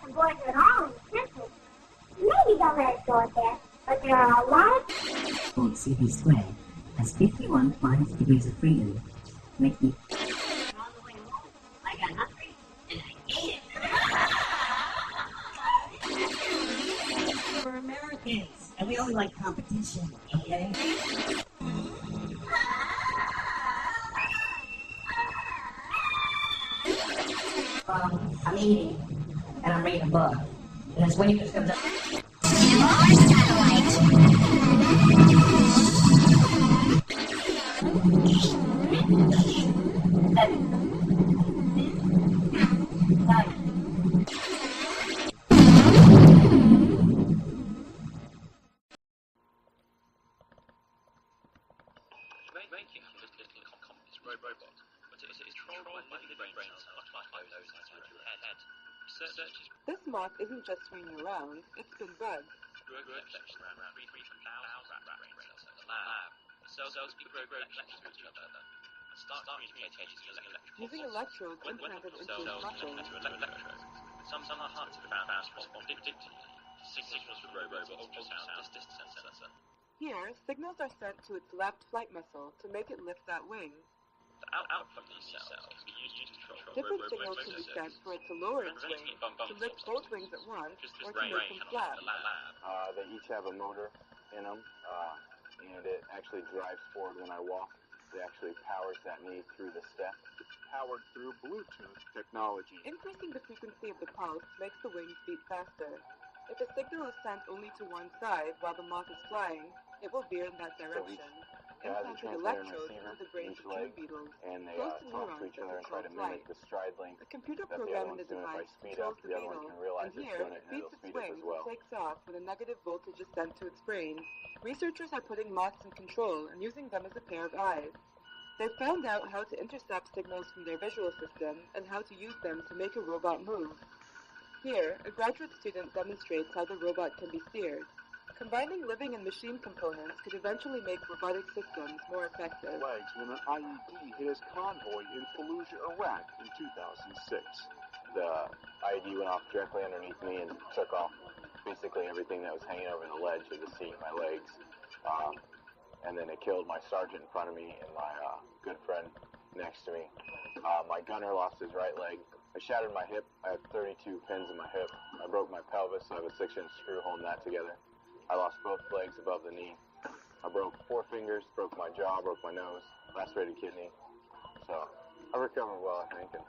the boards at all in the temple. Maybe don't let it go at that, but there are a lot of... Old CB squared has 51 minus degrees of freedom, making... I got hungry, and I ate it. We're Americans, and we only like competition, okay? I'm eating, and I'm reading a book. And that's when you just comes up. This moth isn't just swinging around, it's been bugged. Using electrodes implanted into its muscles. Some are hard to respond signals from robots ultrasound distance sensor. Here, signals are sent to its left flight muscle to make it lift that wing. Out from these cells can be used to control different signals can be sent for it to lower its wing, to lift both wings at once, or to make them flat. They each have a motor in them, and it actually drives forward when I walk. It actually powers that knee through the step. It's powered through Bluetooth technology. Increasing the frequency of the pulse makes the wings beat faster. If a signal is sent only to one side while the moth is flying, it will veer in that direction. Implanted electrodes into the brains of tree beetles, and they close to talk to neurons each other and that try to control mimic the stride length. A computer that the program other in the one's doing. If I device speed controls up, the the other one beetle, can realize and it's here doing it it, and beats it'll its speed up wings as well. and takes off when a negative voltage is sent to its brain. Researchers are putting moths in control and using them as a pair of eyes. They've found out how to intercept signals from their visual system and how to use them to make a robot move. Here, a graduate student demonstrates how the robot can be steered. Combining living and machine components could eventually make robotic systems more effective. Legs when an IED hit his convoy in Fallujah, Iraq in 2006. The IED went off directly underneath me and took off basically everything that was hanging over the ledge of the seat, my legs. And then it killed my sergeant in front of me and my good friend next to me. My gunner lost his right leg. I shattered my hip. I have 32 pins in my hip. I broke my pelvis, so I have a 6-inch screw holding that together. I lost both legs above the knee. I broke 4 fingers, broke my jaw, broke my nose, lacerated kidney. So I recovered well, I think, and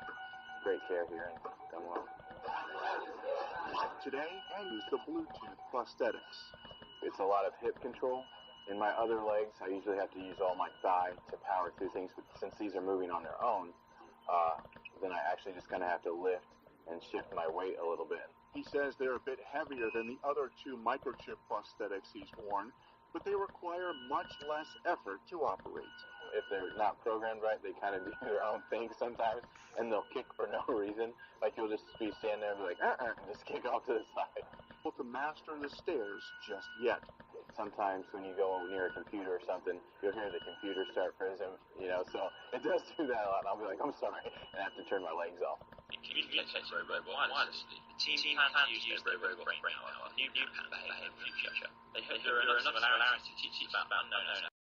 great care here and done well. Today, I use the Bluetooth prosthetics. It's a lot of hip control. In my other legs, I usually have to use all my thigh to power through things, but since these are moving on their own, then I actually just kind of have to lift and shift my weight a little bit. He says they're a bit heavier than the other 2 microchip prosthetics he's worn, but they require much less effort to operate. If they're not programmed right, they kind of do their own thing sometimes, and they'll kick for no reason. Like you'll just be standing there and be like, and just kick off to the side. To master the stairs just yet. Sometimes when you go near a computer or something, you'll hear the computer start freezing, so it does do that a lot. And I'll be like, I'm sorry, and I have to turn my legs off. Communicates robot wirelessly. The team plans to use their robot brain power. New pattern behavior in the future. They hope there are enough similarities to teach about unknown.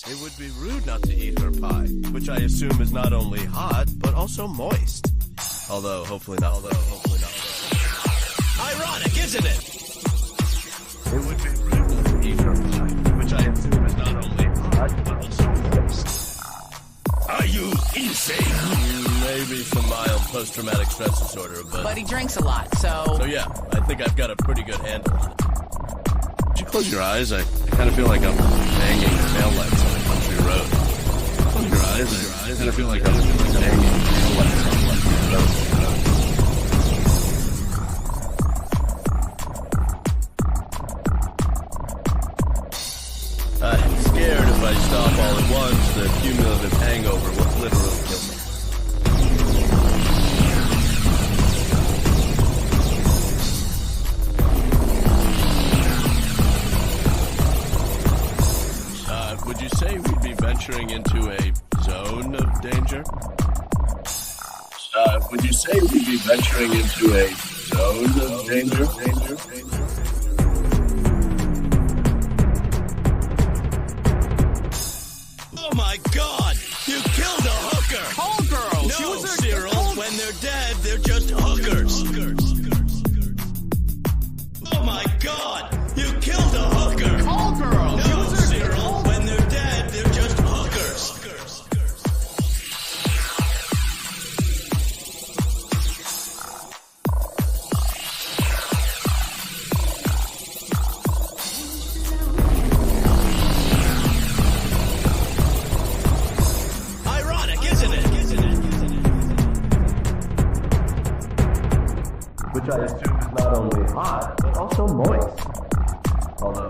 It would be rude not to eat her pie, which I assume is not only hot, but also moist. Although, hopefully not. Ironic, isn't it? It would be rude not to eat her pie, which I assume is not only hot, but also moist. Are you insane? Maybe some mild post-traumatic stress disorder, but he drinks a lot, so... So yeah, I think I've got a pretty good handle on it. Would you close your eyes? I kind of feel like I'm banging taillights on a country road. Close your eyes. I kind of feel like I'm banging taillights on a country road. I'm scared if I stop all at once, the cumulative hangover will literally kill me. venturing into a zone of danger? Would you say we'd be venturing into a zone of danger? Oh my God! You killed a hooker! Call girls! No, She was a Cyril, when they're dead, they're just hookers. Oh my God! You killed a hooker! Call girls! She No, was a Cyril, when they're dead, they're just hookers. Ironic, isn't it? Which I assume is not only hot, but also moist. Although.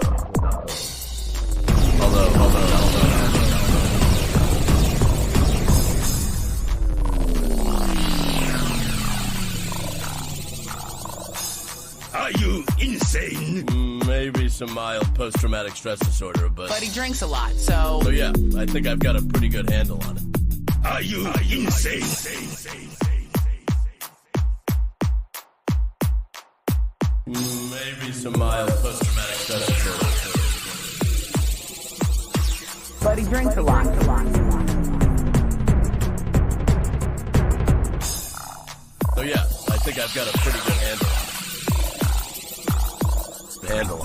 Are you insane? Maybe some mild post-traumatic stress disorder, but But he drinks a lot, so... so yeah, I think I've got a pretty good handle on it. Are you insane? Maybe some mild post-traumatic stress disorder. But he drinks a lot. So yeah, I think I've got a pretty good handle on it. Handle.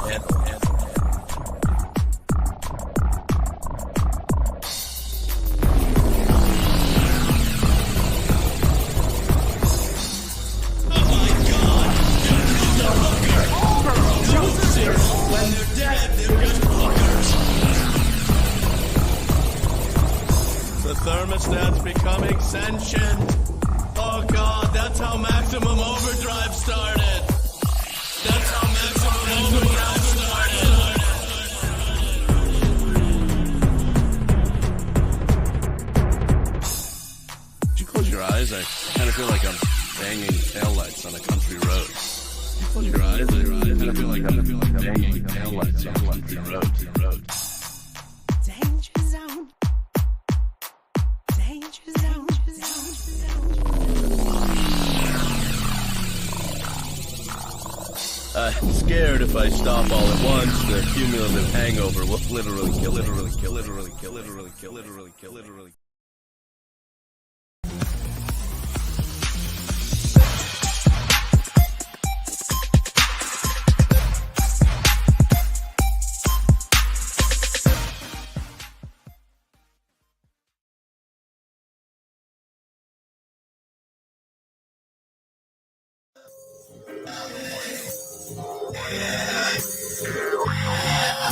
When they're dead, they're just hookers. The thermostat's becoming sentient. Oh God, that's how maximum overdrive started. That's how maximum overdrive started. Would you close your eyes? I kind of feel like I'm banging taillights on a country road. Close your eyes. I kind of feel like I'm banging taillights on a country road. Danger zone. Danger zone. I'm scared if I stop all at once, the cumulative hangover will literally kill.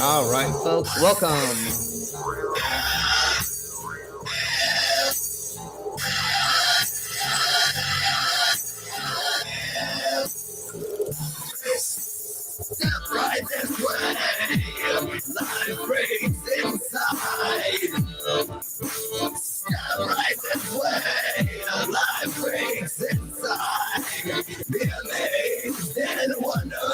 All right, folks, welcome. Step right this way, life breaks inside. Step right this way, life breaks inside. Be amazed and wonder.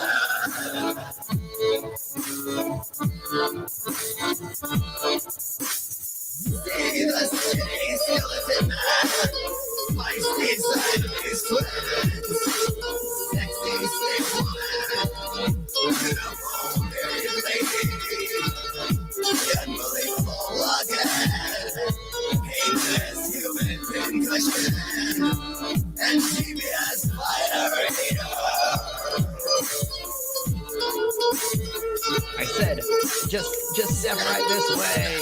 See the city skeleton man, feisty Siamese twins, sexy slave woman, beautiful married lady, unbelievable again, painless human pincushion, and CBS fighter hater. I said, just step right this way.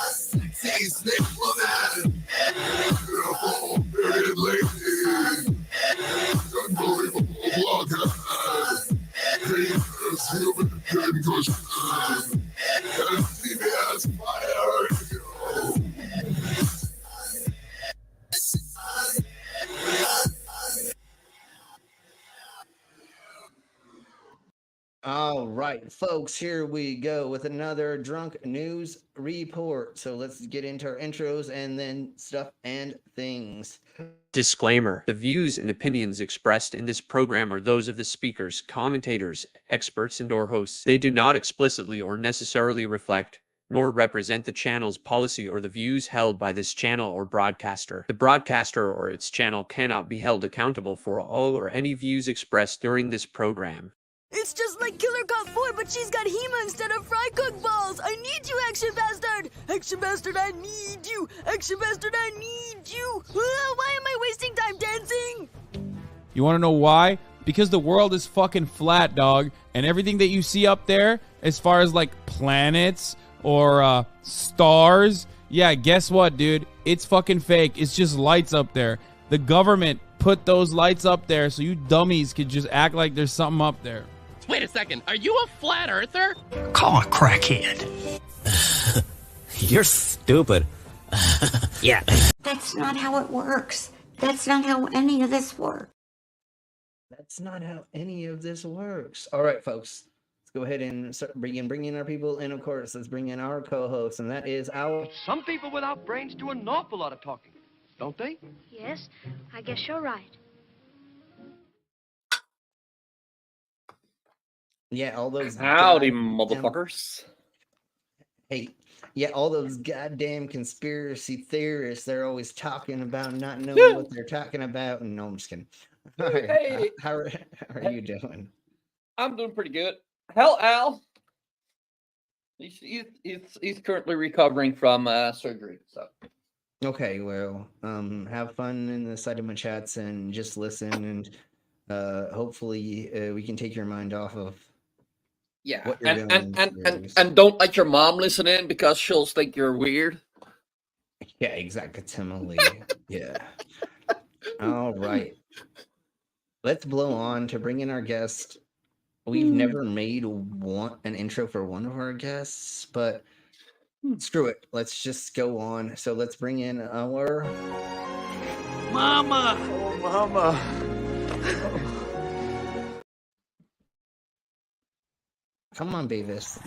Sexy slave woman, beautiful bearded lady. All right, folks, here we go with another drunk news report. So let's get into our intros and then stuff and things. Disclaimer: the views and opinions expressed in this program are those of the speakers, commentators, experts, and/or hosts. They do not explicitly or necessarily reflect nor represent the channel's policy or the views held by this channel or broadcaster. The broadcaster or its channel cannot be held accountable for all or any views expressed during this program. It's just like Killer Cop 4, but she's got Hema instead of fry cook balls. I need you, Action Bastard! Action Bastard, I need you! Action Bastard, I need you! Why am I wasting time dancing? You want to know why? Because the world is fucking flat, dog. And everything that you see up there, as far as like planets or stars, yeah, guess what, dude? It's fucking fake. It's just lights up there. The government put those lights up there so you dummies could just act like there's something up there. Wait a second, are you a flat earther? Call a crackhead. You're stupid. Yeah. That's not how it works. That's not how any of this works. That's not how any of this works. All right, folks. Let's go ahead and start bring in our people. And, of course, let's bring in our co-host, and that is our... Some people without brains do an awful lot of talking, don't they? Yes, I guess you're right. Yeah, all those... Howdy, motherfuckers. Hey, yeah, all those goddamn conspiracy theorists, they're always talking about not knowing what they're talking about. And no, I'm just kidding. All right. Hey. How are you doing? I'm doing pretty good. Hell, Al. He's currently recovering from surgery, so... Okay, well, have fun in the side of my chats and just listen, and hopefully we can take your mind off of what you're doing. And don't let your mom listen in because she'll think you're weird. Yeah, exactly. Yeah. All right. Let's blow on to bring in our guest. We've never made an intro for one of our guests, but screw it. Let's just go on. So let's bring in our Mama. Oh, Mama. Come on, Beavis.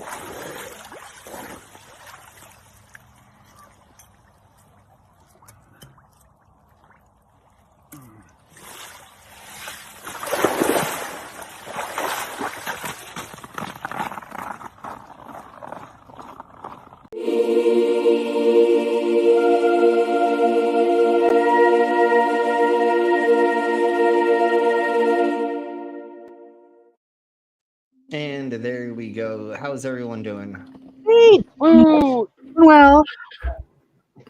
And there we go. How's everyone doing? Woo! Well,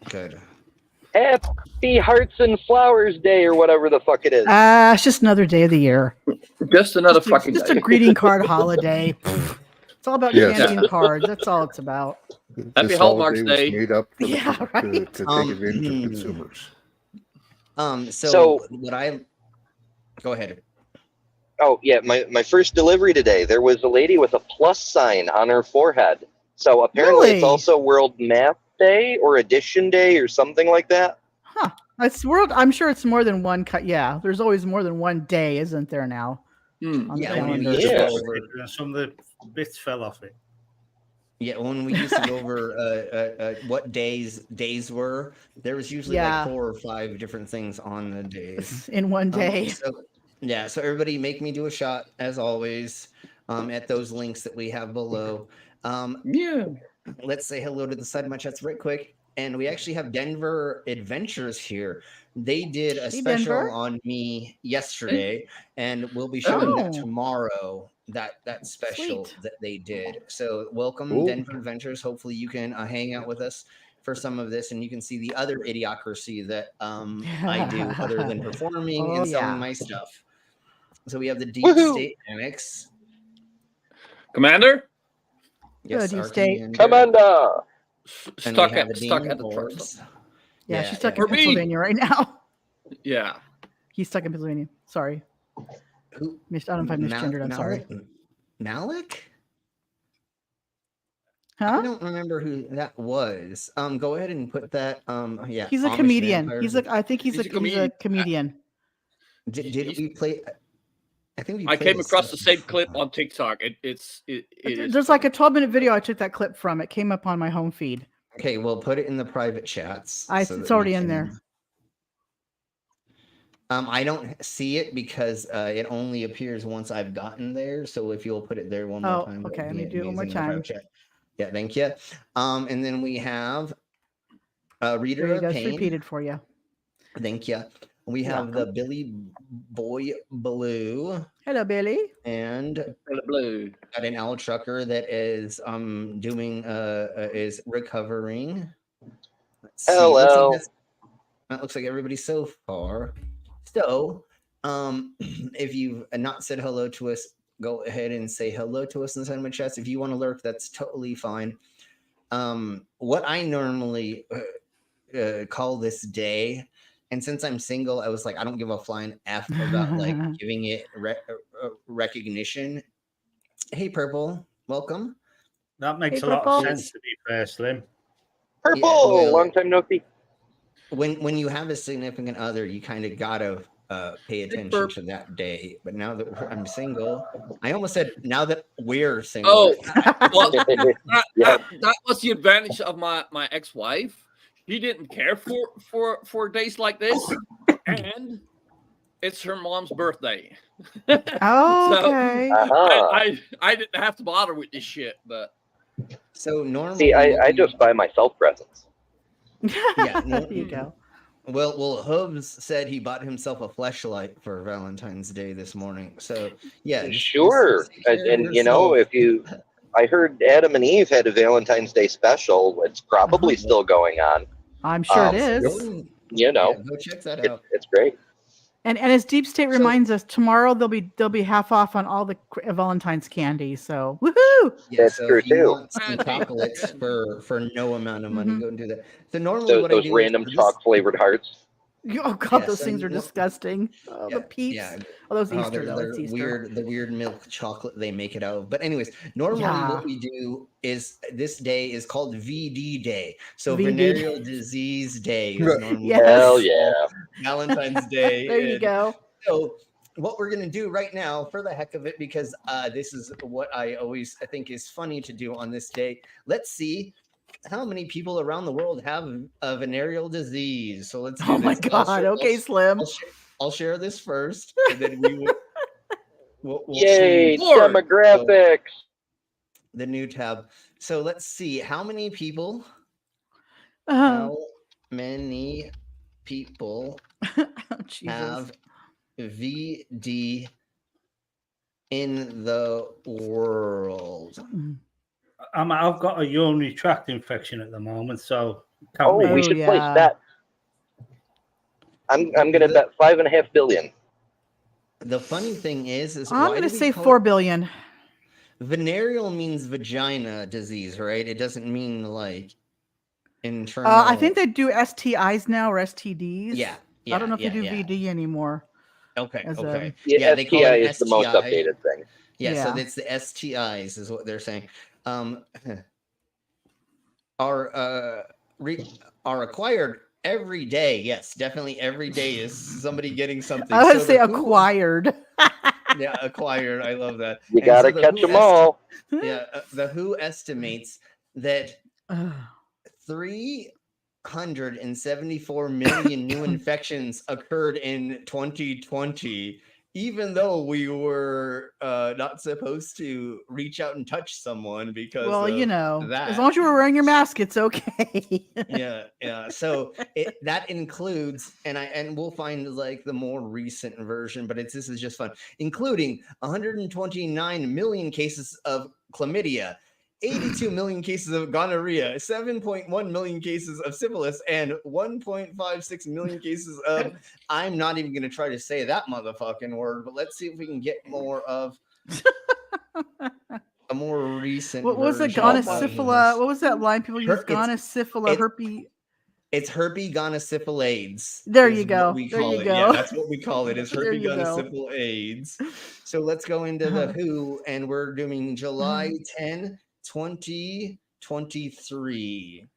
good. Happy Hearts and Flowers Day or whatever the fuck it is. It's just another day of the year. Just another fucking just day. a greeting card holiday. It's all about candy and cards. That's all it's about. Happy Hallmarks Day. Made up for Yeah, right. to take advantage of consumers. So what I go ahead. Oh, yeah, my first delivery today, there was a lady with a plus sign on her forehead. So apparently Really? it's also World Math Day or Addition Day or something like that. Huh. That's world. I'm sure it's more than one cut. Yeah, there's always more than one day, isn't there now? On the Yeah, calendar. Some of the bits fell off it. Yeah, when we used to go over what days were, there was usually Yeah. like 4 or 5 different things on the days. In one day. So everybody make me do a shot, as always, at those links that we have below. Let's say hello to the side of my chats right quick. And we actually have Denver Adventures here. They did a special Denver. on me yesterday, and we'll be showing that tomorrow. That special Sweet. that they did. So welcome, Ooh. Denver Adventures. Hopefully you can hang out with us for some of this, and you can see the other idiocracy that I do other than performing Oh, and selling yeah. my stuff. So we have the Deep Woohoo! State Annex. Commander? Yes, Deep our State. Commander! And Stuck we have at the stuck Demon at the truck Forbes. stop. Yeah, she's stuck For in me. Pennsylvania right now. Yeah. He's stuck in Pennsylvania. Sorry. Who? I don't know if I misgendered. I'm sorry. Malik? I don't remember who that was. Go ahead and put that. Yeah, He's a Amish comedian. vampires. I think he's a comedian. Did we play? I think we. I played came across the same clip on TikTok. It is. There's like a 12-minute video I took that clip from. It came up on my home feed. Okay, we'll put it in the private chats. It's already in there. I don't see it because it only appears once I've gotten there. So if you'll put it there one more time. Okay, let me do it one more time. Yeah, thank you. And then we have Reader There you of go. Pain. It's repeated for you. Thank you. We have the Billy Boy Blue. Hello, Billy. And Blue. Got an owl trucker that is doing is recovering. Let's see. Hello. That looks like everybody so far. So, if you've not said hello to us, go ahead and say hello to us inside my chest. If you want to lurk, that's totally fine. What I normally call this day, and since I'm single, I was like, I don't give a flying F about like giving it recognition. Hey, Purple, welcome. That makes a lot of sense, to be fair, Slim. Purple, long time no see. When you have a significant other, you kind of gotta pay attention to that day. But now that I'm single, I almost said now that we're single. Oh, well, that was the advantage of my ex-wife. She didn't care for days like this, and it's her mom's birthday. Oh, okay. I didn't have to bother with this shit, but so normally, see, I just buy myself presents. Yeah, there you go. Well, Hubs said he bought himself a fleshlight for Valentine's Day this morning. So yeah, sure. And you know, I heard Adam and Eve had a Valentine's Day special. It's probably still going on. I'm sure it is. You know, go check that out. It's great. And as Deep State reminds us, tomorrow they'll be half off on all the Valentine's candy. So woohoo! Yeah, that's true too. Want some chocolates for no amount of money, go and do that. So normally, what those I do random chalk flavored hearts. Oh god, those things are disgusting. Oh, the Peeps. Yeah. Oh, those Easter though. They're It's Easter. the weird milk chocolate they make it out of. But anyways, normally what we do is this day is called VD Day. So Venereal Disease Day is normally Hell yeah. Valentine's Day. There you go. So what we're gonna do right now, for the heck of it, because this is what I think is funny to do on this day. Let's see how many people around the world have a venereal disease. So let's do this. My god. Okay, Slim. I'll share this first, and then we'll Yay, demographics. The new tab. So let's see how many people. Oh, How many people have VD in the world? I've got a urinary tract infection at the moment, so we should place that. I'm gonna bet 5.5 billion. The funny thing is I'm gonna say 4 billion. Venereal means vagina disease, right? It doesn't mean like internal. I think they do STIs now or STDs. Yeah. I don't know if they do VD anymore. Okay. Yeah, they STI call it is the most updated thing. Yeah, so it's the STIs is what they're saying. Are acquired every day. Yes, definitely every day is somebody getting something. I would say acquired. Yeah, acquired. I love that. You gotta catch them all. Yeah, the WHO estimates that 374 million new infections occurred in 2020, even though we were not supposed to reach out and touch someone because as long as you were wearing your mask, it's okay. yeah. So that includes, and we'll find like the more recent version, but this is just fun, including 129 million cases of chlamydia, 82 million cases of gonorrhea, 7.1 million cases of syphilis, and 1.56 million cases of, I'm not even going to try to say that motherfucking word, but let's see if we can get more of a more recent What was it? Gonosyphila? What was that line people use? Gonosyphila, herpes. It's herpes gonosyphilades. There you go. Yeah, that's what we call it. Is herpes gonosyphilades. So let's go into the WHO, and we're doing July 10, 2020. 2023.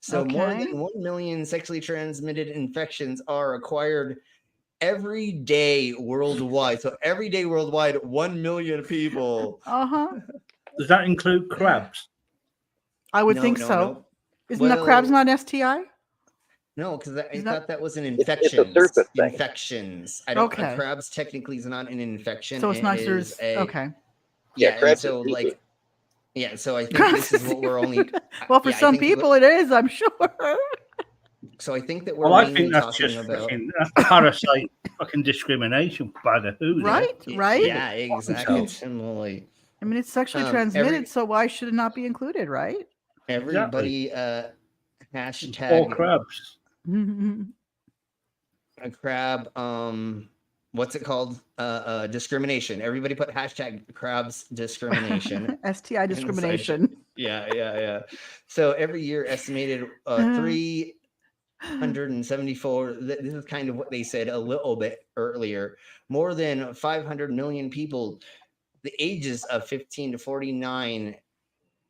So more Okay. than 1 million sexually transmitted infections are acquired every day worldwide. So every day worldwide, 1 million people. Does that include crabs? I would No, think no, so. no. Isn't the crabs Well, not STI? No, because I Isn't thought that was an It's a infection. surface thing. Infections. I don't. Okay. Crabs technically is not an infection. So it's it not is yours. a Okay. Yeah, and crabs so is seafood. like yeah. So I think this is what we're only. Well, for yeah, I some think people, what- it is. I'm sure. So I think that we're Well, I mainly think that's talking just about. that's parasite fucking discrimination by the WHO. Right? Right? Yeah, exactly. I mean, it's sexually transmitted, so why should it not be included, right? Everybody All hashtag crabs. a crab. What's it called? Discrimination. Everybody put hashtag crabs discrimination. STI discrimination. Yeah. So every year, estimated 374. This is kind of what they said a little bit earlier. More than 500 million people, the ages of 15 to 49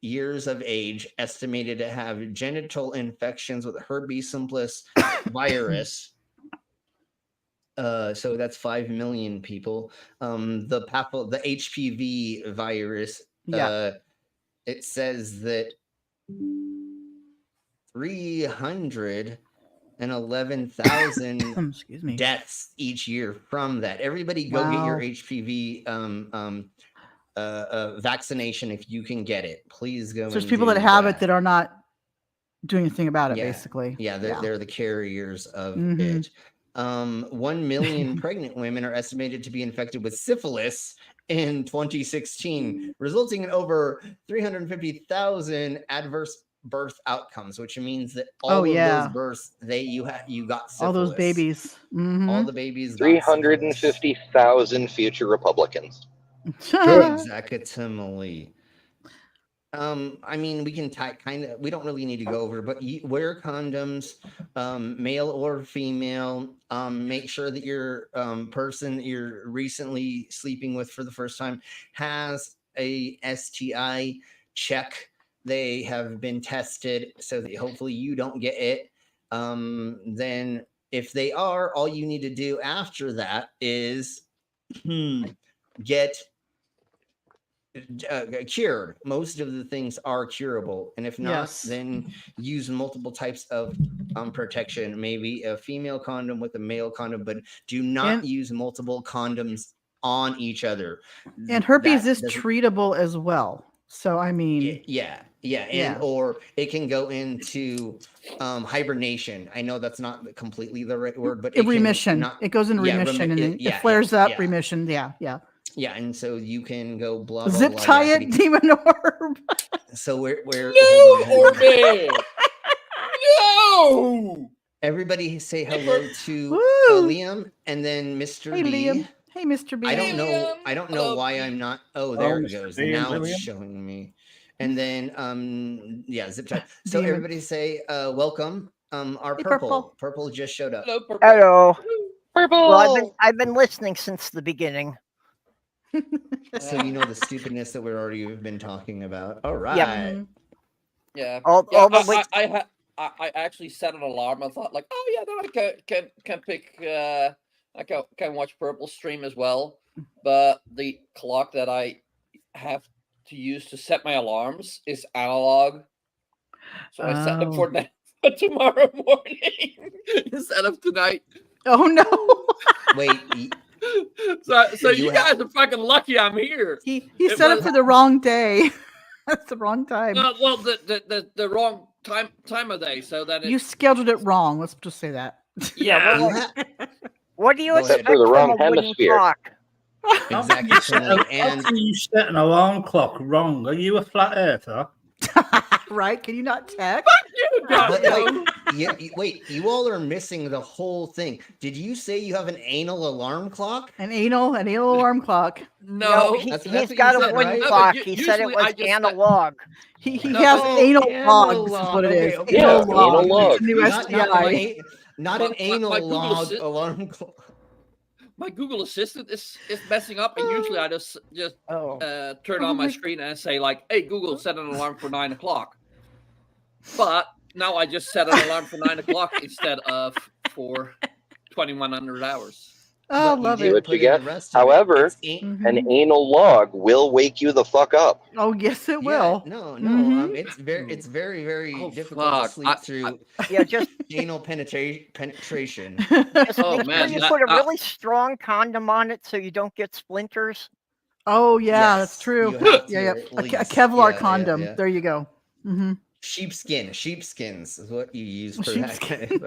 years of age, estimated to have genital infections with herpes simplex virus. So that's 5 million people. The HPV virus. It says that 311,000 excuse me, deaths each year from that. Everybody go get your Wow. HPV vaccination if you can get it. Please go. So there's and people do that have it that are not doing anything about it, Yeah. basically. Yeah, they're the carriers of Mhm. it. 1 million pregnant women are estimated to be infected with syphilis in 2016, resulting in over 350,000 adverse birth outcomes, which means that all of those births you got syphilis. All those babies. All the babies. 350,000 future Republicans. Exactly. I mean, we can we don't really need to go over, but wear condoms, male or female. Make sure that your person you're recently sleeping with for the first time has a STI check. They have been tested so that hopefully you don't get it. Then if they are, all you need to do after that is get cured. Most of the things are curable, and if not, then use multiple types of protection. Maybe a female condom with a male condom, but do not use multiple condoms on each other. And herpes is treatable as well. So I mean, or it can go into hibernation. I know that's not completely the right word, but remission. It goes in remission and then it flares up. Remission. Yeah. Yeah, and so you can go blah Zip blah. tie it, demon orb. So we're no orbit. No. Everybody say hello to Liam and then Mr. Hey, B. Liam. Hey, Mr. B. I don't know why I'm not. Oh, there it goes. B, Now Liam. it's showing me. And then zip tie. So Demon. everybody say welcome. Our Hey, purple. Purple just showed up. Hello, Purple. Hello. Purple. Well, I've been listening since the beginning. So you know the stupidness that we've already been talking about. All right. Yeah. I actually set an alarm. I thought, like, oh yeah, then I can pick. I can watch Purple stream as well. But the clock that I have to use to set my alarms is analog, so I set them for tomorrow morning instead of tonight. Oh no! Wait. So you guys are fucking lucky I'm here. He set it for the wrong day. That's the wrong time. Well, the wrong time of day, so that You scheduled it wrong. Let's just say that. Yeah. What do you expect for the wrong from a wooden hemisphere. clock? Exactly. How can you set an alarm clock wrong? Are you a flat earther? Right? Can you not text? Wait, you all are missing the whole thing. Did you say you have an anal alarm clock? An anal alarm clock. No, he's got a wooden clock. He said it was analog. He has anal log. This is what it is. Okay. Anal log. log. It's a new STI. Not an anal log alarm clock. my Google Assistant is messing up, and usually I just turn on my screen and say like, "Hey Google, set an alarm for 9 o'clock." But now I just set an alarm for 9 o'clock instead of for 2100 hours. Oh, love it. What you get. However, an anal log will wake you the fuck up. Oh, yes, it will. No, Mhm. it's very, very difficult fuck. to sleep through. Just anal penetration. Just Oh, make man, sure you that- put a really strong condom on it so you don't get splinters. Oh, yeah, that's Yes, true. you have to, Yeah. at A least. Kevlar Yeah, condom. yeah. There you go. Mm-hmm. Sheepskins is what you use for that kind of.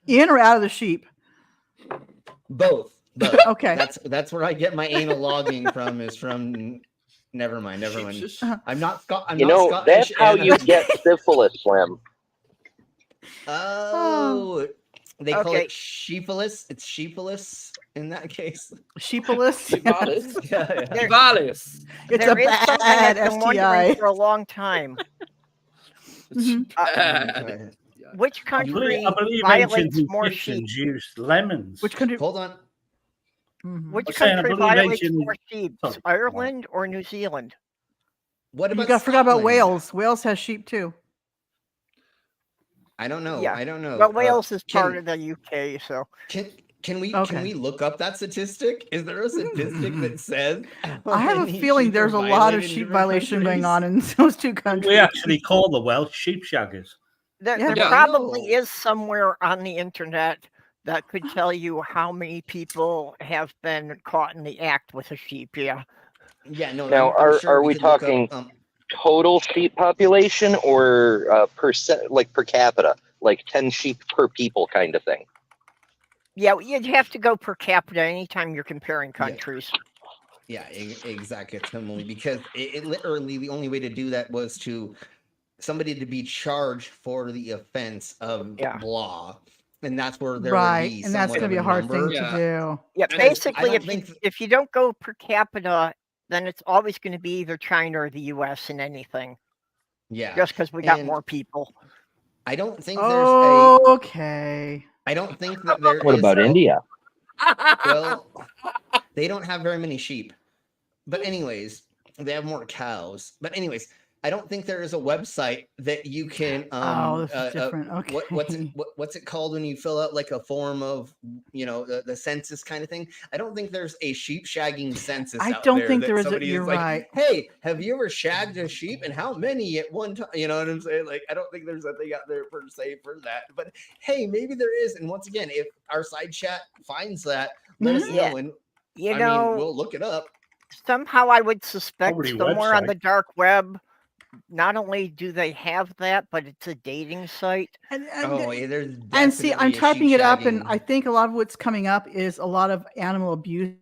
In or out of the sheep? Both. Okay. That's where I get my anal logging from. Is from. Never mind. I'm not Scottish. That's how you get syphilis, Slim. Oh, they call Okay. it sheephilus. It's sheephilus in that case. Sheepilus? Yeah. Evalis. It's There a is something bad I've been STI. wondering for a long time. Which I country believe violates ancient more sheep? Egyptians used lemons. Which country? Hold on. Which I'm saying, I country believe violates ancient- more sheep? Sorry. Ireland or New Zealand? What You about forgot about Scotland? Wales. Wales has sheep too. I don't know. Yeah. I don't know. Well, Wales is can- part of the UK, so Can we Okay. look up that statistic? Is there a statistic that says? I have a feeling there's a lot of sheep violation going on in those two countries. We actually call the Welsh sheep shaggers. there, Yeah, there I probably know. is somewhere on the internet that could tell you how many people have been caught in the act with a sheep. Yeah. Yeah, no. Now, I'm sure are we could look up, talking total sheep population or percent, like per capita, like 10 sheep per people kind of thing? Yeah, you'd have to go per capita anytime you're comparing countries. Yeah, exactly. Because it literally the only way to do that was to somebody to be charged for the offense of blah, and that's where there would Right, be and that's somewhat going to be of a hard number. thing to do. Yeah, And basically, I don't if you don't go per capita, then it's always going to be either China or the U.S. in anything. Yeah, Just because we got and more people. I don't think Okay. I don't think that there What is about a- India? Well, they don't have very many sheep. But anyways, they have more cows. But anyways, I don't think there is a website that you can this is different. Okay. what's it called when you fill out like a form of the census kind of thing. I don't think there's a sheep shagging census. I out don't there think that there is. somebody You're like, right. hey, have you ever shagged a sheep and how many at one time? You know what I'm saying? Like, I don't think there's a thing out there per se for that. But hey, maybe there is. And once again, if our side chat finds that, let us Yeah. know. And You I know, mean, we'll look it up. somehow I would suspect Probably somewhere on website. the dark web, not only do they have that, but it's a dating site. Oh, yeah, there's And see, I'm definitely a typing sheep it up, and shagging. I think a lot of what's coming up is a lot of animal abuse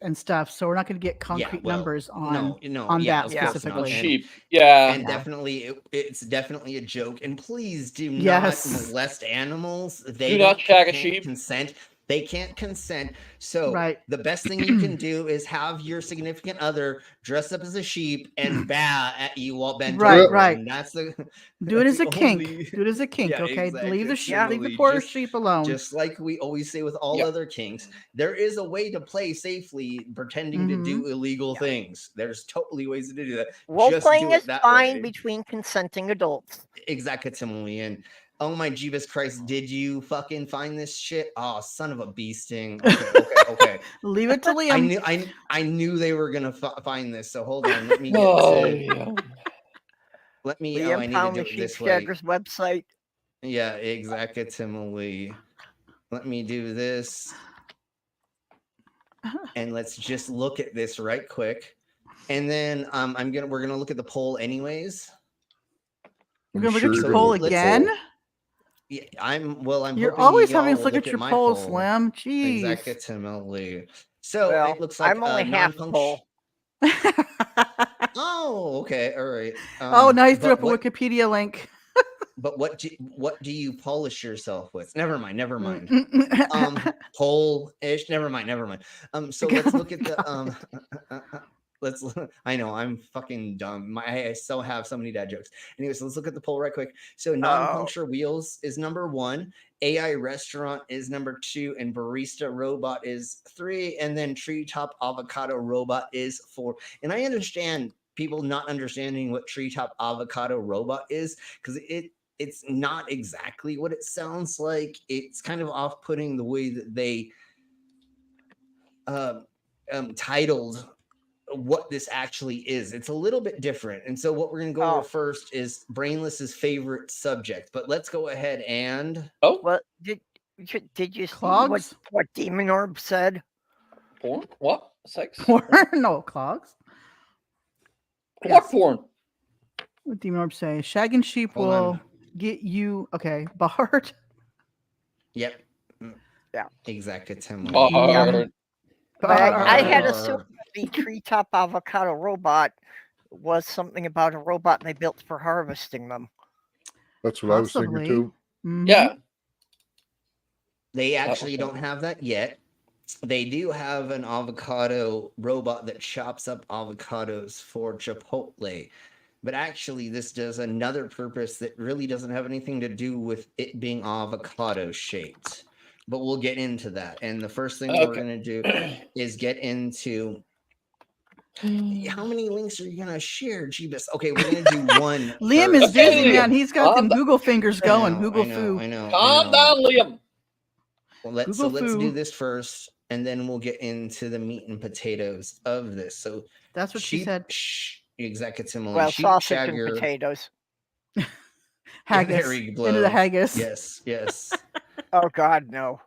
and stuff. So we're not going to get concrete well, numbers on of that course not. specifically. And- Sheep. Yeah. And definitely, it's definitely a joke. And please do Yes. not molest animals. They Do not don't- shag a can't sheep. Consent. They can't consent. So Right. the best thing you can do is have your significant other dress up as a sheep and bow at you while bent Right, over. right. And that's the Do it as a the kink. only- Do it as a kink. Yeah, Okay. exactly. Leave the sheep. Yeah. Leave the poor Just- sheep alone. Just like we always say with all Yep. other kinks, there is a way to play safely pretending to do illegal things. There's totally ways to do that. Role Just playing do it is that fine way. between consenting adults. Exactly. And oh my Jeebus Christ, did you fucking find this shit? Oh, son of a bee sting. Okay. Leave it to Liam. I knew they were gonna find this. So hold on, let me get let me. Liam I need found to the do it Sheep this way. Shaggers website. Yeah, exactly. Let me do this, and let's just look at this right quick, and then we're gonna look at the poll anyways. We're going to look at your poll again. Yeah, I'm You're hoping always y'all having us will look at your my poll, poll. Slim. Jeez. Exactly. So Well, it looks like I'm only half non-punctual. Oh, okay, all right. Oh, now you threw up a what, Wikipedia link. but what do you polish yourself with? Never mind. Mm. Pole-ish. Never mind. So let's look at the let's. I know I'm fucking dumb. I still have so many dad jokes. Anyways, let's look at the poll right quick. So non-puncture wheels is number 1. AI restaurant is number 2, and barista robot is 3, and then Treetop avocado robot is 4. And I understand people not understanding what Treetop avocado robot is because it's not exactly what it sounds like. It's kind of off-putting the way that they titled what this actually is. It's a little bit different. And so what we're going to go over first is Brainless's favorite subject. But let's go ahead and... Well, did you see what Demon Orb said? Porn? What? Sex? Porn? No, clogs. What porn? What Demon Orb say? Shag and sheep will get you... Okay, Bard. Yep. Yeah. Exactly. Bard. I had assumed the Treetop avocado robot was something about a robot they built for harvesting them. That's what I was thinking too. Yeah. They actually don't have that yet. They do have an avocado robot that chops up avocados for Chipotle. But actually, this does another purpose that really doesn't have anything to do with it being avocado shaped. But we'll get into that. And the first thing we're going to do is get into how many links are you going to share, Jeebus? Okay, we're going to do one. Liam is busy, man. He's got them Google fingers going. Google I know. Calm down, Liam. Well, let's do this first, and then we'll get into the meat and potatoes of this. So that's what she said. Exactly. Well, sausage and potatoes. Haggis. Into the haggis. Yes. Oh God, no.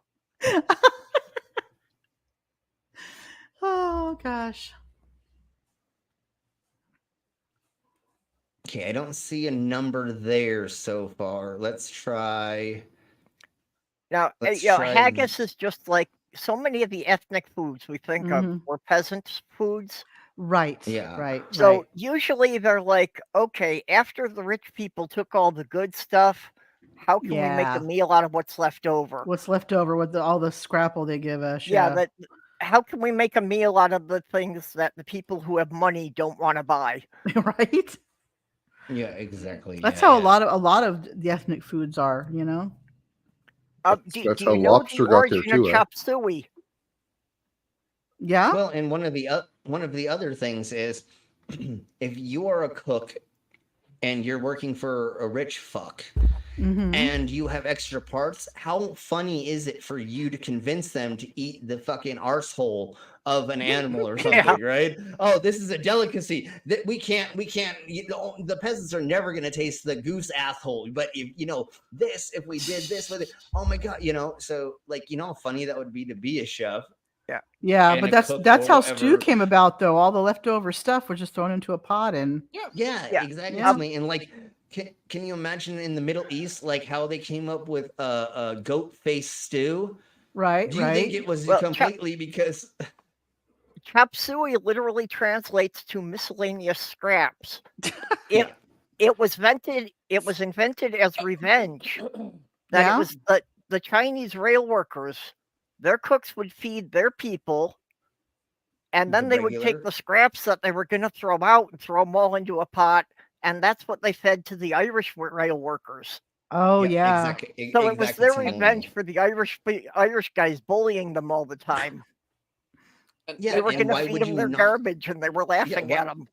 Oh gosh. Okay, I don't see a number there so far. Let's try. Now, haggis is just like so many of the ethnic foods we think of were peasants' foods. Right. Yeah. Right. So usually they're like, okay, after the rich people took all the good stuff, how can we make a meal out of what's left over? What's left over with all the scrapple they give us? Yeah. How can we make a meal out of the things that the people who have money don't want to buy? Right. Yeah, exactly. That's how a lot of the ethnic foods are. You know. Do you know the origin of chop suey? Yeah. Well, and one of the other things is if you are a cook and you're working for a rich fuck and you have extra parts, how funny is it for you to convince them to eat the fucking arsehole of an animal or something, right? Oh, this is a delicacy that we can't, the peasants are never going to taste the goose asshole. But if, if we did this with it, oh my God, so like, how funny that would be to be a chef. Yeah, but that's how stew came about, though. All the leftover stuff was just thrown into a pot, and exactly. Yeah. And like, can you imagine in the Middle East, like how they came up with a goat face stew? Right. Do you think it was completely because chop suey literally translates to miscellaneous scraps? It was invented as revenge. That it was the Chinese rail workers. Their cooks would feed their people, and then they would take the scraps that they were going to throw out and throw them all into a pot, and that's what they fed to the Irish rail workers. Oh, yeah. So it was their revenge for the Irish guys bullying them all the time. They were going to feed them their garbage, and they were laughing at them.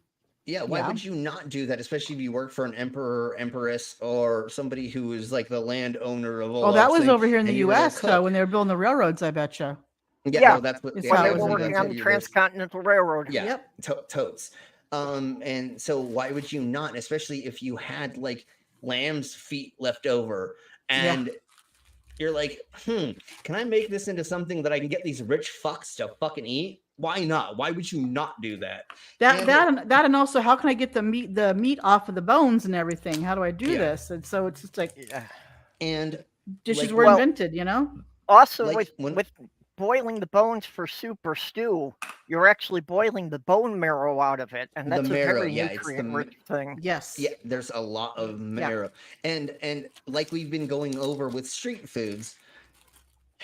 Yeah, why would you not do that, especially if you work for an emperor, empress, or somebody who is like the landowner of all? Oh, that was over here in the U.S. though, when they were building the railroads. I betcha. Yeah, no, that's what when they were working on the Transcontinental Railroad. Yeah, totes. And so why would you not, especially if you had like lamb's feet left over, and you're like, can I make this into something that I can get these rich fucks to fucking eat? Why not? Why would you not do that? That and also, how can I get the meat off of the bones and everything? How do I do this? And so it's just like, and dishes were invented, Also, like, with boiling the bones for soup or stew, you're actually boiling the bone marrow out of it, and that's a very nutrient-rich thing. Yes. Yeah, there's a lot of marrow, and like we've been going over with street foods,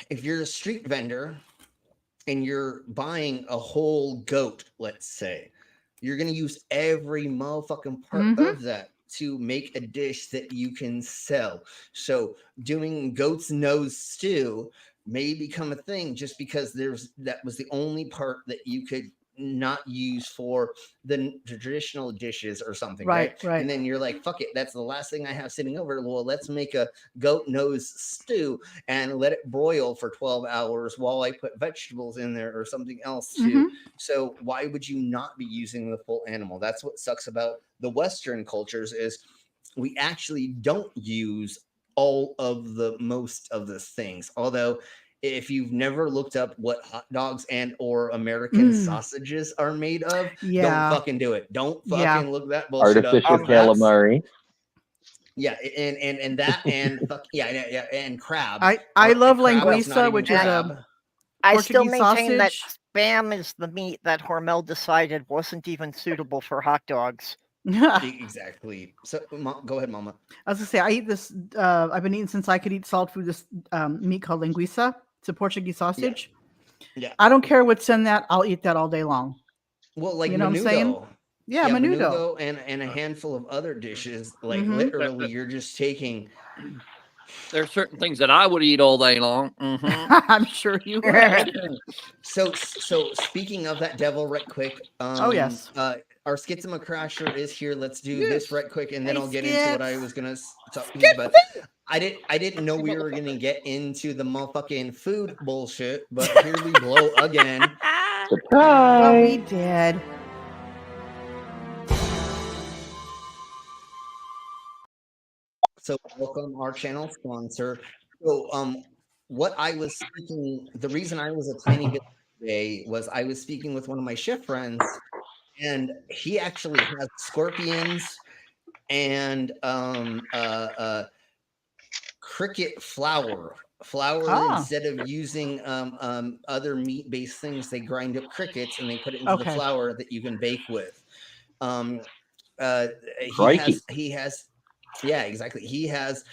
if you're a street vendor and you're buying a whole goat, let's say, you're gonna use every motherfucking part of that to make a dish that you can sell. So doing goat's nose stew may become a thing just because that was the only part that you could not use for the traditional dishes or something, right? And then you're like, fuck it, that's the last thing I have sitting over. Well, let's make a goat nose stew and let it broil for 12 hours while I put vegetables in there or something else too. So why would you not be using the full animal? That's what sucks about the Western cultures is we actually don't use all of the most of the things. Although if you've never looked up what hot dogs and or American sausages are made of, don't fucking do it. Don't fucking look that bullshit Artificial up. calamari. Yeah, and that and fuck and crab. I love crab linguiça, which is a I still Portuguese maintain that sausage. spam is the meat that Hormel decided wasn't even suitable for hot dogs. Exactly. So go ahead, Mama. I was gonna say I eat this. I've been eating since I could eat salt food. This meat called linguiça. It's a Portuguese sausage. Yeah. I don't care what's in that. I'll eat that all day long. Well, like you know menudo. what I'm saying? Yeah, menudo. And a handful of other dishes. Like literally, you're just taking. There's certain things that I would eat all day long. I'm sure you would. So speaking of that devil, right quick. Oh yes. Our Schizma Crasher is here. Let's do this right quick, and then I'll get into what I was gonna talk about. I didn't know we were gonna get into the motherfucking food bullshit, but here we blow again. Surprise! Oh, we did. So welcome our channel sponsor. So what I was speaking, the reason I was a tiny bit today was I was speaking with one of my chef friends, and he actually has scorpions and cricket flour instead of using other meat-based things. They grind up crickets and they put it into the flour that you can bake with. He has yeah, exactly. He has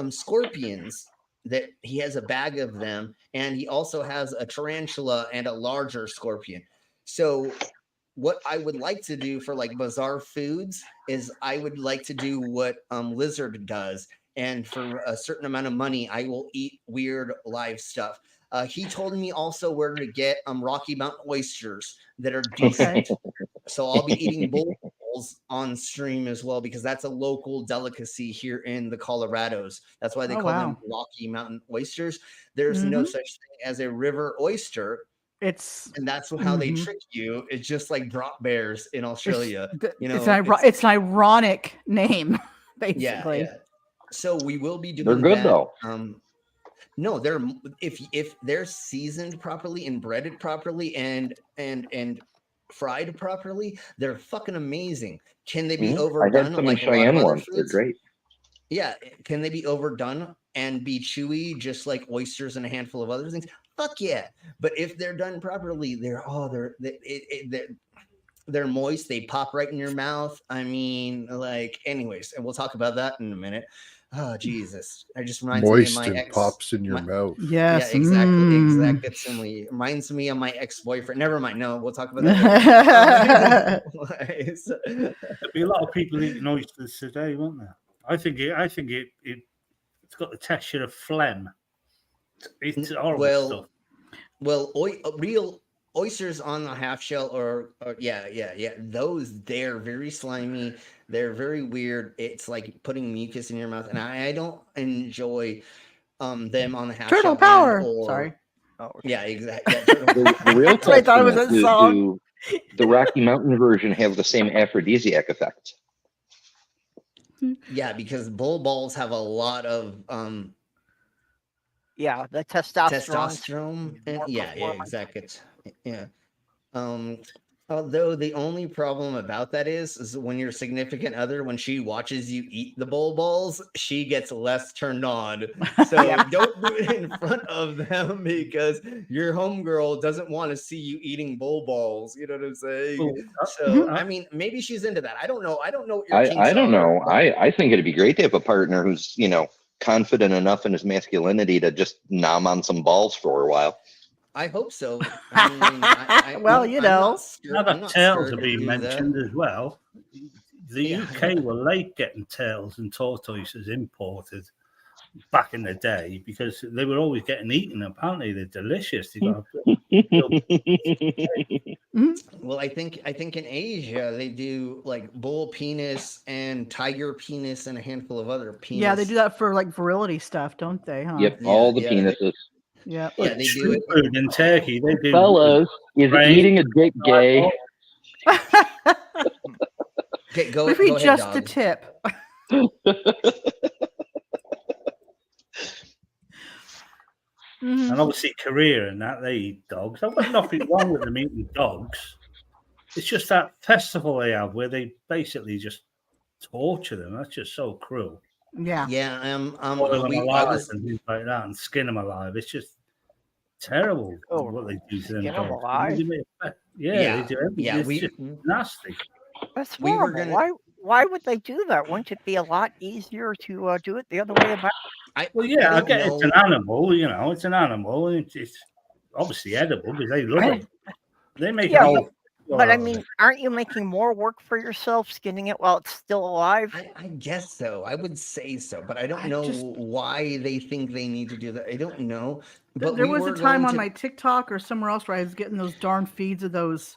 scorpions that he has a bag of them, and he also has a tarantula and a larger scorpion. So what I would like to do for like bizarre foods is I would like to do what Lizard does, and for a certain amount of money I will eat weird live stuff. He told me also where to get Rocky Mountain oysters that are decent. So I'll be eating bulls on stream as well, because that's a local delicacy here in the Colorados. That's why they call them Rocky Mountain oysters. There's no such thing as a river oyster. And that's how they trick you. It's just like drop bears in Australia. It's an ironic name, basically. Yeah. So we will be doing. They're good though. No, they're if they're seasoned properly and breaded properly and fried properly, they're fucking amazing. Can they be overdone? I had some like Cheyenne ones. They're great. Yeah, can they be overdone and be chewy, just like oysters and a handful of other things? Fuck yeah! But if they're done properly, they're moist. They pop right in your mouth. I mean, like, anyways, and we'll talk about that in a minute. Oh Jesus! I just reminds moist me of my and pops in your mouth. Yes, yeah, exactly. Reminds me of my ex-boyfriend. Never mind. No, we'll talk about that. There'll be a lot of people eating oysters today, won't there? I think it's got the texture of phlegm. It's horrible stuff. Well, real oysters on the half shell or those, they're very slimy. They're very weird. It's like putting mucus in your mouth, and I don't enjoy them on the half Turtle shell. Power. Sorry. Oh, yeah, exactly. Yeah, the real I thought it was a song. The Rocky Mountain version have the same aphrodisiac effect. Yeah, because bull balls have a lot of the testosterone. Exactly. Yeah. Although the only problem about that is when your significant other, when she watches you eat the bull balls, she gets less turned on. So don't do it in front of them, because your homegirl doesn't want to see you eating bull balls. You know what I'm saying? So I mean, maybe she's into that. I don't know. I don't know what your kinks I don't know. are. I think it'd be great to have a partner who's, confident enough in his masculinity to just nom on some balls for a while. I hope so. I mean, Well, I'm you not know. scared- Now I'm that not tails scared are to being do that. mentioned as well. The Yeah. UK were late getting tails and tortoises imported back in the day because they were always getting eaten. Apparently, they're delicious. They got Well, I think in Asia they do like bull penis and tiger penis and a handful of other penis. Yeah, they do that for like virility stuff, don't they? Huh? Yep, all the yeah, penises. Yeah. Yeah, they do street it. food in Turkey. They do. Fellas, is brain, eating a dick gay? Okay, go. What if we go ahead, just the dog. tip? And obviously Korea and that, they eat dogs. I've got nothing wrong with them eating dogs. It's just that festival they have where they basically just torture them. That's just so cruel. Yeah. Yeah. Boil them I alive was. and things like that and skin them alive. It's just terrible what they do to them Skin 'em dogs. alive? They do Yeah, they do everything. yeah, It's we- just nasty. That's We were horrible. gonna- Why would they do that? Wouldn't it be a lot easier to do it the other way about? Well, yeah, I don't get it's an know. animal, it's an animal, and it's obviously edible because they love it. They make Yeah, a whole. but I mean, aren't you making more work for yourself skinning it while it's still alive? I guess so. I would say so, but I don't know why they think they need to do that. I don't know. But There we was were a time going on to- my TikTok or somewhere else where I was getting those darn feeds of the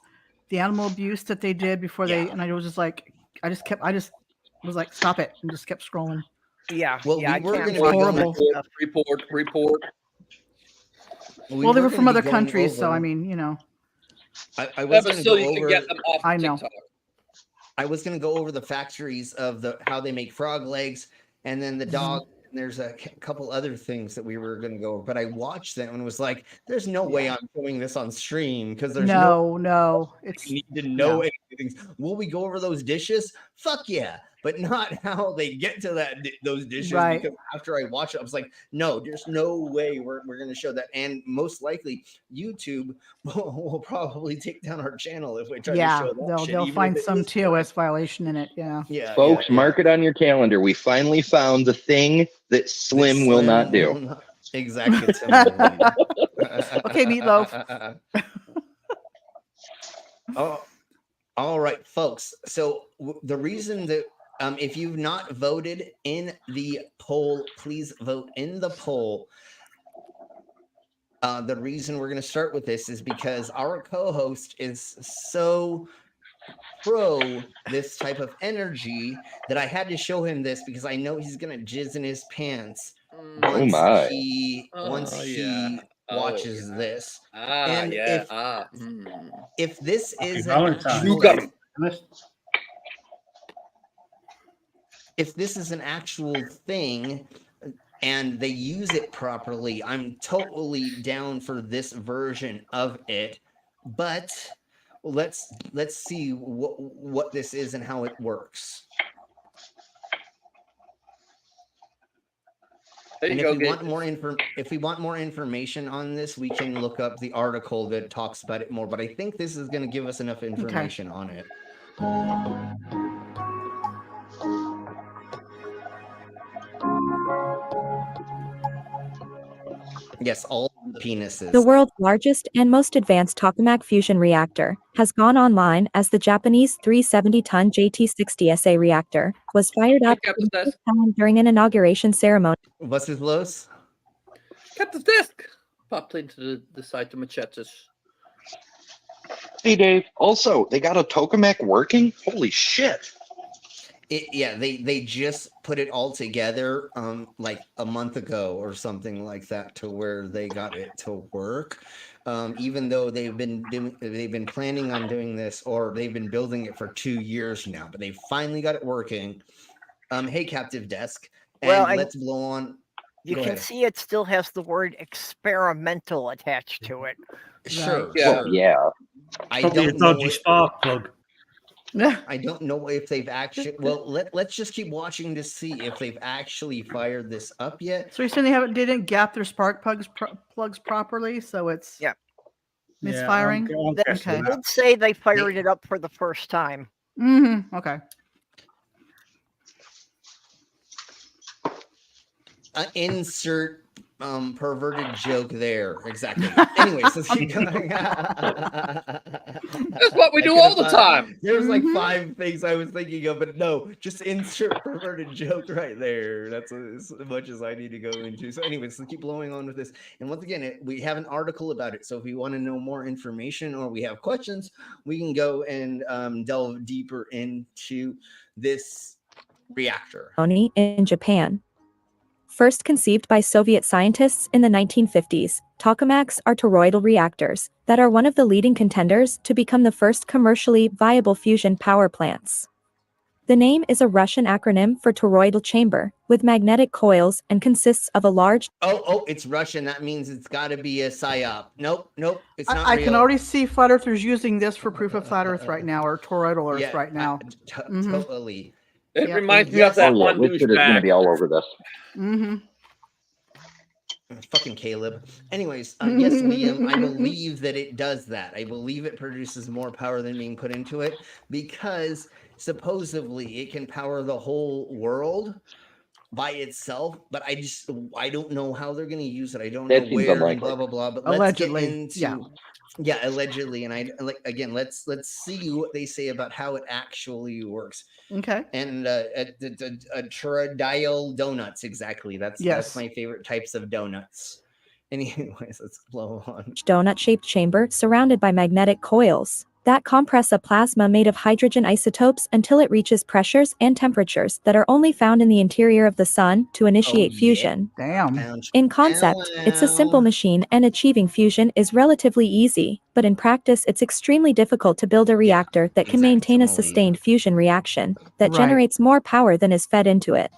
animal abuse that they did before and I was just like, I just was like, stop it, and just kept scrolling. Yeah. Well, yeah, we I were can't gonna be watch going- that Horrible. stuff. Report. Well, they were from gonna other be going countries, so over- I mean, I Yeah, was but going to still, go you can over. get them off I know. TikTok. I was going to go over the factories of how they make frog legs, and then the dog. And there's a couple other things that we were going to go over, but I watched them and was like, "There's no way I'm doing this on stream because there's no, it's you need to know anything. Will we go over those dishes? Fuck yeah, but not how they get to those dishes. Right. Because after I watched it, I was like, no, there's no way we're going to show that, and most likely YouTube will probably take down our channel if we try to show that. shit, they'll even find if it some is TOS violation in it. Yeah. Yeah, Folks, mark it on your calendar. We finally found the thing that Slim will not do. Exactly. Okay, Meatloaf. Oh, all right, folks. So the reason that if you've not voted in the poll, please vote in the poll. The reason we're going to start with this is because our co-host is so pro this type of energy that I had to show him this because I know he's going to jizz in his pants once my. he watches this. And if this is an actual, if this is an actual thing and they use it properly, I'm totally down for this version of it. But let's see what this is and how it works. And if we want more information on this, we can look up the article that talks about it more. But I think this is going to give us enough information on it. Yes, all the penises. The world's largest and most advanced tokamak fusion reactor has gone online as the Japanese 370-ton JT60SA reactor was fired up for the first time during an inauguration ceremony. What's his los? Kept the disc. Popped into the side of machetes. Hey, Dave. Also, they got a tokamak working? Holy shit. They just put it all together like a month ago or something like that to where they got it to work. Even though they've been planning on doing this, or they've been building it for 2 years now, but they finally got it working. Hey, Captive Desk, and Well, let's blow on. You Go can ahead. see it still has the word experimental attached to it. Sure, Yeah. sure. Yeah. I Probably a don't know dodgy if- spark plug. I don't know if they've actually. Well, let's just keep watching to see if they've actually fired this up yet. So you're saying they didn't gap their spark plugs properly, so it's misfiring? They did say they fired it up for the first time. Mm-hmm. Okay. Insert perverted joke there. Exactly. Anyways, let's keep going. That's what we do all the time. There's like 5 things I was thinking of, but no, just insert perverted joke right there. That's as much as I need to go into. So anyways, let's keep blowing on with this. And once again, we have an article about it. So if you want to know more information or we have questions, we can go and delve deeper into this reactor. In Japan. First conceived by Soviet scientists in the 1950s, tokamaks are toroidal reactors that are one of the leading contenders to become the first commercially viable fusion power plants. The name is a Russian acronym for toroidal chamber, with magnetic coils and consists of a large... Oh, it's Russian. That means it's got to be a psyop. Nope, it's not I real. can already see flat earthers using this for proof of flat earth right now, or toroidal earth right now. Totally. It reminds me of that one Richard is going to be all over this. Fucking Caleb. Anyways, yes, Liam, I believe that it does that. I believe it produces more power than being put into it because supposedly it can power the whole world by itself, but I don't know how they're going to use it. I don't know where and blah blah blah. But allegedly, let's get into allegedly, and let's see what they say about how it actually works. Okay. And Treetop donuts, exactly. That's my favorite types of donuts. Anyways, let's blow on. Donut-shaped chamber surrounded by magnetic coils that compress a plasma made of hydrogen isotopes until it reaches pressures and temperatures that are only found in the interior of the sun to initiate fusion. Damn. In concept, it's a simple machine and achieving fusion is relatively easy, but in practice it's extremely difficult to build a reactor that can maintain a sustained fusion reaction that generates more power than is fed into it.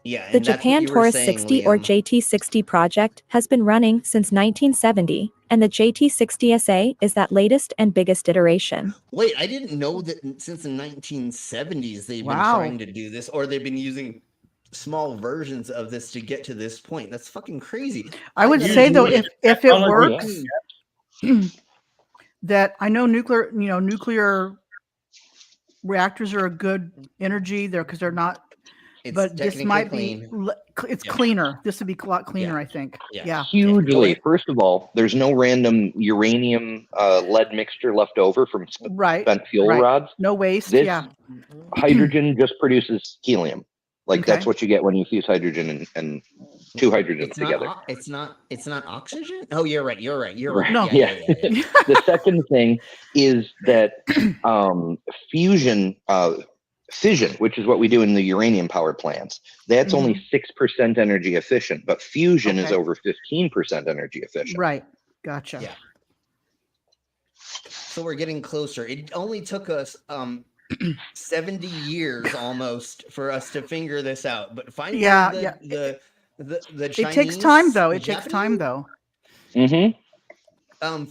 Yeah, the Japan Taurus 60 or JT60 project has been running since 1970, and the JT60SA is that latest and biggest iteration. Wait, I didn't know that since the 1970s they've been trying to do this, or they've been using small versions of this to get to this point. That's fucking crazy. I would say though, if it works, that I know nuclear reactors are a good energy there because they're not. But this might be it's cleaner. This would be a lot cleaner, I think. Yeah. Hugely. First of all, there's no random uranium lead mixture left over from spent fuel rods. No waste. This hydrogen just produces helium. Like that's what you get when you fuse hydrogen and two hydrogens together. It's not oxygen. Oh, you're right. No. The second thing is that fission, which is what we do in the uranium power plants, that's only 6% energy efficient, but fusion is over 15% energy efficient. Right. Gotcha. Yeah. So we're getting closer. It only took us 70 years almost for us to figure this out, but finally the Chinese, it takes time though.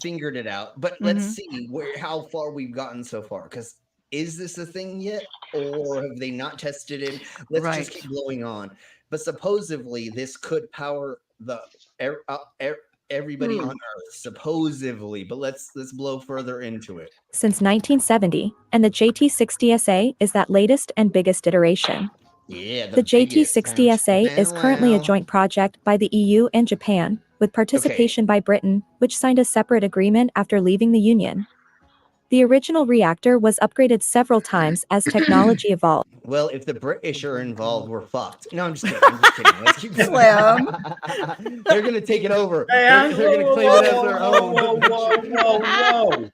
Figured it out. But let's see how far we've gotten so far, because is this a thing yet, or have they not tested it? Let's just keep blowing on. But supposedly, this could power the everybody on Earth. Supposedly, but let's blow further into it. Since 1970, and the JT60SA is that latest and biggest iteration. Yeah, the JT60SA is currently a joint project by the EU and Japan, with participation by Britain, which signed a separate agreement after leaving the Union. The original reactor was upgraded several times as technology evolved. Well, if the British are involved, we're fucked. No, I'm just kidding. Let's keep going. They're going to take it over. They're going to claim it as their own. Whoa.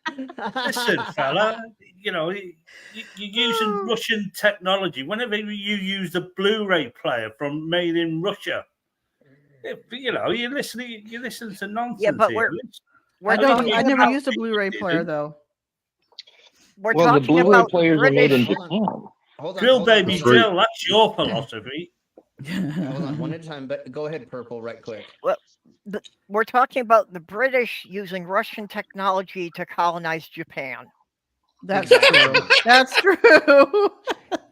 Listen, fella, you're using Russian technology. Whenever you use the Blu-ray player from made in Russia, you're listening to nonsense. Yeah, but I never used a Blu-ray player though. We're talking the Blu-ray about players are made in Japan. Drill, baby, drill. That's your philosophy. Hold on, one at a time. But go ahead, Purple, right quick. Well, we're talking about the British using Russian technology to colonize Japan. That's true. That's true.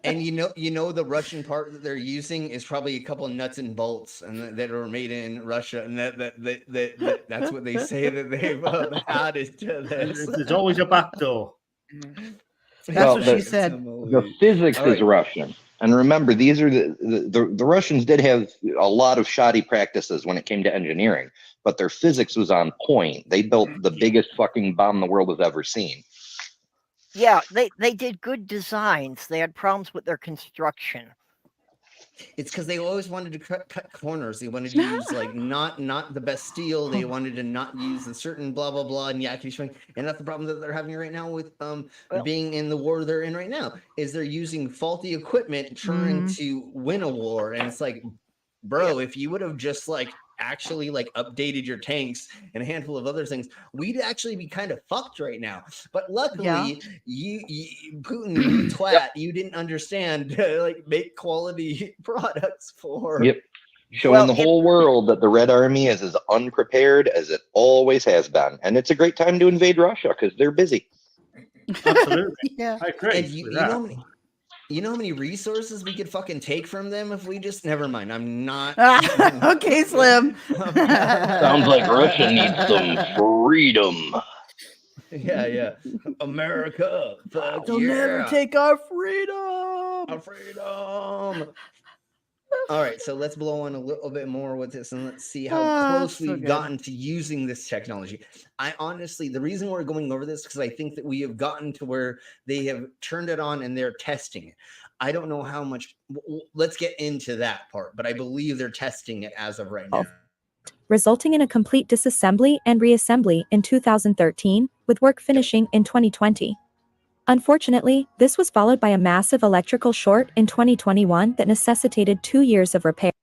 And you know the Russian part that they're using is probably a couple of nuts and bolts, and that are made in Russia, and that's what they say that they've added to this. There's always a back door. That's what she said. The physics is Russian. And remember, these are the Russians did have a lot of shoddy practices when it came to engineering, but their physics was on point. They built the biggest fucking bomb the world has ever seen. Yeah, they did good designs. They had problems with their construction. It's because they always wanted to cut corners. They wanted to use like not the best steel. They wanted to not use a certain blah blah blah and and that's the problem that they're having right now with being in the war they're in right now. Is they're using faulty equipment trying to win a war, and it's like, bro, if you would have just like actually like updated your tanks and a handful of other things, we'd actually be kind of fucked right now. But luckily, you Putin, you twat, you didn't understand like make quality products for. Yep. Showing the whole world that the Red Army is as unprepared as it always has been, and it's a great time to invade Russia because they're busy. Absolutely. Yeah. I agree. And you know how many resources we could fucking take from them if we just never mind. I'm not okay, Slim. Sounds like Russia needs some freedom. Yeah. America. Fuck They'll never take our freedom. Our freedom. All right, so let's blow on a little bit more with this and let's see how close we've gotten to using this technology. I honestly, the reason we're going over this is because I think that we have gotten to where they have turned it on and they're testing it. I don't know how much, let's get into that part, but I believe they're testing it as of right now. Resulting in a complete disassembly and reassembly in 2013, with work finishing in 2020. Unfortunately, this was followed by a massive electrical short in 2021 that necessitated 2 years of repair.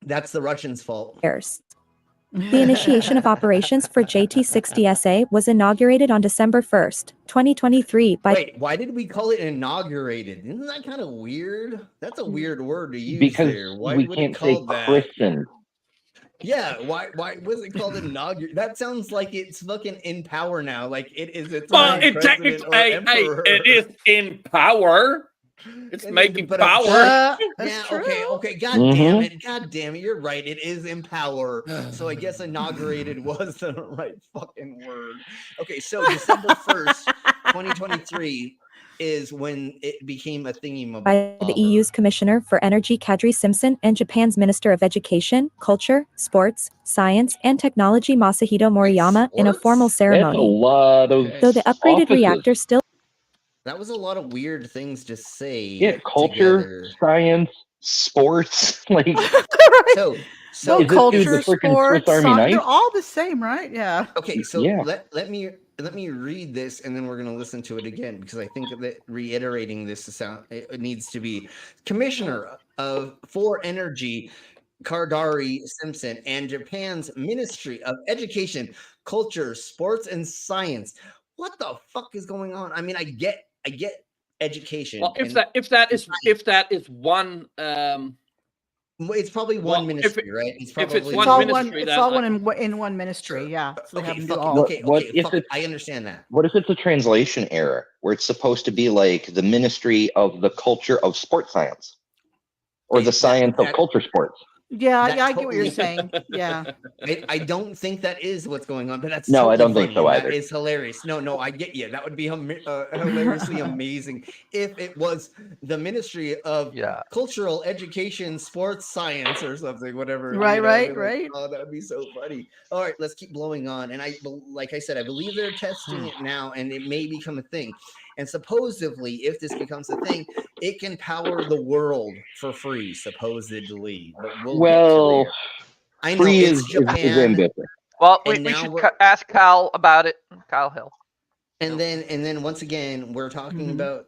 That's the Russians' fault. The initiation of operations for JT60SA was inaugurated on December 1st, 2023 by... Wait, why did we call it inaugurated? Isn't that kind of weird? That's a weird word to use Because there. Why we would can't it say called that? christened. Yeah, why was it called inaugural? That sounds like it's fucking in power now. Like it is its Well, own it president technically, or emperor. it is in power. It's making But power. yeah, okay. God damn it. You're right. It is in power. So I guess inaugurated was the right fucking word. Okay, so December 1st, 2023 is when it became a thingy by the EU's Commissioner for Energy Kadri Simpson and Japan's Minister of Education, Culture, Sports, Science and Technology Masahito Moriyama in a formal ceremony. That's a lot of Though the upgraded offices. reactor still... That was a lot of weird things to say. Yeah, culture, science, sports, like Well, is culture, this dude the freaking sports, Swiss Army knife? they're all the same, right? Yeah. Okay, so Yeah. let me read this and then we're going to listen to it again because I think that reiterating this it needs to be Commissioner for Energy Kadri Simpson and Japan's Ministry of Education, Culture, Sports and Science. What the fuck is going on? I mean, I get education. Well, if that is one it's probably one ministry, right? It's one ministry. It's all in one ministry, yeah. So they have them do all. Okay, I understand that. What if it's a translation error where it's supposed to be like the Ministry of the Culture of Sports Science or the Science of Culture Sports? Yeah, I get what you're saying. Yeah. I don't think that is what's going on, but that's No, I totally don't think so funny. either. That is hilarious. No, I get you. That would be hilariously amazing if it was the Ministry of Cultural Education, Sports Science, or something, whatever. Right. Oh, that would be so funny. All right, let's keep blowing on. And like I said, I believe they're testing it now, and it may become a thing. And supposedly, if this becomes a thing, it can power the world for free, supposedly. But Well, I know free it's is Japan. ambitious. Well, And we now should we're- ask Kyle about it. Kyle Hill. And then once again, we're talking about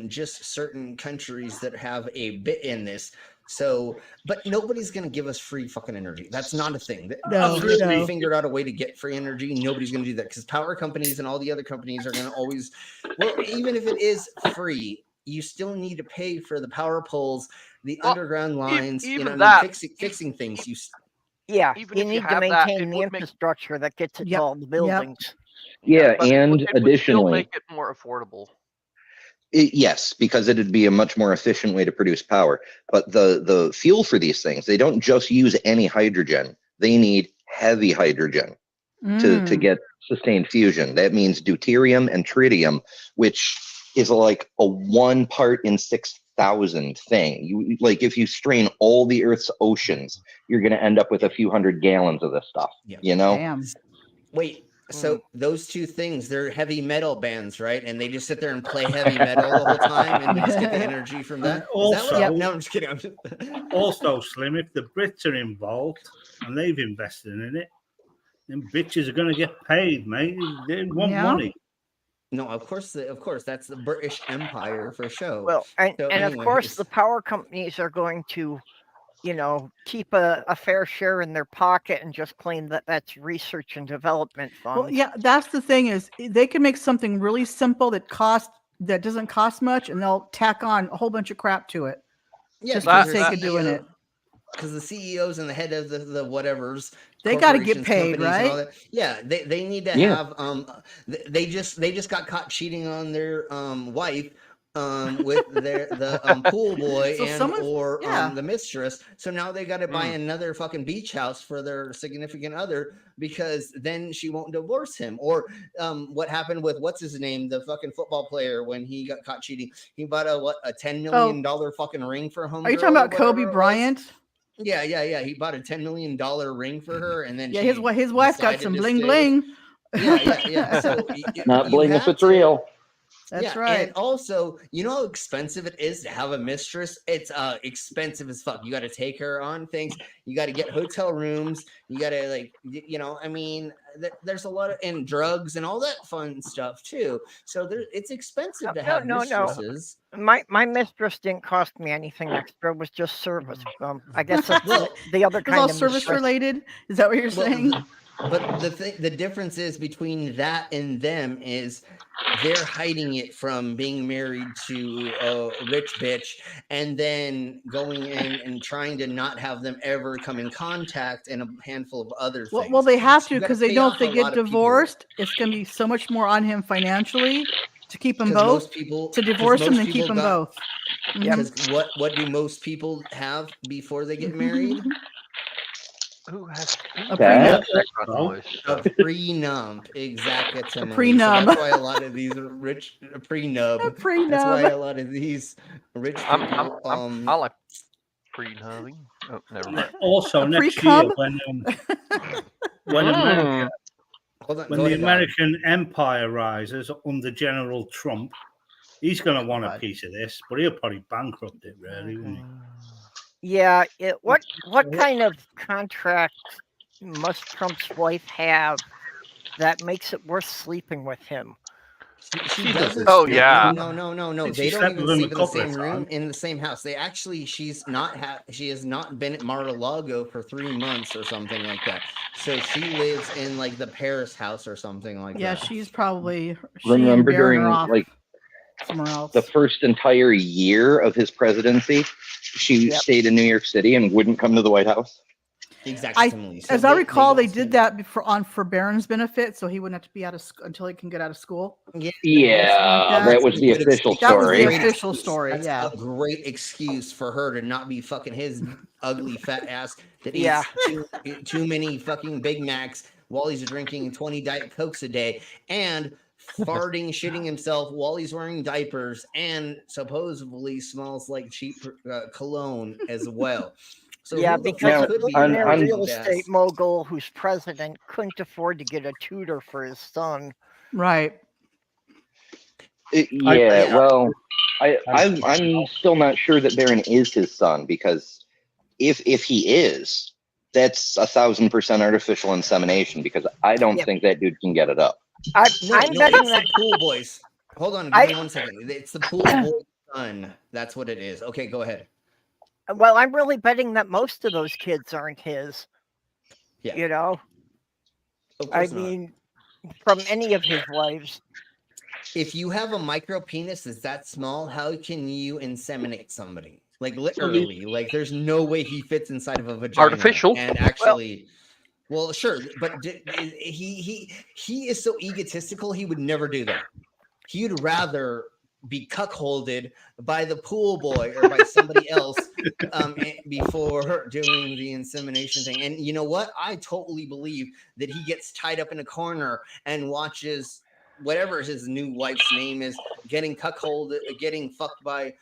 just certain countries that have a bit in this. So, but nobody's going to give us free fucking energy. That's not a thing. We figured out a way to get free energy. Nobody's going to do that because power companies and all the other companies are going to always, well, even if it is free, you still need to pay for the power poles, the underground lines, fixing things. You need to maintain the infrastructure that gets it to all the buildings. Yeah, but and it would still additionally, make it more affordable. Yes, because it'd be a much more efficient way to produce power. But the fuel for these things, they don't just use any hydrogen. They need heavy hydrogen to get sustained fusion. That means deuterium and tritium, which is like a 1 part in 6 1,000 thing. You like if you strain all the Earth's oceans, you're going to end up with a few hundred gallons of this stuff. Yeah. You know? Damn. Wait, so those two things, they're heavy metal bands, right? And they just sit there and play heavy metal the whole time, and we just get the energy from that. Is that Also, what? No, I'm just kidding. I'm just... also, Slim, if the Brits are involved and they've invested in it, then bitches are going to get paid, mate. They want money. No, of course, that's the British Empire for sure. Well, and of course, the power companies are going to, keep a fair share in their pocket and just claim that that's research and development funds. Well, yeah, that's the thing is they can make something really simple that doesn't cost much, and they'll tack on a whole bunch of crap to it. Yeah, just for the sake of doing it. Because the CEOs and the head of the whatevers, they got to get paid, right? Yeah, they need to have. They just got caught cheating on their wife. With the pool boy the mistress. So now they got to buy another fucking beach house for their significant other because then she won't divorce him. Or what happened with what's his name, the fucking football player when he got caught cheating? He bought a $10 million fucking ring for home. Are you talking about Kobe Bryant? Yeah. He bought a $10 million ring for her, and then his wife got some bling bling. Yeah. So not bling if it's real. That's right. And also, you know how expensive it is to have a mistress? It's expensive as fuck. You got to take her on things. You got to get hotel rooms. You got to there's a lot of and drugs and all that fun stuff too. So it's expensive to have mistresses. No. My mistress didn't cost me anything extra. It was just service. I guess that's the other kind all of service mistress. Related. Is that what you're saying? But the difference is between that and them is they're hiding it from being married to a rich bitch and then going in and trying to not have them ever come in contact and a handful of other things. Well, they have to because they know if they get divorced, it's going to be so much more on him financially to keep them both. To divorce them and keep them both. Because what do most people have before they get married? Who has a prenup? A prenup, exactly. A prenup. So that's why a lot of these are rich. A prenup. A prenup. That's why a lot of these rich people. I like prenubbing. Oh, never mind. Also, next year when America, when the American empire rises under General Trump, he's going to want a piece of this, but he'll probably bankrupt it, really, won't he? Yeah, what kind of contract must Trump's wife have that makes it worth sleeping with him? She doesn't. Oh yeah. No. They don't even sleep in the same room, in the same house. They actually, she has not been at Mar-a-Lago for 3 months or something like that. So she lives in like the Paris house or something like that. Yeah, she's probably. Remember during somewhere else. The first entire year of his presidency, she stayed in New York City and wouldn't come to the White House. Exactly. As I recall, they did that for Barron's benefit, so he wouldn't have to be out of until he can get out of school. Yeah, that was the official story. That was the official story. That's a great excuse for her to not be fucking his ugly fat ass that eats too many fucking Big Macs while he's drinking 20 Diet Cokes a day and farting, shitting himself while he's wearing diapers and supposedly smells like cheap cologne as well. So because a real estate mogul who's president couldn't afford to get a tutor for his son. Right. I'm still not sure that Barron is his son because if he is, that's 1,000% artificial insemination because I don't think that dude can get it up. I'm betting that pool boys. Hold on, give me 1 second. It's the pool boy son. That's what it is. Okay, go ahead. Well, I'm really betting that most of those kids aren't his. Yeah. You know? I mean, from any of his wives. If you have a micro penis that's that small, how can you inseminate somebody? Like literally, like there's no way he fits inside of a vagina. Artificial. And actually, well, sure, but he is so egotistical. He would never do that. He'd rather be cuckolded by the pool boy or by somebody else before doing the insemination thing. And you know what? I totally believe that he gets tied up in a corner and watches whatever his new wife's name is getting cuckolded, getting fucked by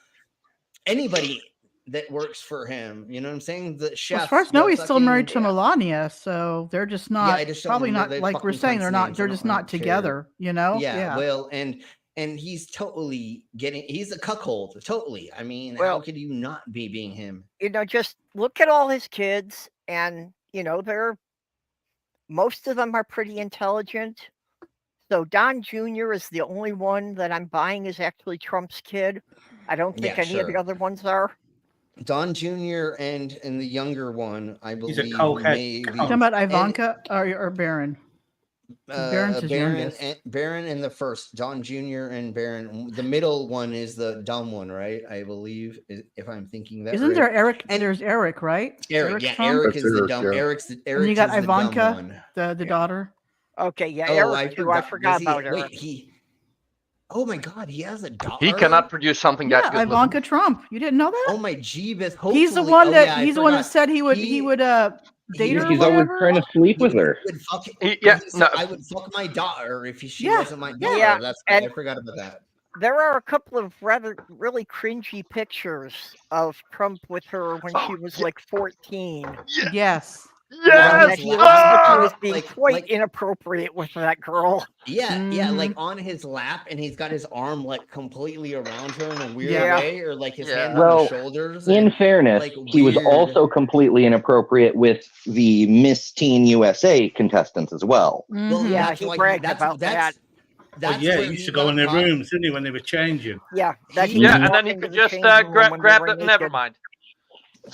anybody that works for him. You know what I'm saying? The chef. Well, as far as I know, he's still married to Melania, so they're just not. I just don't probably remember not the like we're fucking saying. They're cunts' not. names. They're I just don't not care. together. You know? Yeah. Well, and he's totally getting. He's a cuckold. Totally. I mean, how could you not be being him? You know, just look at all his kids, and you know, most of them are pretty intelligent. So Don Jr. is the only one that I'm buying is actually Trump's kid. I don't think any of the other ones are. Don Jr. and the younger one, I believe, He's a cokehead. maybe. Talking about Ivanka or Barron? Barron's his youngest. Barron and the first, Don Jr. and Barron. The middle one is the dumb one, right? I believe, if I'm thinking that. Isn't right. there Eric? And there's Eric, right? Eric Trump? is the dumb. Eric's and you got is the dumb Ivanka, one. the daughter. Okay, yeah, Oh, Eric too. I forgot about Eric. Wait, oh my God, he has a daughter. He cannot produce something that good. Ivanka Trump. You didn't know that? Oh my Jeebus. He's the one that he's the one that said he would date her. He's always trying to sleep with her. I would fuck my daughter if she wasn't my daughter. Yeah, That's and I forgot about that. There are a couple of really cringy pictures of Trump with her when she was like 14. Yes. That he was being quite inappropriate with that girl. Yeah, like on his lap, and he's got his arm like completely around her in a weird way, or like his hand on his shoulders. In fairness, he was also completely inappropriate with the Miss Teen USA contestants as well. Mm-hmm. Yeah, he bragged about that. He used to go in their rooms, didn't he, when they were changing? Yeah, and then he could just grab it. Never mind.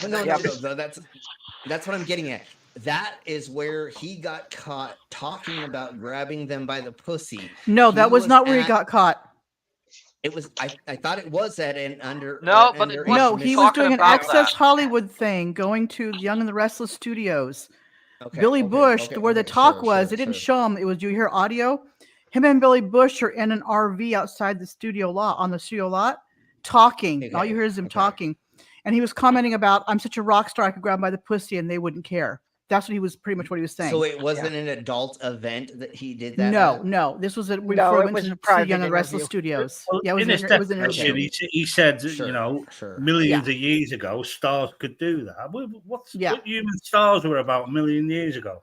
No, that's what I'm getting at. That is where he got caught talking about grabbing them by the pussy. No, that was not where he got caught. It was. I thought it was at an under. No, but it no, he was doing an Access Hollywood thing, going to Young and the Restless Studios. Billy Bush, where the talk was, they didn't show him. It was, you hear audio? Him and Billy Bush are in an RV outside the studio lot, on the studio lot, talking. All you hear is him talking. And he was commenting about, I'm such a rock star, I could grab him by the pussy and they wouldn't care. That's what he was pretty much what he was saying. So it wasn't an adult event that he did that? No. This was Young and the Restless Studios. Well, yeah, in his definition, he said, millions of years ago, stars could do that. What human stars were about a million years ago?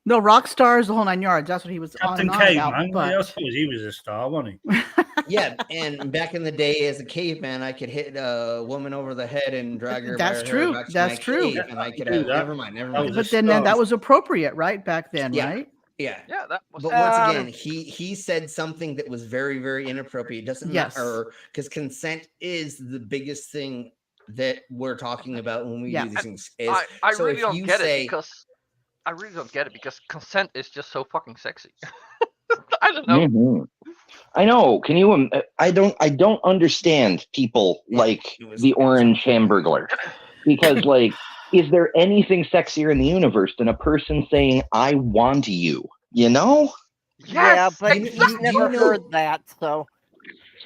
No, rock stars, the whole 9 yards. That's what he was Captain on Caveman. about. He was a star, wasn't he? Yeah, and back in the day, as a caveman, I could hit a woman over the head and drag her. That's true. That's true. And I could have. Never mind. But then that was appropriate, right? Back then, right? Yeah. That was. But once again, he said something that was very, very inappropriate. It doesn't matter, because consent is the biggest thing that we're talking about when we do these things. I really don't get it because. I really don't get it because consent is just so fucking sexy. I don't know. Mm-hmm. I know. Can you? I don't understand people like the Orange Hamburglar, because like, is there anything sexier in the universe than a person saying "I want you"? You know? Yes! Yeah, but he's never heard that. So,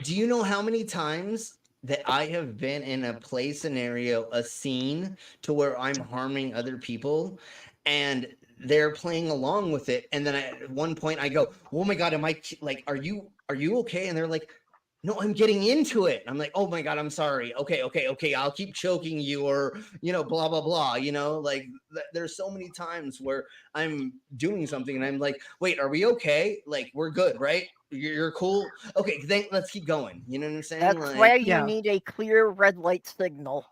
do you know how many times that I have been in a play scenario, a scene, to where I'm harming other people? And they're playing along with it, and then at one point I go, "Oh my God, am I like? Are you okay?" And they're like, "No, I'm getting into it." I'm like, "Oh my God, I'm sorry. Okay. I'll keep choking you, or blah blah blah." Like there's so many times where I'm doing something and I'm like, "Wait, are we okay? Like we're good, right? You're cool. Okay, let's keep going." You know what I'm saying? That's why you need a clear red light signal.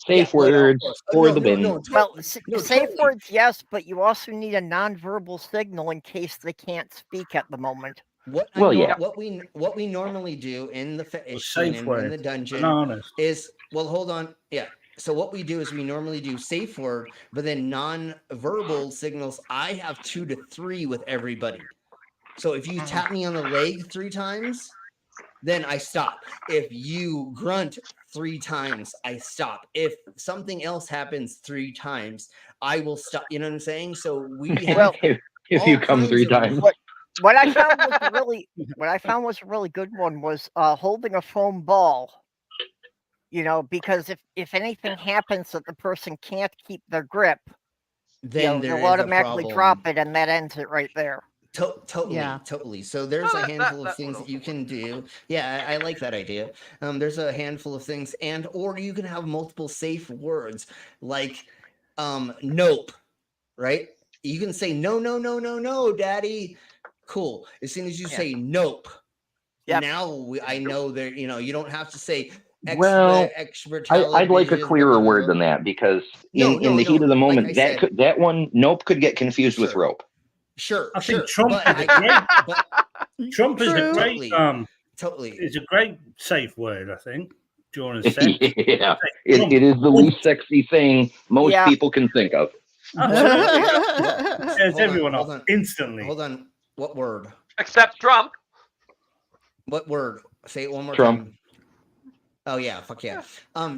Safe words for the bin. Safe words, yes, but you also need a nonverbal signal in case they can't speak at the moment. What we normally do in the in the dungeon is hold on. Yeah. So what we do is we normally do safe word, but then non-verbal signals. I have 2 to 3 with everybody. So if you tap me on the leg 3 times, then I stop. If you grunt 3 times, I stop. If something else happens 3 times, I will stop. You know what I'm saying? So we have if you come 3 times. What I found was a really good one was holding a foam ball. Because if anything happens that the person can't keep their grip, then they'll automatically drop it, and that ends it right there. Totally. So there's a handful of things that you can do. Yeah, I like that idea. There's a handful of things, or you can have multiple safe words like nope, right? You can say no, daddy. Cool. As soon as you say nope, now I know that you don't have to say I'd like a clearer word than that, because in the heat of the moment, that one nope could get confused with rope. Sure, I think Trump Trump is a great is a great safe word, I think, during sex. Yeah, it is the least sexy thing most people can think of. Says everyone off instantly. Hold on. What word? Except Trump. What word? Say it one more Trump. time. Oh yeah, fuck yeah.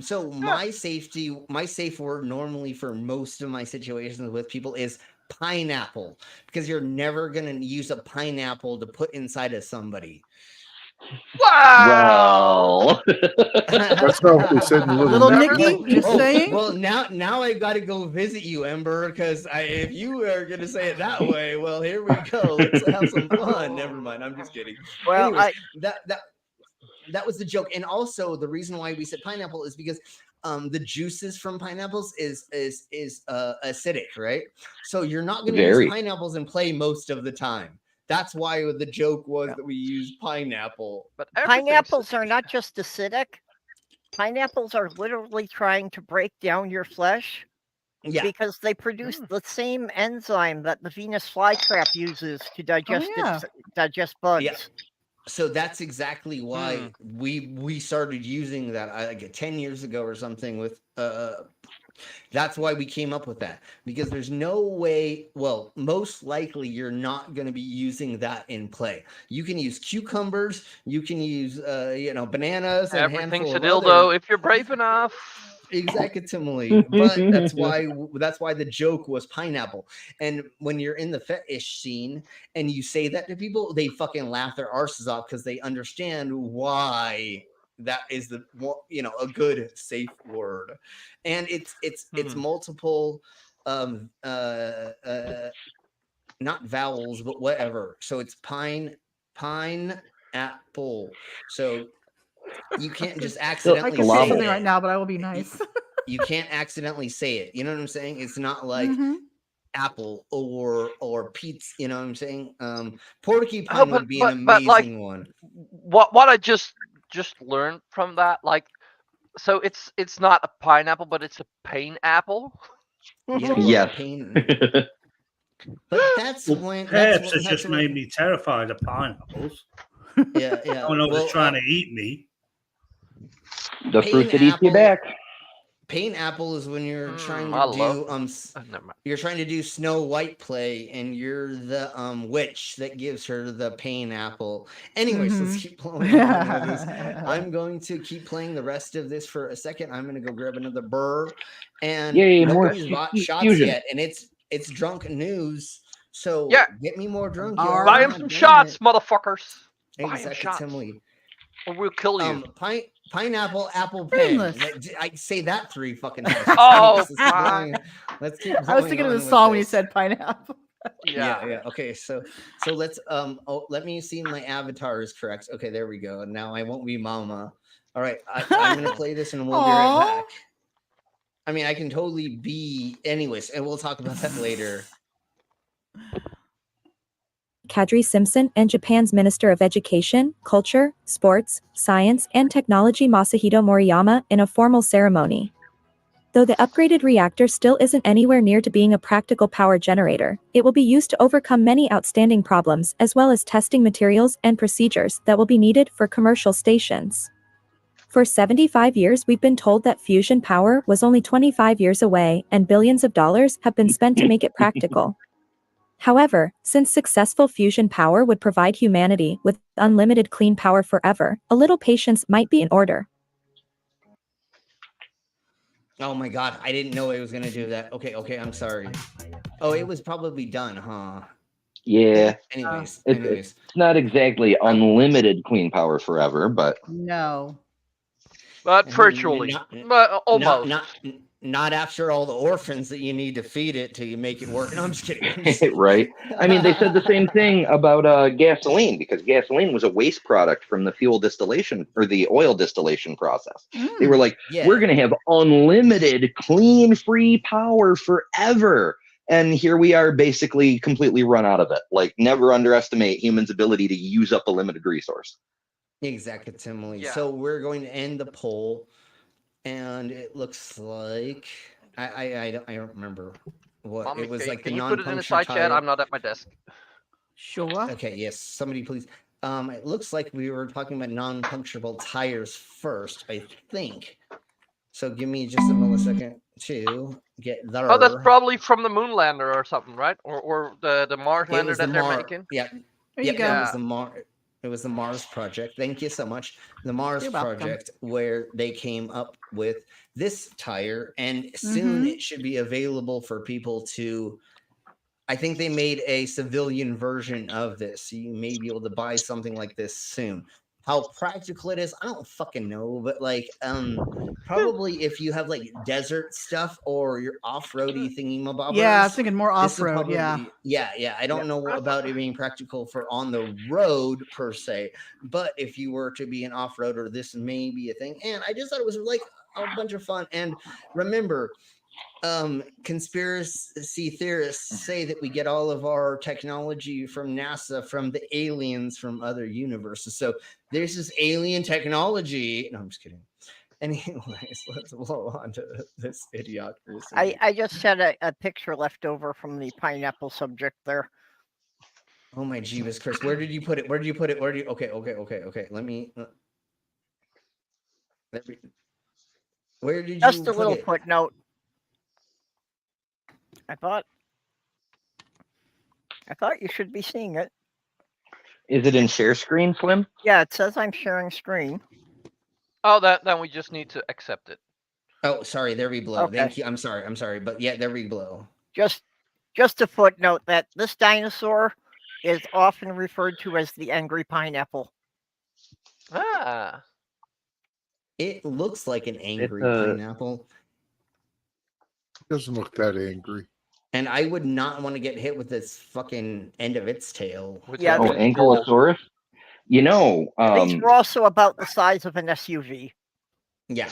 So my safe word normally for most of my situations with people is pineapple, because you're never gonna use a pineapple to put inside of somebody. Wow. Well, that's not what they said in Little Nicky, just saying. Well, now I got to go visit you, Ember, because if you are gonna say it that way, well, here we go. Let's have some fun. Never mind. I'm just kidding. Well, anyways, that was the joke, and also the reason why we said pineapple is because the juices from pineapples is acidic, right? So you're not going to use pineapples in play most of the time. That's why the joke was that we use pineapple. But pineapples are not just acidic. Pineapples are literally trying to break down your flesh. Yeah. Because they produce the same enzyme that the Venus flytrap uses to digest bugs. Yeah. So that's exactly why we started using that like 10 years ago or something with that's why we came up with that, because there's no way, well, most likely you're not going to be using that in play. You can use cucumbers, you can use bananas, and everything's a dildo if you're brave enough. Exactly, but that's why the joke was pineapple. And when you're in the fetish scene and you say that to people, they fucking laugh their arses off because they understand why that is a good safe word. And it's multiple not vowels, but whatever. So it's pine apple. So you can't just accidentally I can say something right now, but I will be nice. You can't accidentally say it. You know what I'm saying? It's not like apple or pizza. You know what I'm saying? Porcupine would be an amazing one. What I just learned from that, like, so it's not a pineapple, but it's a pain apple. Yes. But that's when Pervs has just made me terrified of pineapples. Yeah. When I was trying to eat me. The fruit that eats you back. Pain apple is when you're trying to do Snow White play, and you're the witch that gives her the pain apple. Anyways, let's keep blowing on with this. I'm going to keep playing the rest of this for a second. I'm going to go grab another burr, and nobody's bought shots yet, and it's drunk news. So get me more drunk. Buy him some shots, motherfuckers. Exactly. Or we'll kill you. Pineapple, apple, pen. I say that 3 fucking times. Let's keep I was thinking of the song when you said pineapple. Yeah. Okay, so let's let me see my avatar is correct. Okay, there we go. Now I won't be mama. All right, I'm gonna play this and we'll be right back. I mean, I can totally be anyways, and we'll talk about that later. Kadri Simpson and Japan's Minister of Education, Culture, Sports, Science, and Technology Masahito Moriyama in a formal ceremony. Though the upgraded reactor still isn't anywhere near to being a practical power generator, it will be used to overcome many outstanding problems as well as testing materials and procedures that will be needed for commercial stations. For 75 years we've been told that fusion power was only 25 years away and billions of dollars have been spent to make it practical. However, since successful fusion power would provide humanity with unlimited clean power forever, a little patience might be in order. Oh my god, I didn't know it was going to do that. Okay, I'm sorry. Oh, it was probably done, huh? Yeah. Anyways. It's not exactly unlimited clean power forever, but... No. But virtually. But almost. not after all the orphans that you need to feed it till you make it work. No, I'm just kidding. I'm just kidding. Right. I mean, they said the same thing about gasoline, because gasoline was a waste product from the fuel distillation or the oil distillation process. They were like, we're going to have unlimited clean, free power forever. And here we are basically completely run out of it. Like, never underestimate humans' ability to use up a limited resource. Exactly. Yeah. So we're going to end the poll, and it looks like I don't remember what Mommy, it was like. Can the you put it in the non-puncture side chat? tire. I'm not at my desk. Sure. Okay, yes, somebody please. It looks like we were talking about non-puncturable tires first, I think. So give me just a millisecond to get there. Oh, that's probably from the moon lander or something, right? Or the Mars It lander was that the they're Mar- making. Yeah. There you Yep, go. It was the It was the Mars project. Thank you so much. The Mars You're welcome. project, where they came up with this tire, and soon it should be available for people to. I think they made a civilian version of this. So you may be able to buy something like this soon. How practical it is, I don't fucking know, but like, probably if you have like desert stuff or your off-roady thingy-mabobbers. Yeah, I was thinking more this will off-road. Yeah. probably- yeah. I don't know about it being practical for on the road per se, but if you were to be an off-roader, this may be a thing. And I just thought it was like a bunch of fun. And remember, conspiracy theorists say that we get all of our technology from NASA, from the aliens from other universes. So there's this alien technology. No, I'm just kidding. Anyways, let's blow on to this idiocracy. I just had a picture left over from the pineapple subject there. Oh my Jeebus, Chris, where did you put it? Where did you put it? Where do you? Okay. Let me. Where did you? Just a put little it? footnote. I thought you should be seeing it. Is it in share screen, Slim? Yeah, it says I'm sharing screen. Oh, then we just need to accept it. Oh, sorry. There we blow. Okay. Thank you. I'm sorry. But yeah, there we blow. Just a footnote that this dinosaur is often referred to as the angry pineapple. Ah. It looks like an angry It's, pineapple. Doesn't look that angry. And I would not want to get hit with this fucking end of its tail. Yeah, Oh, Ankylosaurus? You know, these were also about the size of an SUV. Yeah.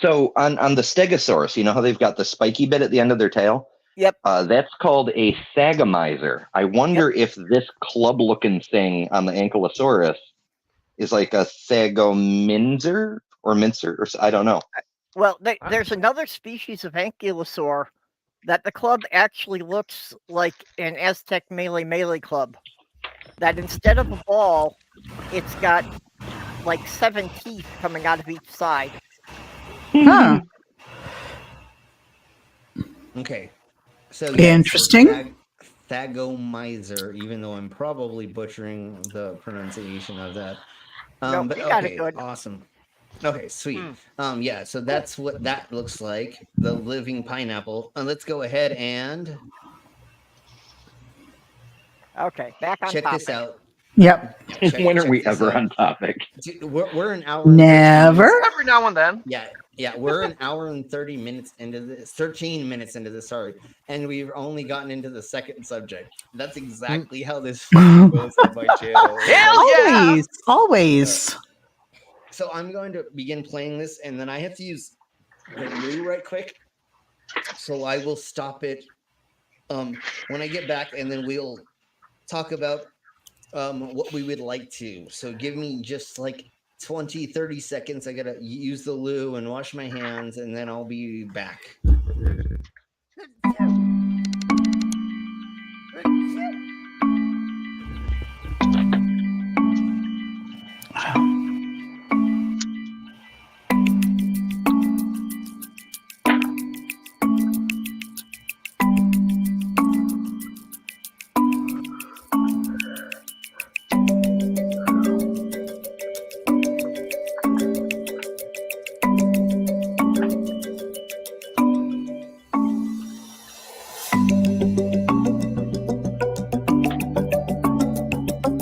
So on the Stegosaurus, you know how they've got the spiky bit at the end of their tail? Yep. That's called a sagomizer. I wonder if this club-looking thing on the Ankylosaurus is like a sagominzer or mincer, or I don't know. Well, there's another species of ankylosaur that the club actually looks like an Aztec melee club. That instead of a ball, it's got like 7 teeth coming out of each side. Huh. Okay. So Interesting. Thagomizer, even though I'm probably butchering the pronunciation of that. Nope, But you got it okay, good. awesome. Okay, sweet. Yeah, so that's what that looks like, the living pineapple. And let's go ahead and Okay, back on check topic. this out. Yep. When are we this ever out. on topic? Dude, we're an hour. Never. Every now and then. Yeah, we're an hour and 30 minutes into this, 13 minutes into this, sorry. And we've only gotten into the second subject. That's exactly how this fucking goes on my channel. Hell yeah! Always. So I'm going to begin playing this, and then I have to use the loo right quick. So I will stop it when I get back, and then we'll talk about what we would like to. So give me just like 20-30 seconds. I gotta use the loo and wash my hands, and then I'll be back.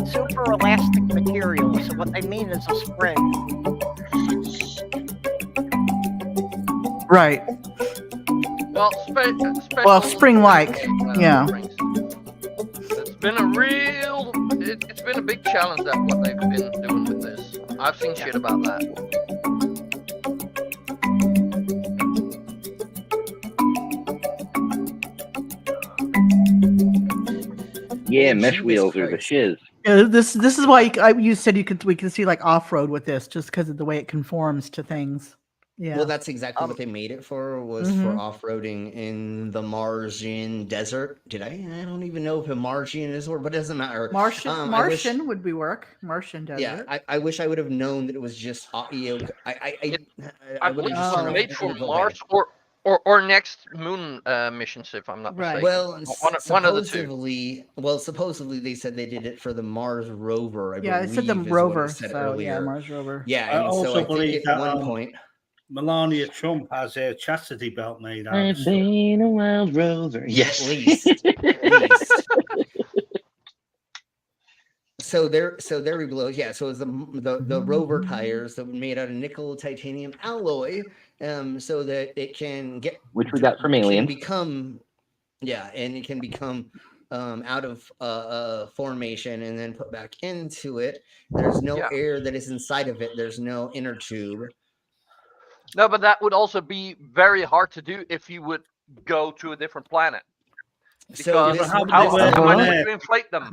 Super elastic material. So what they mean is a spring. Right. Well, Well, spring-like. Yeah. It's been a real. It's been a big challenge that what they've been doing with this. I've seen shit about that. Yeah, mesh wheels are the shiz. Yeah, this is why you said we could see like off-road with this just because of the way it conforms to things. Yeah. Well, that's exactly what they made it for, was for off-roading in the Martian desert. I don't even know if a Martian is or, but it doesn't matter. Martian would be work. Martian desert. Yeah, I wish I would have known that it was just I would have just made for Mars or next moon missions, if I'm not mistaken. Well, one of the two. Supposedly they said they did it for the Mars rover. I it said the believe, rover. said So earlier. yeah, Mars rover. Yeah, I and also so I believe think that at one point Melania Trump has a chastity belt made out I've of stuff. been a wild rover. Yes. At least. So there we blow. Yeah, so it's the rover tires that were made out of nickel titanium alloy, so that it can get, which we got from Alien. And it can become out of formation and then put back into it. There's no air that is inside of it. There's no inner tube. No, but that would also be very hard to do if you would go to a different planet. Because how much would you inflate them?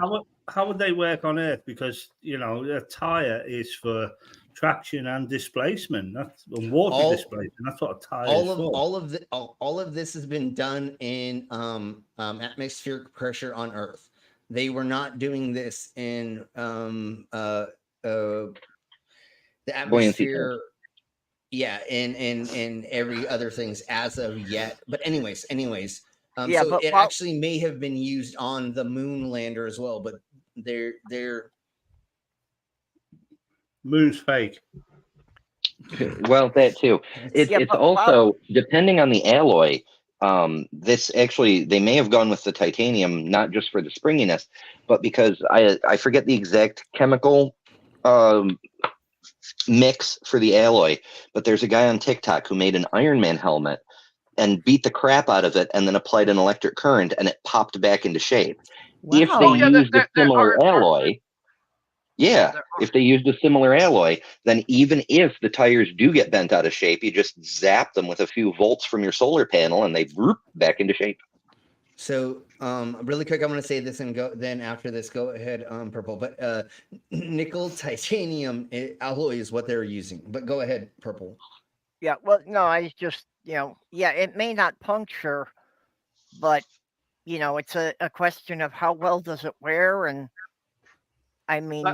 How would they work on Earth? Because a tire is for traction and displacement. That's water displacement. That's what a tire is for. All of this has been done in atmospheric pressure on Earth. They were not doing this in the atmosphere. Yeah, and every other things as of yet. But anyways. So it actually may have been used on the moon lander as well, but they're moon's fake. Well, that too. It's also depending on the alloy. This actually, they may have gone with the titanium not just for the springiness, but because I forget the exact chemical mix for the alloy. But there's a guy on TikTok who made an Iron Man helmet and beat the crap out of it and then applied an electric current and it popped back into shape. Wow. If they used a similar alloy, if they used a similar alloy, then even if the tires do get bent out of shape, you just zap them with a few volts from your solar panel and they whoop back into shape. So really quick, I'm going to say this and go. Then after this, go ahead, Purple. But nickel titanium alloy is what they're using. But go ahead, Purple. Yeah, well, no, I just, it may not puncture, but, it's a question of how well does it wear. And I mean,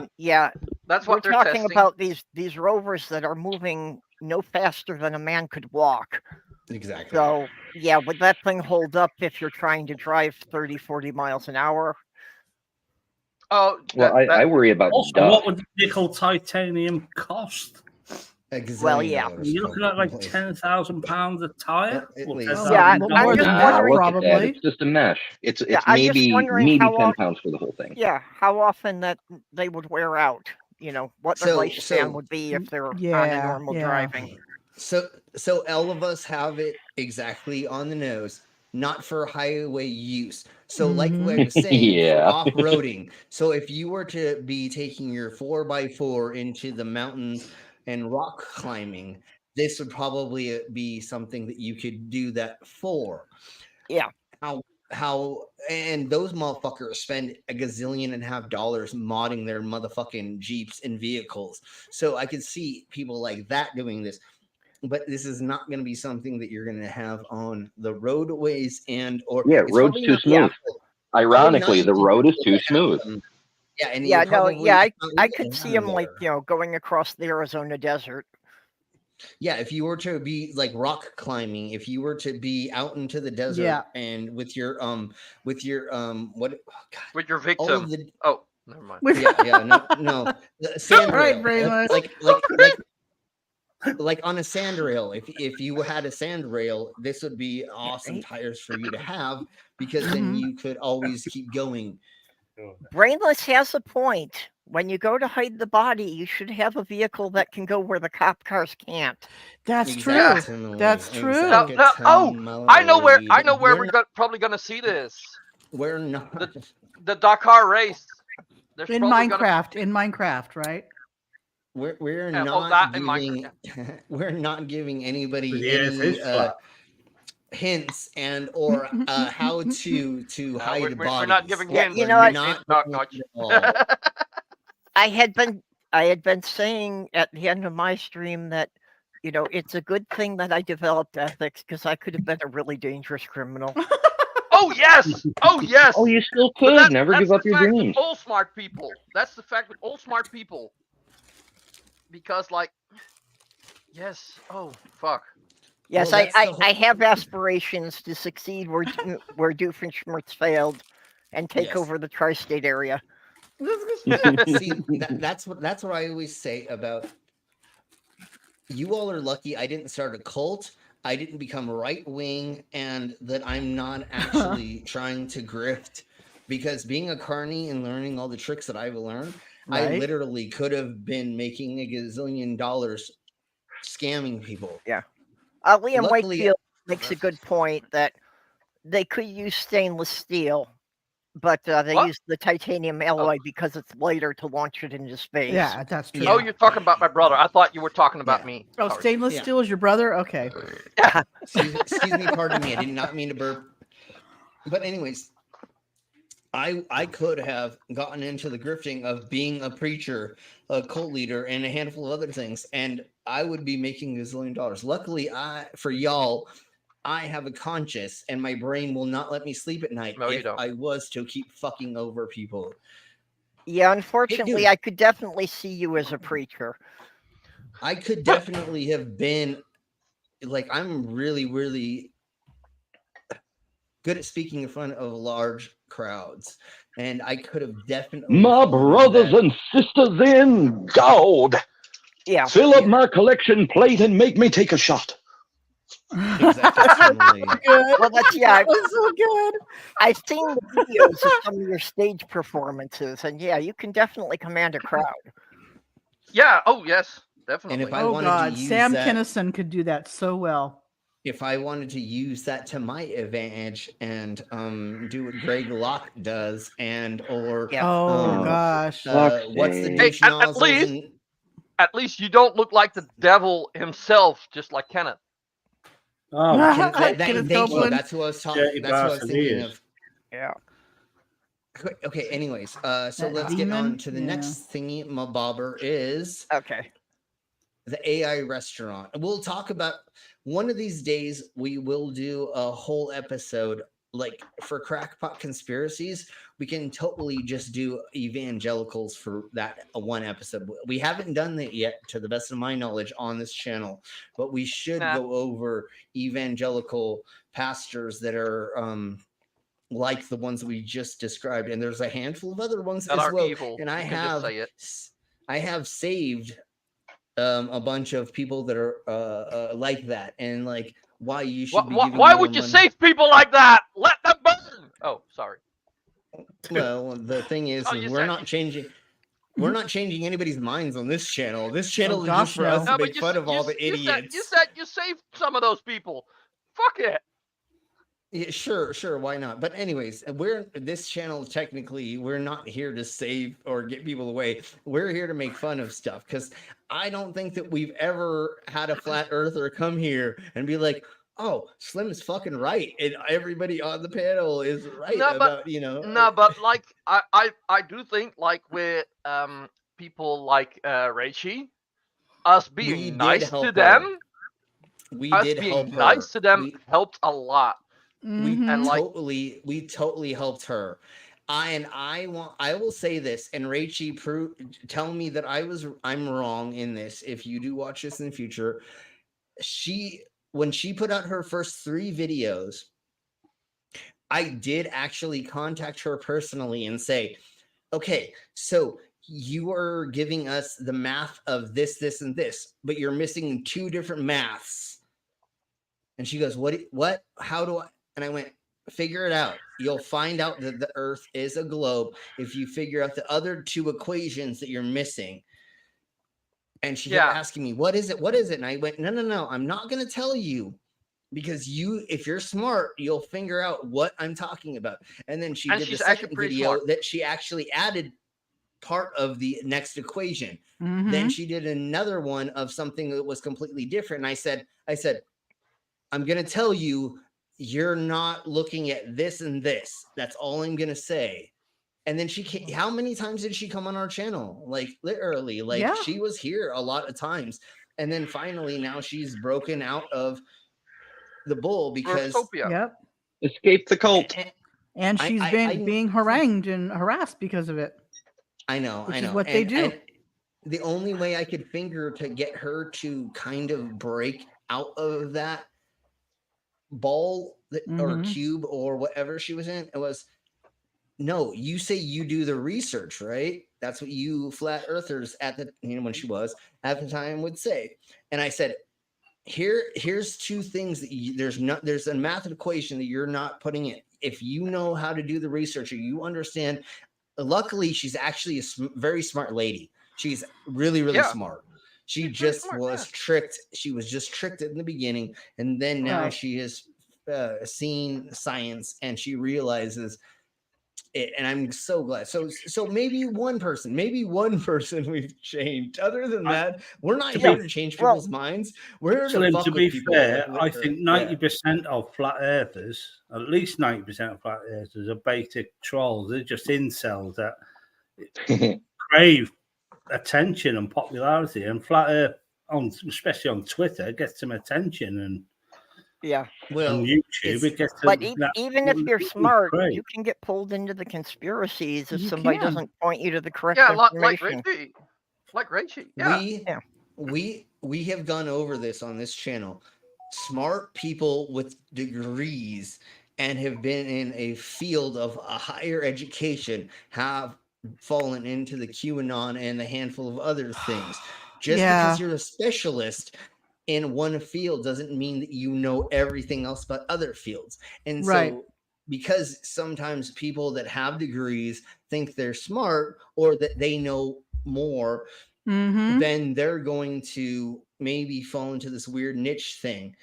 that's what we're talking about these rovers that are moving no faster than a man could walk. Exactly. So, would that thing hold up if you're trying to drive 30, 40 miles an hour? Oh, I worry about also, what would the nickel titanium cost? Exactly. Well, yeah. You're looking at like £10,000 a tire. I'm just wondering. Probably. It's just a mesh. It's maybe £10 for the whole thing. Yeah, how often that they would wear out? What their lifespan would be if they're on a normal driving. So all of us have it exactly on the nose. Not for highway use. So like what I was saying, off-roading. So if you were to be taking your 4x4 into the mountains and rock climbing, this would probably be something that you could do that for. Yeah. How and those motherfuckers spend $1.5 gazillion modding their motherfucking Jeeps and vehicles. So I could see people like that doing this. But this is not going to be something that you're going to have on the roadways road's too smooth. Ironically, the road is too smooth. I could see them going across the Arizona desert. Yeah, if you were to be like rock climbing, if you were to be out into the desert and with your victim. Oh, never mind. No. Sand rail. Like on a sand rail, if you had a sand rail, this would be awesome tires for you to have because then you could always keep going. Brainless has a point. When you go to hide the body, you should have a vehicle that can go where the cop cars can't. That's true. Exactly. That's true. I know where we're probably gonna see this. We're not. The Dakar race. There's In probably Minecraft, right? We're Yeah, not that in giving we're not giving anybody The earth any is flat. hints and or how to hide we're bodies. not giving hints. You know what? Not I had been saying at the end of my stream that, you know, it's a good thing that I developed ethics because I could have been a really dangerous criminal. Oh yes! Oh yes! Oh, you still But could. Never give up the your fact with dreams. all smart people. That's the fact with all smart people. Because, like, yes. Oh fuck. Yes, Well, I have aspirations to succeed where Doofenshmirtz failed and take over the tri-state area. See, that's what I always say about you all are lucky I didn't start a cult. I didn't become right wing, and that I'm not actually trying to grift, because being a carny and learning all the tricks that I've learned, I Right. literally could have been making a gazillion dollars scamming people. Yeah. Liam Luckily- Wakefield makes a good point that they could use stainless steel, but they What? use the titanium alloy because it's lighter to launch it into space. Yeah, that's true. Oh, you're talking about my brother. I thought you were talking about me. Oh, Sorry. stainless steel is your brother? Okay. Excuse me, pardon me. I did not mean to burp. But anyways, I could have gotten into the grifting of being a preacher, a cult leader, and a handful of other things, and I would be making a zillion dollars. Luckily, for y'all, I have a conscience, and my brain will not let me sleep at night No, you if don't. I was to keep fucking over people. Yeah, unfortunately, dude. I could definitely see you as a preacher. I could definitely have been, like, I'm really, really good at speaking in front of large crowds, and I could have definitely. My fallen into brothers that. and sisters in God. Yeah. Fill up my collection plate and make me take a shot. Exactly. Well, that's That was so good. I've seen the videos of some of your stage performances, and yeah, you can definitely command a crowd. Yeah. Oh yes, definitely. And if I Oh wanted God, to use Sam that, Kinison could do that so well. if I wanted to use that to my advantage and do what Greg Locke does, and or Oh gosh. what's the Hey, douche nozzles at least you don't look like the devil himself, just like Kenneth. Oh, thank you. That's who I was talking. Dirty That's what I was thinking bastard of. Yeah. Okay. Anyways, so That let's get demon? on to the Yeah. next thingy. My bobber is Okay. the AI restaurant. We'll talk about one of these days. We will do a whole episode, like for crackpot conspiracies. We can totally just do evangelicals for that one episode. We haven't done that yet, to the best of my knowledge, on this channel, but we should go over evangelical pastors that are like the ones we just described, and there's a handful of other ones That as are well. evil. And I You can just have say it. I have saved a bunch of people that are like that, and like why you should be giving Why more would you money. save people like that? Let them burn. Oh, sorry. Well, the thing is, Oh, you we're said- not changing. We're not changing anybody's minds on this channel. This channel is gosh, just for no. us to No, but make fun of all the idiots. You said you saved some of those people. Fuck it. Yeah, sure, why not? But anyways, this channel technically, we're not here to save or get people away. We're here to make fun of stuff, because I don't think that we've ever had a flat earther come here and be like, "Oh, Slim is fucking right," and everybody on the panel is right about No, but like I do think, like with people like Reichi, us We being did nice help to her. them, We us did being help her. nice to them helped a lot. Mhm. And like we totally helped her. I will say this, and Rachie, tell me that I'm wrong in this. If you do watch this in the future, when she put out her first 3 videos, I did actually contact her personally and say, okay, so you are giving us the math of this, this, and this, but you're missing 2 different maths. And she goes, what? How do I? And I went, figure it out. You'll find out that the Earth is a globe if you figure out the other two equations that you're missing. And she kept asking me, what is it? What is it? And I went, no, I'm not going to tell you, because if you're smart, you'll figure out what I'm talking about. And then she did the second video that she actually added part of the next equation. Then she did another one of something that was completely different. And I said, I'm going to tell you, you're not looking at this and this. That's all I'm going to say. And then she came, how many times did she come on our channel? Like literally, she was here a lot of times. And then finally now she's broken out of the bull because escape the cult. And she's being harangued and harassed because of it. I know. Which is what they do. And the only way I could figure to get her to kind of break out of that ball or cube or whatever she was in, it was, no, you say you do the research, right? That's what you flat earthers when she was at the time would say. And I said, here's two things that there's a math equation that you're not putting in. If you know how to do the research or you understand, luckily she's actually a very smart lady. She's really, really smart. She just was tricked. She was just tricked in the beginning. And then now she has seen science and she realizes it, and I'm so glad. So maybe one person we've changed. Other than that, we're not here to change people's minds. We're to be fair, I think 90% of flat earthers, at least 90% of flat earthers, are basic trolls. They're just incels that crave attention and popularity. And flat earth, especially on Twitter, gets some attention and. Well, on YouTube, it gets but even if you're smart, you can get pulled into the conspiracies if somebody doesn't point you to the correct information. Like Richie. We have gone over this on this channel. Smart people with degrees and have been in a field of a higher education have fallen into the QAnon and a handful of other things. Just because you're a specialist in one field doesn't mean that you know everything else about other fields. And so because sometimes people that have degrees think they're smart or that they know more, then they're going to maybe fall into this weird niche thing.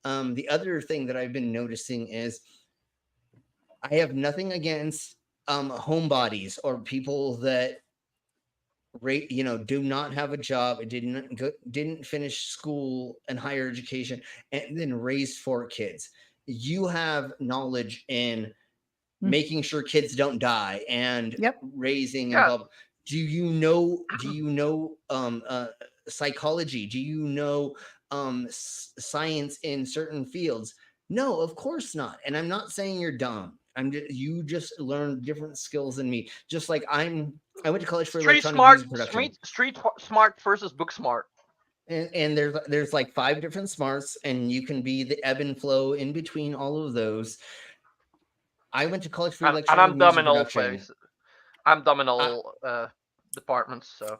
The other thing that I've been noticing is I have nothing against homebodies or people that do not have a job, didn't finish school and higher education, and then raise 4 kids. You have knowledge in making sure kids don't die and raising and blah, blah. Do you know psychology? Do you know science in certain fields? No, of course not. And I'm not saying you're dumb. You just learned different skills than me. Just like I went to college for electronic music production. Street smart versus book smart. And there's like 5 different smarts, and you can be the ebb and flow in between all of those. I went to college for electronic music production. And I'm dumb in all places. I'm dumb in all departments. So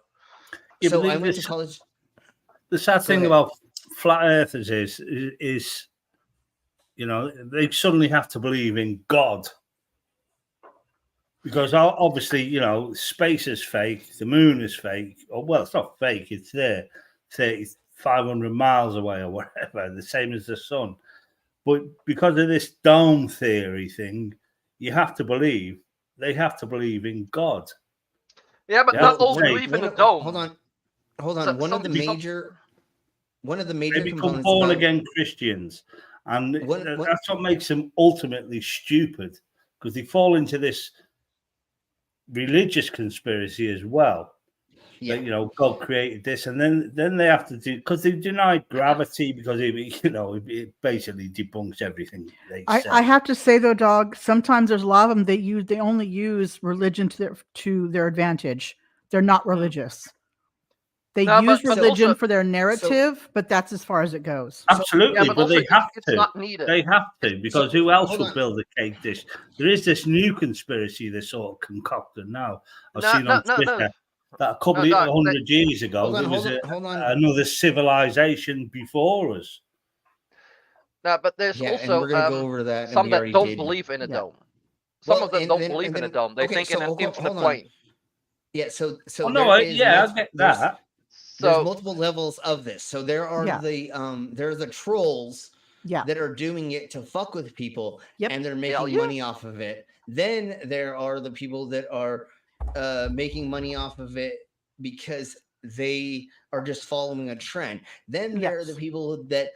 I went to college. The sad thing about flat earthers is they suddenly have to believe in God. Because obviously, space is fake, the moon is fake. Well, it's not fake, it's there, 500 miles away or whatever, the same as the sun. But because of this dome theory thing, they have to believe in God. Yeah, but not all believe in the dome. Hold on. One of the major they become born again Christians. And that's what makes them ultimately stupid, because they fall into this religious conspiracy as well. That, God created this, and then they have to do, because they deny gravity, because it basically debunks everything they say. I have to say though, dog, sometimes there's a lot of them they only use religion to their advantage. They're not religious. They use religion for their narrative, but that's as far as it goes. Absolutely, but they have to. Not needed. They have to, because who else would build a cake dish? There is this new conspiracy they're sort of concocted now. I've seen on Twitter that a couple of 100 years ago there was another civilization before us. No, but there's and also we're gonna go over that. some and we that already don't did. believe in a Yeah. dome. Some Well, of them and don't then- believe and in a then- dome. They okay, think in an so infinite hold on. plane. Yeah, so Oh, no, there is I multiple- get there's- that. There's So- multiple levels of this. So there are Yeah. there are the trolls Yeah. that are doing it to fuck with people, Yep. and they're Hell making yeah. money off of it. Then there are the people that are making money off of it because they are just following a trend. Then there are the people that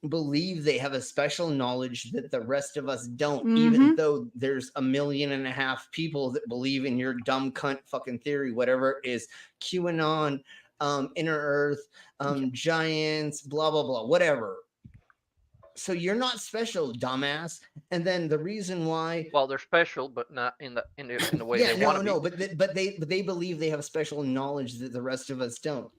believe they have a special knowledge that the rest of us don't, even though there's 1.5 million people that believe in your dumb cunt fucking theory, whatever it is, QAnon, inner earth, giants, blah blah blah, whatever. So you're not special, dumbass. And then the reason why, well, they're special, but not in the way they want to be. but they believe they have special knowledge that the rest of us don't.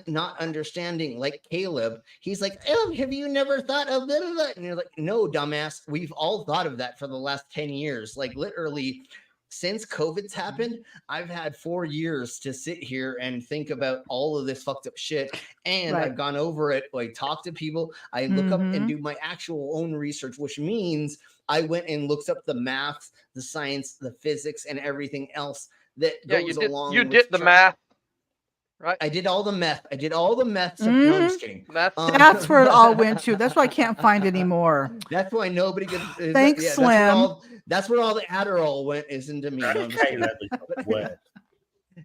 Not understanding, like Caleb, he's like, oh, have you never thought of that? And you're like, no, dumbass, we've all thought of that for the last 10 years. Like literally, since COVID's happened, I've had 4 years to sit here and think about all of this fucked up shit. And Right. I've gone over it. I talk to people, I look up and do my actual own research, which means I went and looked up the math, the science, the physics, and everything else that goes along. You did the math. Right. I did all the meth. No, I'm just kidding. That's where it all went to. That's why I can't find it anymore. That's why nobody could. Thanks, Slim. That's where all the Adderall went, is into me. No, I'm just kidding. But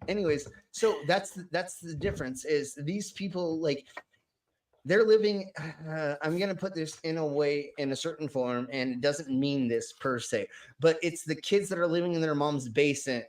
anyways, so that's the difference. Is these people like they're living? I'm gonna put this in a certain form, and it doesn't mean this per se, but it's the kids that are living in their mom's basement,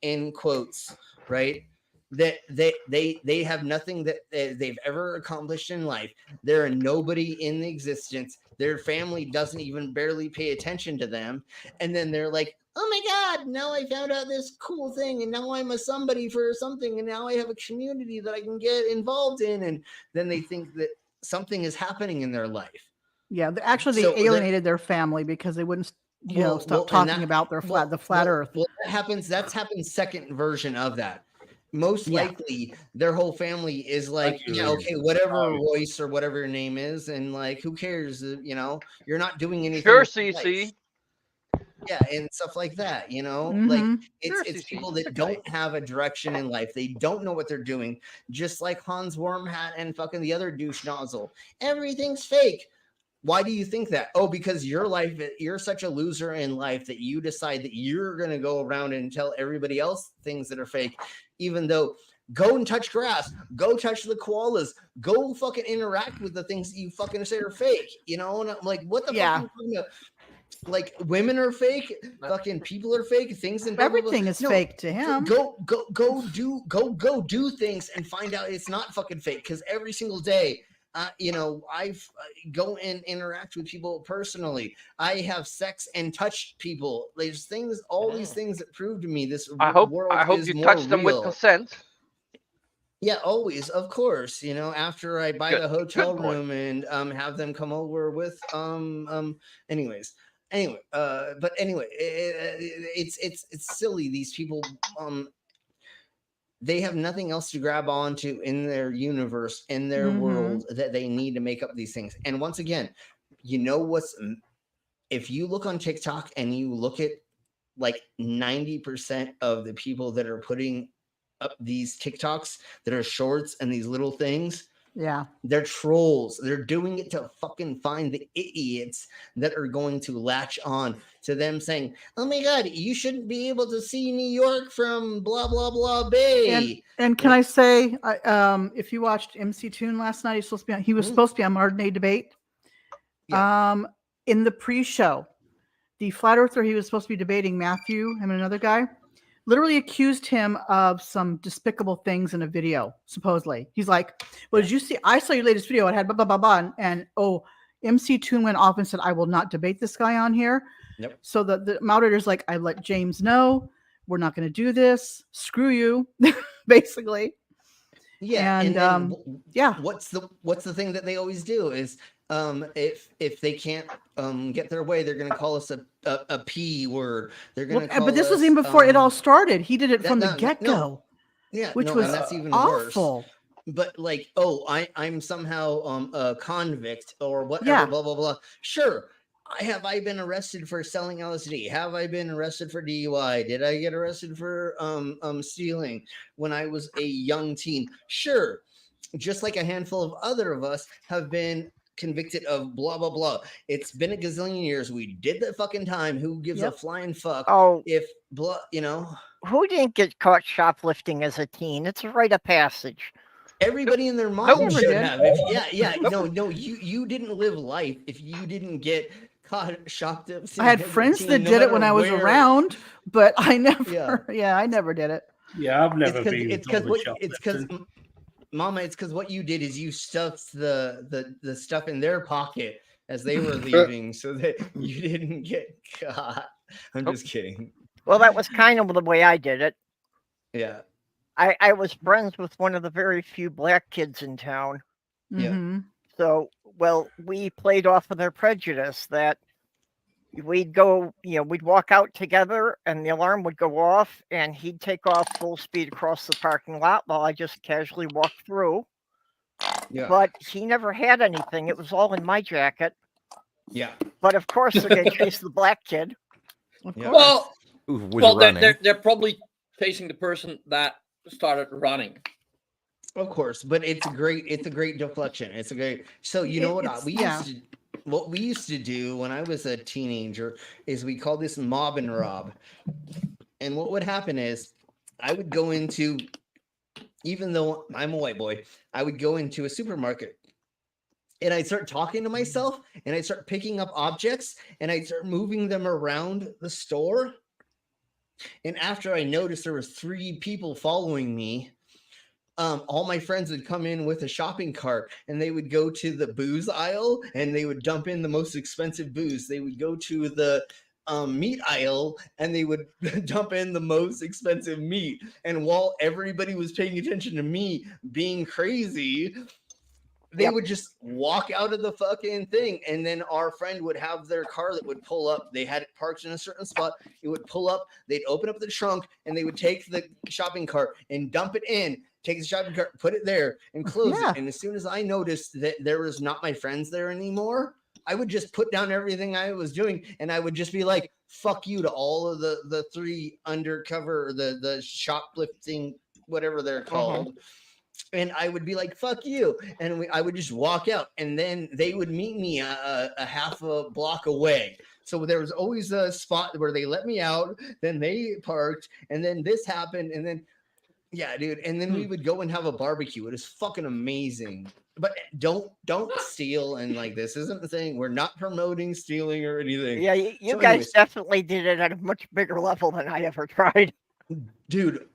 in quotes, right? That they have nothing that they've ever accomplished in life. They're a nobody in existence. Their family doesn't even barely pay attention to them. And then they're like, oh my God, now I found out this cool thing. And now I'm a somebody for something. And now I have a community that I can get involved in. And then they think that something is happening in their life. Yeah, actually, they alienated their family because they wouldn't, stop talking about their the flat Earth. Well, that's happened second version of that. Most likely their whole family is like, okay, whatever Royce or whatever your name is, and like, who cares? You're not doing anything. Sure, CC. Yeah, and stuff like that. Like it's people that don't have a direction in life. They don't know what they're doing. Just like Hans Wormhat and fucking the other douche nozzle. Everything's fake. Why do you think that? Oh, because you're such a loser in life that you decide that you're going to go around and tell everybody else things that are fake, even though go and touch grass, go touch the koalas, go fucking interact with the things that you fucking say are fake, And I'm like, what the fuck? Like women are fake, fucking people are fake, things and everything is fake to him. Go do things and find out it's not fucking fake, because every single day. I've go and interact with people personally. I have sex and touch people. There's things, all these things that prove to me this world is you more touch them with real. consent. Yeah, always, of course. After I buy the hotel Good point. room and have them come over with but anyway, it's silly. These people they have nothing else to grab onto in their universe, in their world, that they need to make up these things. And once again, if you look on TikTok and you look at like 90% of the people that are putting up these TikToks that are shorts and these little things, they're trolls. They're doing it to fucking find the idiots that are going to latch on to them saying, oh my God, you shouldn't be able to see New York from blah, blah, blah Bay. And can I say, if you watched MC Toon last night, he was supposed to be on Modern Day Debate. In the pre-show, the flat earther he was supposed to be debating, Matthew, him and another guy, literally accused him of some despicable things in a video, supposedly. He's like, well, did you see? I saw your latest video. It had blah, blah, blah, blah. And MC Toon went off and said, I will not debate this guy on here. Yep. So the moderator's like, I let James know. We're not going to do this. Screw you, basically. Yeah. And what's the thing that they always do is if they can't get their way, they're going to call us a P word. They're going to call but this us, was even before it all started. He did it from the get-go. Yeah, which was and that's even awful. worse. but like, oh, I'm somehow a convict or whatever, Yeah. blah blah blah. Sure. Have I been arrested for selling LSD? Have I been arrested for DUI? Did I get arrested for stealing when I was a young teen? Sure. Just like a handful of other of us have been convicted of blah blah blah. It's been a gazillion years. We did the fucking time. Who gives a flying fuck if blah, you know? Who didn't get caught shoplifting as a teen? It's a rite of passage. Everybody and their mom should have. No, you didn't live life if you didn't get caught shoplifting. I had friends that did it when I was around, but I never. Yeah, I never did it. Yeah, I've never been. It's because Mama, it's because what you did is you stuffed the stuff in their pocket as they were leaving, so that you didn't get caught. I'm just kidding. Well, that was kind of the way I did it. Yeah. I was friends with one of the very few black kids in town. Mm-hmm. So, well, we played off of their prejudice that we'd go, we'd walk out together and the alarm would go off and he'd take off full speed across the parking lot while I just casually walked through. Yeah. But he never had anything. It was all in my jacket. Yeah. But of course they're going to chase the black kid. Well, they're probably chasing the person that started running. Of course, but it's a great deflection. It's a great. So you know what we used to do when I was a teenager is we called this mob and rob. And what would happen is I would go into, even though I'm a white boy, I would go into a supermarket and I'd start talking to myself and I'd start picking up objects and I'd start moving them around the store. And after I noticed there was 3 people following me, all my friends would come in with a shopping cart and they would go to the booze aisle and they would dump in the most expensive booze. They would go to the meat aisle and they would dump in the most expensive meat. And while everybody was paying attention to me being crazy, they would just walk out of the fucking thing. And then our friend would have their car that would pull up. They had it parked in a certain spot. It would pull up. They'd open up the trunk and they would take the shopping cart and dump it in, take the shopping cart, put it there and close it. And as soon as I noticed that there was not my friends there anymore, I would just put down everything I was doing. And I would just be like, fuck you to all of the 3 undercover, the shoplifting, whatever they're called. And I would be like, fuck you. And I would just walk out. And then they would meet me a half a block away. So there was always a spot where they let me out. Then they parked. And then this happened. And then, yeah, dude. And then we would go and have a barbecue. It was fucking amazing. But don't steal. And like, this isn't the thing. We're not promoting stealing or anything. Yeah, you guys definitely did it at a much bigger level than I ever tried. Dude.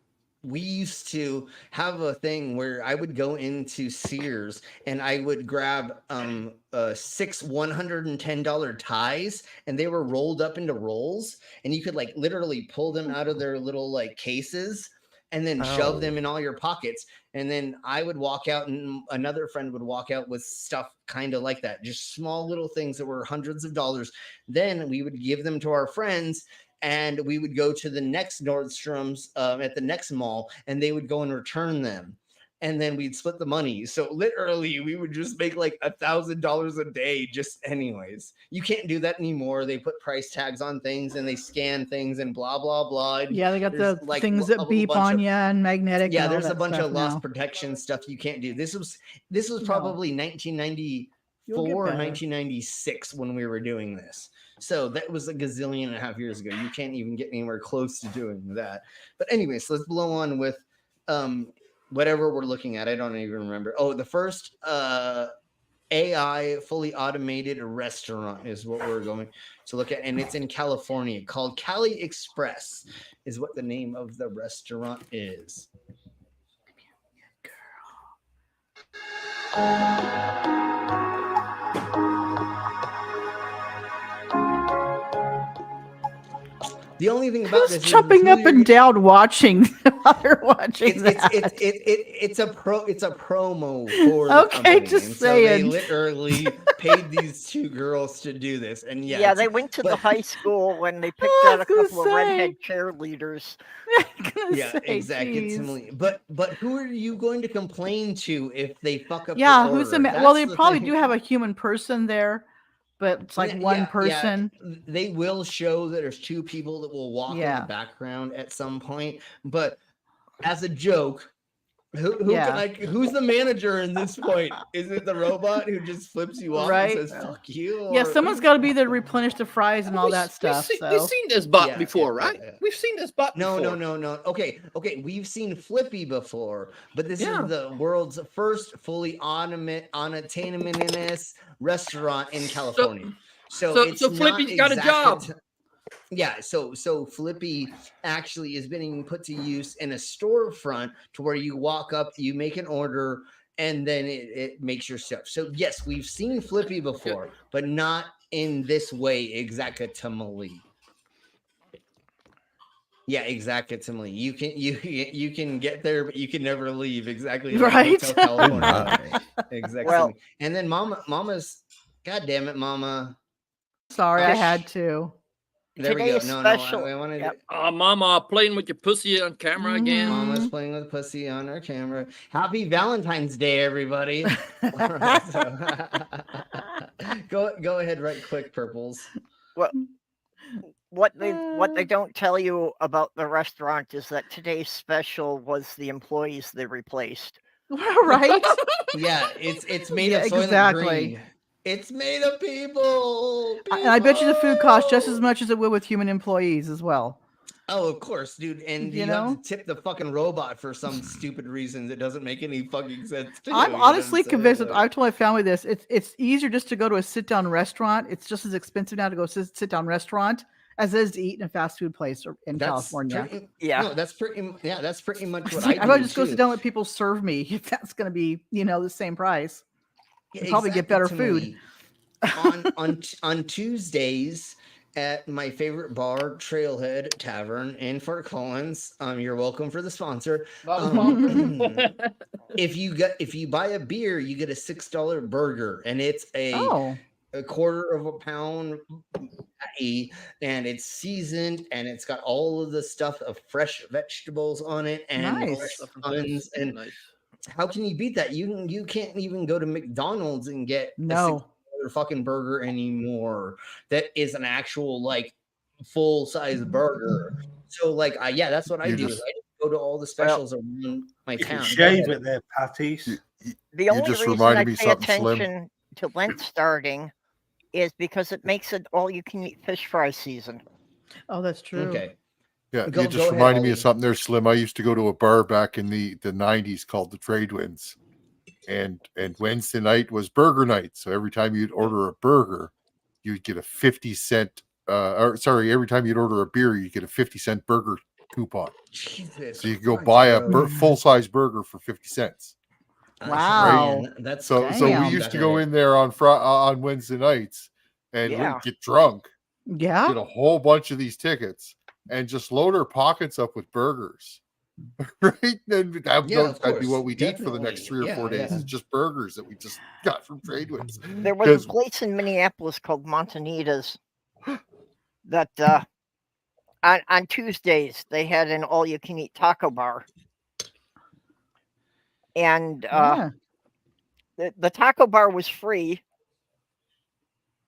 We used to have a thing where I would go into Sears and I would grab 6 $110 ties and they were rolled up into rolls and you could like literally pull them out of their little like cases and then shove them in all your pockets. And then I would walk out and another friend would walk out with stuff kind of like that, just small little things that were hundreds of dollars. Then we would give them to our friends. And we would go to the next Nordstrom's at the next mall and they would go and return them. And then we'd split the money. So literally we would just make like $1,000 a day just anyways. You can't do that anymore. They put price tags on things and they scan things and blah, blah, blah. And yeah, they got the like things that beep on you and magnetic. Yeah, and there's a bunch of loss now. Protection stuff you can't do. This was probably 1994 or 1996 when we were doing this. So that was a gazillion and a half years ago. You can't even get anywhere close to doing that. But anyways, let's blow on with whatever we're looking at. I don't even remember. Oh, the first AI fully automated restaurant is what we're going to look at. And it's in California called Cali Express is what the name of the restaurant is. The only thing about Who's this jumping up and down watching while they're watching it's a promo for the Okay, company, just and so they saying. literally paid these two girls to do this, and Yeah, they went to the high school when they picked out a couple of redhead cheerleaders. Yeah, exactly. But who are you going to complain to if they fuck up? Yeah, your who's the order? well? They That's the probably thing. do have a human person there, but it's like one person. Yeah, they will show that there's two people that will walk in Yeah. the background at some point, but as a joke, who Yeah. can who's the manager in this point? Is it the robot who just flips you off Right. and says "fuck you"? Yeah, or- someone's got to be there to replenish the fries and all that stuff. We've seen this bot before, right? Yeah. We've seen this bot No, before. no. Okay. We've seen Flippy before, but this Yeah. is the world's first fully autonomous restaurant in California. So it's so not Flippy's got a job. Yeah, so Flippy actually is being put to use in a storefront to where you walk up, you make an order, and then it makes your stuff. So yes, we've seen Flippy before, but not in this way exactly. Yeah, exactly. You can get there, but you can never leave. Exactly. Like Right. Hotel California. Exactly. Well- and then Mama's. God damn it, Mama. Sorry, I Fish. had to. There we go. Today's No, special- I wanted. Yep. Mama, playing with your pussy on camera again. Mama's playing with pussy on our camera. Happy Valentine's Day, everybody. All right, so- go ahead, right quick, Purples. Well, what they don't tell you about the restaurant is that today's special was the employees they replaced. Right? Yeah, it's made Yeah, of soylent exactly. green. It's made of people. And I bet you the food costs just as much as it would with human employees as well. Oh, of course, dude. And You you know? have to tip the fucking robot for some stupid reason that doesn't make any fucking sense. Too, I'm you know what honestly saying? convinced that Like- I've told my family this. It's easier just to go to a sit down restaurant. It's just as expensive now to go sit down restaurant as it is to eat in a fast food place or in That's California. pretty- Yeah. No, that's pretty much what I'd I rather do, just go too. sit down and let people serve me if that's going to be, the same price. Yeah, And probably get better food. exactly. on Tuesdays at my favorite bar, Trailhead Tavern in Fort Collins. You're welcome for the sponsor. If you buy a beer, you get a $6 burger, and it's a quarter of a pound patty, and it's seasoned, and it's got all of the stuff of fresh vegetables on it, and Nice. tons. And how can you beat that? You can't even go to McDonald's and get a No. $6 fucking burger anymore. That is an actual like full size burger. So like, yeah, that's what I You do. just- I just go to all the specials around my You can town. shave it there, patties. The only just reason reminded I me pay something, Slim. attention to Lent starting is because it makes it all you can eat fish fry season. Oh, that's true. Okay. Yeah, Go- you just go ahead, reminded me Ollie. of something there, Slim. I used to go to a bar back in the 90s called the Trade Winds. And Wednesday night was burger night. So every time you'd order a burger, you'd get a 50-cent every time you'd order a beer, you get a 50-cent burger coupon. Jesus. So you could go Christ, buy a bro. full-size burger for 50 cents. Wow. Man, that's So we Damn. used to go in there on Wednesday nights and Yeah. we'd get drunk, Yeah. get a whole bunch of these tickets, and just load our pockets up with burgers. Right? And that'd Yeah, of be what course, we'd eat for the next 3 or definitely. 4 days. Yeah. Is just burgers that we just got from Trade Winds. There was 'Cause- a place in Minneapolis called Montanita's that on Tuesdays they had an all-you-can-eat taco bar, and Yeah. the taco bar was free,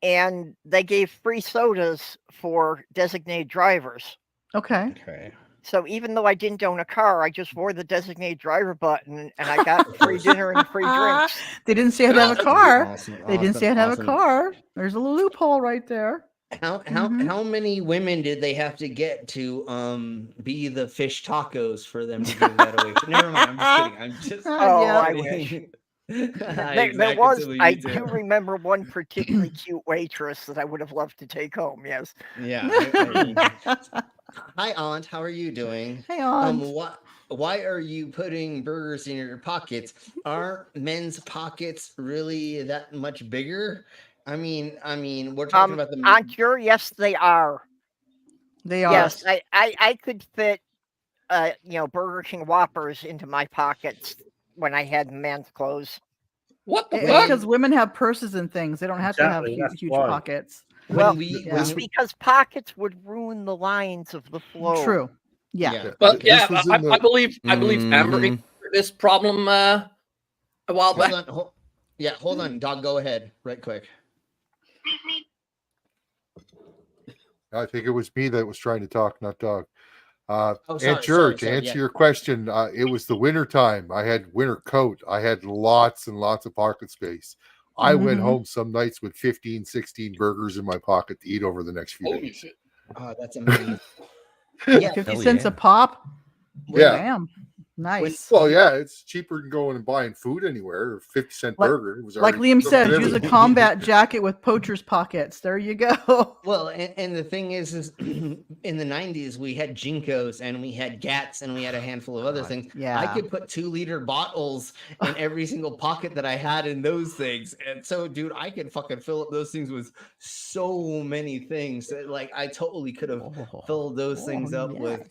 and they gave free sodas for designated drivers. Okay. Okay. So even though I didn't own a car, I just wore the designated driver button, and I got free dinner and free drinks. They didn't say I had to have a car. Awesome, They didn't say I had to have awesome. a car. There's a little loophole right there. How many women did they have to get to be the fish tacos for them to give that away? Never mind. I'm just kidding. Oh, Yeah. I wish. There was. I do remember one particularly cute waitress that I would have loved to take home. Yes. Yeah. Hi, Aunt. How are you doing? Hey, Aunt. Why are you putting burgers in your pockets? Aren't men's pockets really that much bigger? I mean, we're talking about the Aunt Jure, yes, they are. They are. Yes, I could fit, Burger King Whoppers into my pockets when I had men's clothes. What the It's fuck? because women have purses and things. They don't have to have huge pockets. Well, it's because pockets would ruin the lines of the flow. True. Yeah. But yeah, I believe Amber Mhm. this problem a while back. Hold on, dog. Go ahead, right quick. I think it was me that was trying to talk, not dog. Sorry, Aunt George, sorry, to answer yeah. your question, it was the winter time. I had winter coat. I had lots and lots of pocket space. I went Mhm. home some nights with 15, 16 burgers in my pocket to eat over the next few days. Shit. Oh, that's amazing. Yeah, 50 cents a pop. Yeah. Damn. Nice. Well, yeah, it's cheaper than going and buying food anywhere. A 50-cent burger. It was Like already Liam said, delivered. use a combat jacket with poacher's pockets. There you go. Well, and the thing is in the 90s, we had Jinkos and we had Gats and we had a handful of other things. Yeah. I could put 2-liter bottles in every single pocket that I had in those things. And so, dude, I could fucking fill up those things with so many things. Like, I totally could have filled those things up with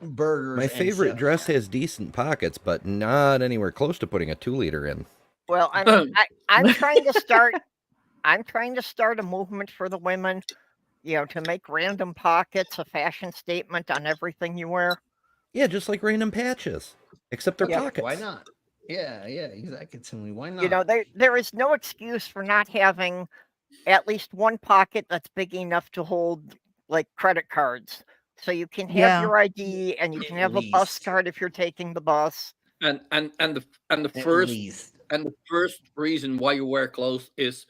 burgers. My and favorite stuff. dress has decent pockets, but not anywhere close to putting a 2-liter in. Well, I'm trying to start. I'm trying to start a movement for the women, to make random pockets a fashion statement on everything you wear. Yeah, just like random patches, except they're pockets. Why not? Yeah, exactly. Why not? There is no excuse for not having at least one pocket that's big enough to hold like credit cards. So you can have your ID and you can have a bus card if you're taking the bus. And the first reason why you wear clothes is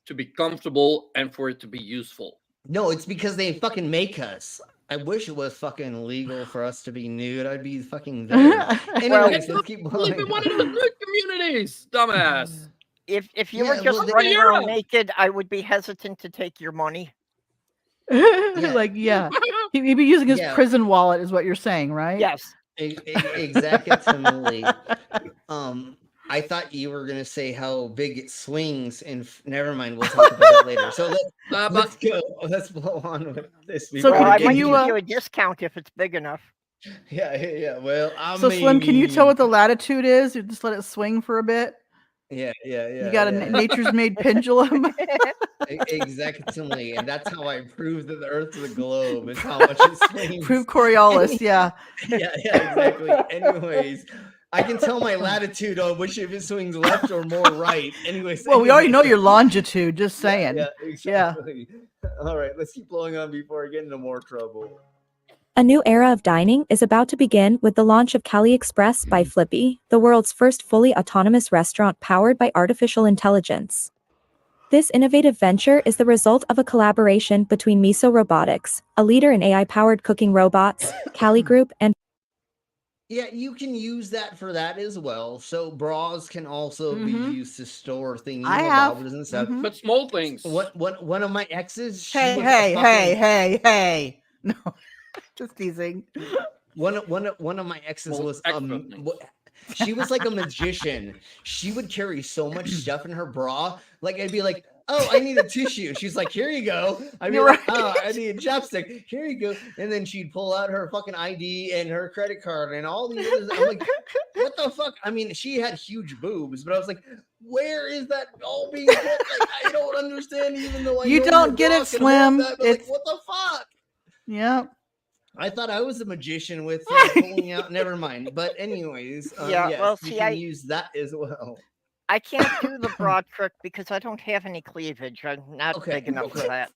to be comfortable and for it to be useful. No, it's because they fucking make us. I wish it was fucking legal for us to be nude. I'd be fucking there. Anyways, let's keep going. Live in one of the good communities, dumbass. If you were just running around naked, I would be hesitant to take your money. Like, he'd be using his prison wallet, is what you're saying, right? Yes. Exactly. I thought you were gonna say how big it swings, and never mind. We'll talk about that later. So let's go. Let's blow on with this. So I might give you a discount if it's big enough. Yeah. Well, Slim, can you tell what the latitude is? You just let it swing for a bit. Yeah. You got a nature's made pendulum. Exactly, and that's how I prove that the Earth's a globe. Is how much it swings. Prove Coriolis, yeah. Yeah, exactly. Anyways, I can tell my latitude on which if it swings left or more right. Anyways. Well, we already know your longitude. Just saying. Yeah, exactly. All right, let's keep blowing on before I get into more trouble. A new era of dining is about to begin with the launch of Cali Express by Flippy, the world's first fully autonomous restaurant powered by artificial intelligence. This innovative venture is the result of a collaboration between Miso Robotics, a leader in AI-powered cooking robots, Cali Group, and Yeah, you can use that for that as well. So bras can also be used to store things, and stuff. But small things. One of my exes. Hey! No, just teasing. One of my exes was she was like a magician. She would carry so much stuff in her bra. Like I'd be like, oh, I need a tissue. She's like, here you go. I'd be like, oh, I need a chopstick. Here you go. And then she'd pull out her fucking ID and her credit card and all these others. I'm like, what the fuck? I mean, she had huge boobs, but I was like, where is that all being put? Like, I don't understand, even though You don't get it, Slim. Like, what the fuck? Yeah. I thought I was a magician with pulling out. Never mind. But anyways, well, you see, can use that as well. I can't do the broad trick because I don't have any cleavage. I'm not big enough for that.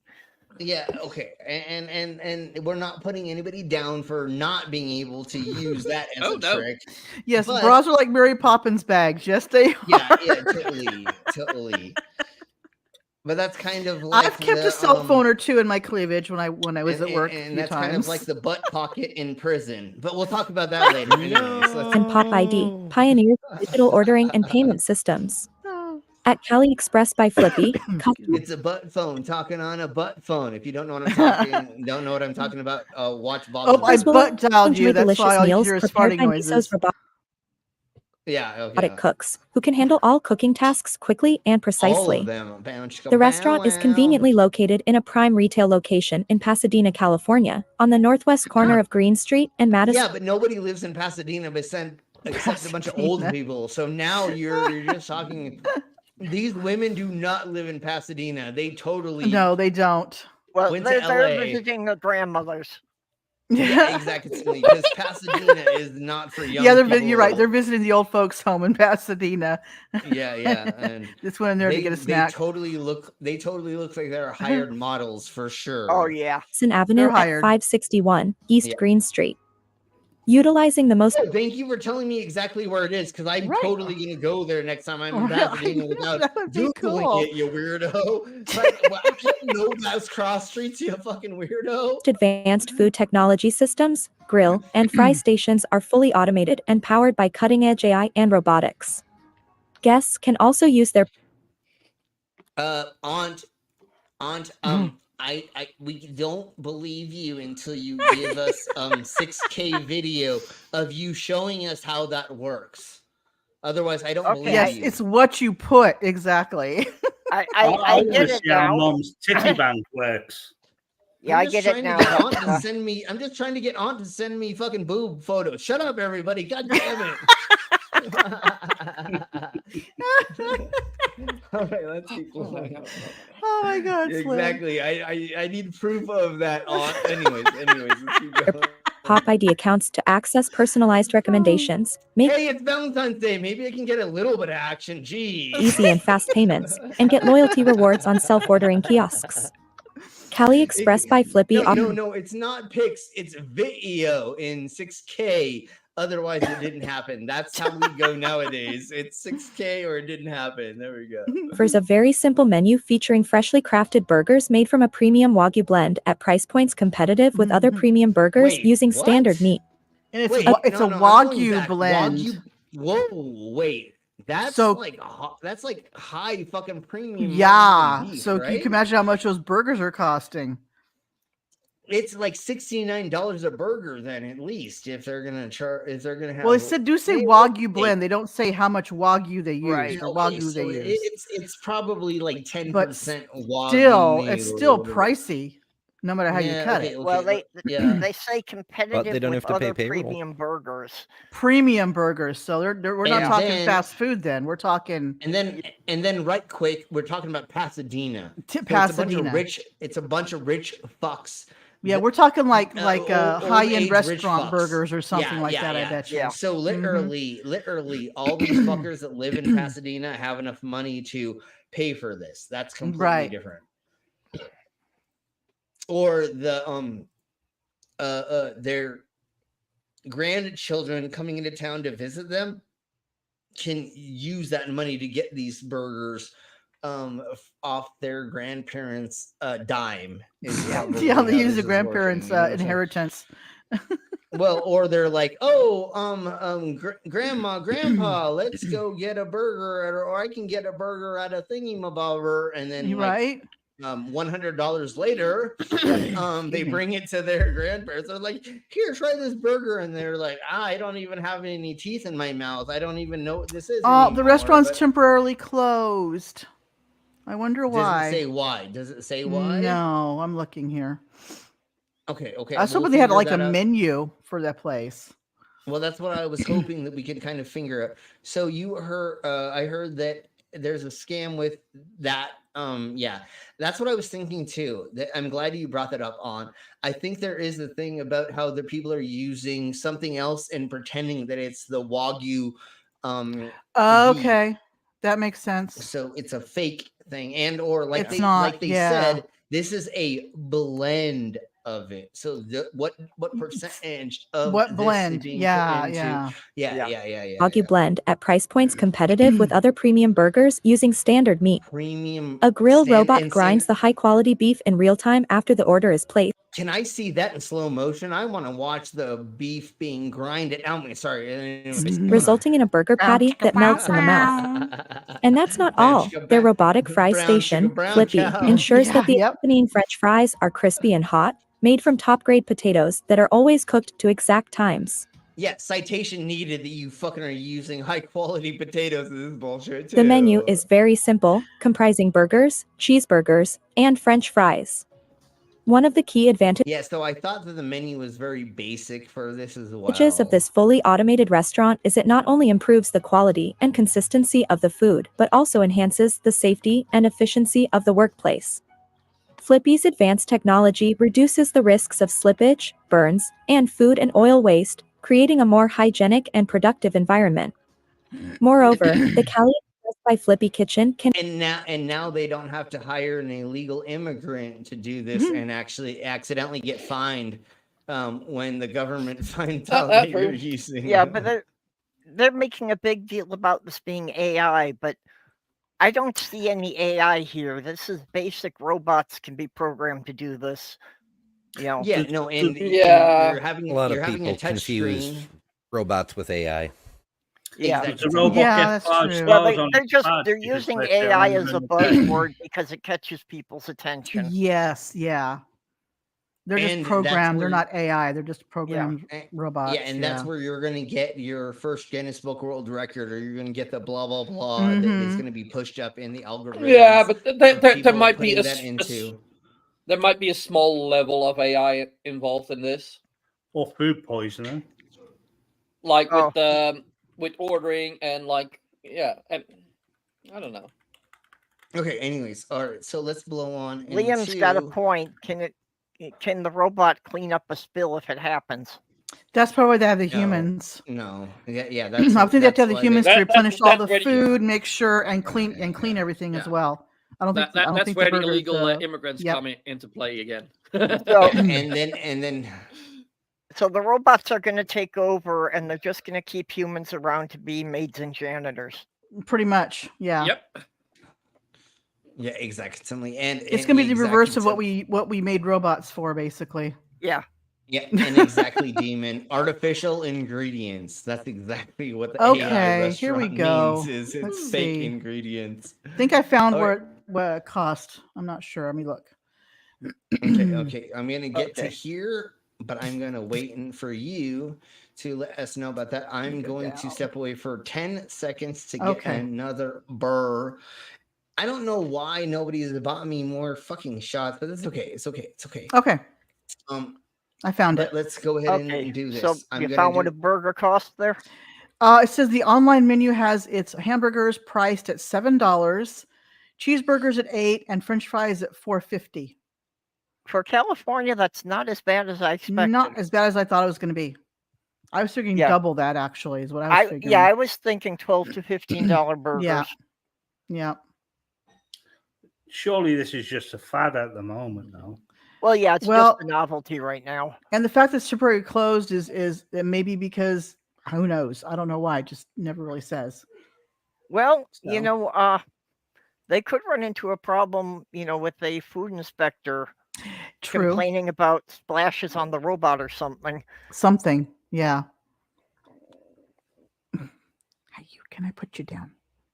Yeah, okay. And we're not putting anybody down for not being able to use that as a trick. Yes, bras are like Mary Poppins bags. Yes, they are. Yeah, totally. But that's kind of like I've kept a cell phone or two in my cleavage when I was at work. And that's kind of like the butt pocket in prison. But we'll talk about that later. and Pop ID, pioneers of digital ordering and payment systems. At Cali Express by Flippy, it's a butt phone talking on a butt phone. If you don't know what I'm talking about, watch Bob. Oh, I butt dialed you. That's why I hear his farting noises. robotic cooks who can handle all cooking tasks quickly and precisely. All of them. Bow, chicka, The restaurant is bow, conveniently located in a prime retail location in Pasadena, California, on the northwest corner of Green Street and Madison. Yeah, but nobody lives in Pasadena except a bunch of old people. So now you're just talking. These women do not live in Pasadena. They totally No, they don't. Well, went they're to LA. visiting their grandmothers. Yeah, exactly. Because Pasadena is not for young people. You're right. They're visiting the old folks' home in Pasadena. Yeah. And this went in there to get a snack. They totally look like they're hired models for sure. Oh yeah. Madison Avenue at 561 East Green Street. Utilizing the most. Oh, thank you for telling me exactly where it is, because I'm totally gonna go there next time I'm in Pasadena without Googling it, you weirdo. I didn't know that's cross streets, you fucking weirdo. Advanced food technology systems, grill, and fry stations are fully automated and powered by cutting-edge AI and robotics. Guests can also use their Aunt, we don't believe you until you give us 6K video of you showing us how that works. Otherwise, I don't believe yes, you. it's what you put exactly. I get it now. Mom's titty bank works. Yeah, I get it now. I'm just trying to get Aunt to send me fucking boob photos. Shut up, everybody! God damn it! All right, let's keep going. Oh my God! Exactly. I need proof of that. Anyways, let's keep going. Pop ID accounts to access personalized recommendations. Hey, it's Valentine's Day. Maybe I can get a little bit of action. Geez. Easy and fast payments, and get loyalty rewards on self-ordering kiosks. Cali Express by Flippy. No, it's not pics. It's video in 6K. Otherwise, it didn't happen. That's how we go nowadays. It's 6K or it didn't happen. There we go. Offers a very simple menu featuring freshly crafted burgers made from a premium Wagyu blend at price points competitive with other premium burgers using standard meat. And it's a Wagyu blend. Wait. That's like high fucking premium. Yeah. Beef, so right? you can imagine how much those burgers are costing. It's like $69 a burger, then at least if they're gonna have. Well, it say Wagyu blend. They don't say how much Wagyu they use or Wagyu they use. It's probably like 10% Wagyu. It's still pricey, no matter how you cut it. Well, they say competitive they don't with have to pay other payroll. premium burgers. Premium burgers. So we're not talking fast food. Then we're talking. And then right quick, we're talking about Pasadena. Pasadena. It's a bunch of rich fucks. Yeah, we're talking like high-end restaurant burgers or something like that. I bet you. Yeah. So literally, all these fuckers that live in Pasadena have enough money to pay for this. That's completely different. Or their grandchildren coming into town to visit them can use that money to get these burgers off their grandparents' dime. They use the grandparents' inheritance. Well, or they're like, grandma, grandpa, let's go get a burger, or I can get a burger at a thingy-mabobber, and then $100 later, they bring it to their grandparents. They're like, here, try this burger. And they're like, I don't even have any teeth in my mouth. I don't even know what this is. Oh, the restaurant's temporarily closed. I wonder why. Does it say why? No, I'm looking here. Okay. I was hoping they had like a menu for that place. Well, that's what I was hoping that we could kind of figure out. So you heard, I heard that there's a scam with that. That's what I was thinking too. I'm glad you brought that up on. I think there is a thing about how the people are using something else and pretending that it's the Wagyu. Okay, that makes sense. So it's a fake thing, and or like it's they said, this is a blend of it. So what percentage of what blend? Yeah. Wagyu blend at price points competitive with other premium burgers using standard meat. A grill robot grinds the high quality beef in real time after the order is placed. Can I see that in slow motion? I want to watch the beef being grinded. Resulting in a burger patty that melts in the mouth. And that's not all. Their robotic fry station, Flippy, ensures that the accompanying French fries are crispy and hot, made from top-grade potatoes that are always cooked to exact times. Yeah, citation needed that you fucking are using high quality potatoes in this bullshit too. The menu is very simple, comprising burgers, cheeseburgers, and French fries. One of the key advantages Yeah, so I thought that the menu was very basic for this as well. of this fully automated restaurant is it not only improves the quality and consistency of the food, but also enhances the safety and efficiency of the workplace. Flippy's advanced technology reduces the risks of slippage, burns, and food and oil waste, creating a more hygienic and productive environment. Moreover, the Cali Express by Flippy Kitchen can And now they don't have to hire an illegal immigrant to do this and actually accidentally get fined when the government finds out that you're using. Yeah, but they're making a big deal about this being AI, but I don't see any AI here. This is basic robots can be programmed to do this. You know. Yeah, no, and Yeah. you're having A lot of you're having people a touch confuse screen. robots with AI. Yeah, Exactly. The robot yeah, gets that's 5 true. stars on They're its just badge they're because using they're AI as a on the buzzword because it catches people's attention. Yes, yeah. They're just And that's programmed. They're where- not AI. They're just programmed robots. Yeah, and that's where you're going to get your first Guinness Book World Record, or you're going to get the blah blah blah that is Mhm. going to be pushed up in the algorithm. Yeah, but there might be that into. There might be a small level of AI involved in this, or food poisoning. like with ordering and and I don't know. Okay. Anyways, all right. So let's blow on. Liam's got a point. Can the robot clean up a spill if it happens? That's probably they have the No, humans. No. Yeah. I That's. think they have to have the why humans they- to replenish all the that's ready- food, make sure, and clean everything as well. I don't think. I don't That's think where the the burgers, illegal immigrants yep. come into play again. So, and then. So the robots are going to take over, and they're just going to keep humans around to be maids and janitors. Pretty much, yeah. Yep. Yeah, exactly. And It's going to be the reverse of what we made robots for, basically. Yeah. Yeah, and exactly, Demon. Artificial ingredients. That's exactly what the Okay, AI here we restaurant go. means. It's Let's fake see. ingredients. I think I found All right. what it cost. I'm not sure. Let me look. Okay. I'm gonna get to here, but I'm gonna wait for you to let us know about that. I'm going to step away for 10 seconds to get another burr. I don't know why nobody's bought me more fucking shots, but it's okay. It's okay. It's okay. Okay. I found it. Let's go ahead and do this. So you found what a burger costs there? It says the online menu has its hamburgers priced at $7, cheeseburgers at $8, and French fries at $4.50. For California, that's not as bad as I expected. Not as bad as I thought it was going to be. I was thinking double that. Actually, is what I was thinking. Yeah, I was thinking $12 to $15 burgers. Yeah. Yeah. Surely this is just a fad at the moment, though. Well, yeah, it's Well- just a novelty right now. And the fact that temporarily closed is maybe because who knows? I don't know why. It just never really says. Well, So. they could run into a problem, with a food inspector True. complaining about splashes on the robot or something. Something. Yeah. Hey, can I put you down?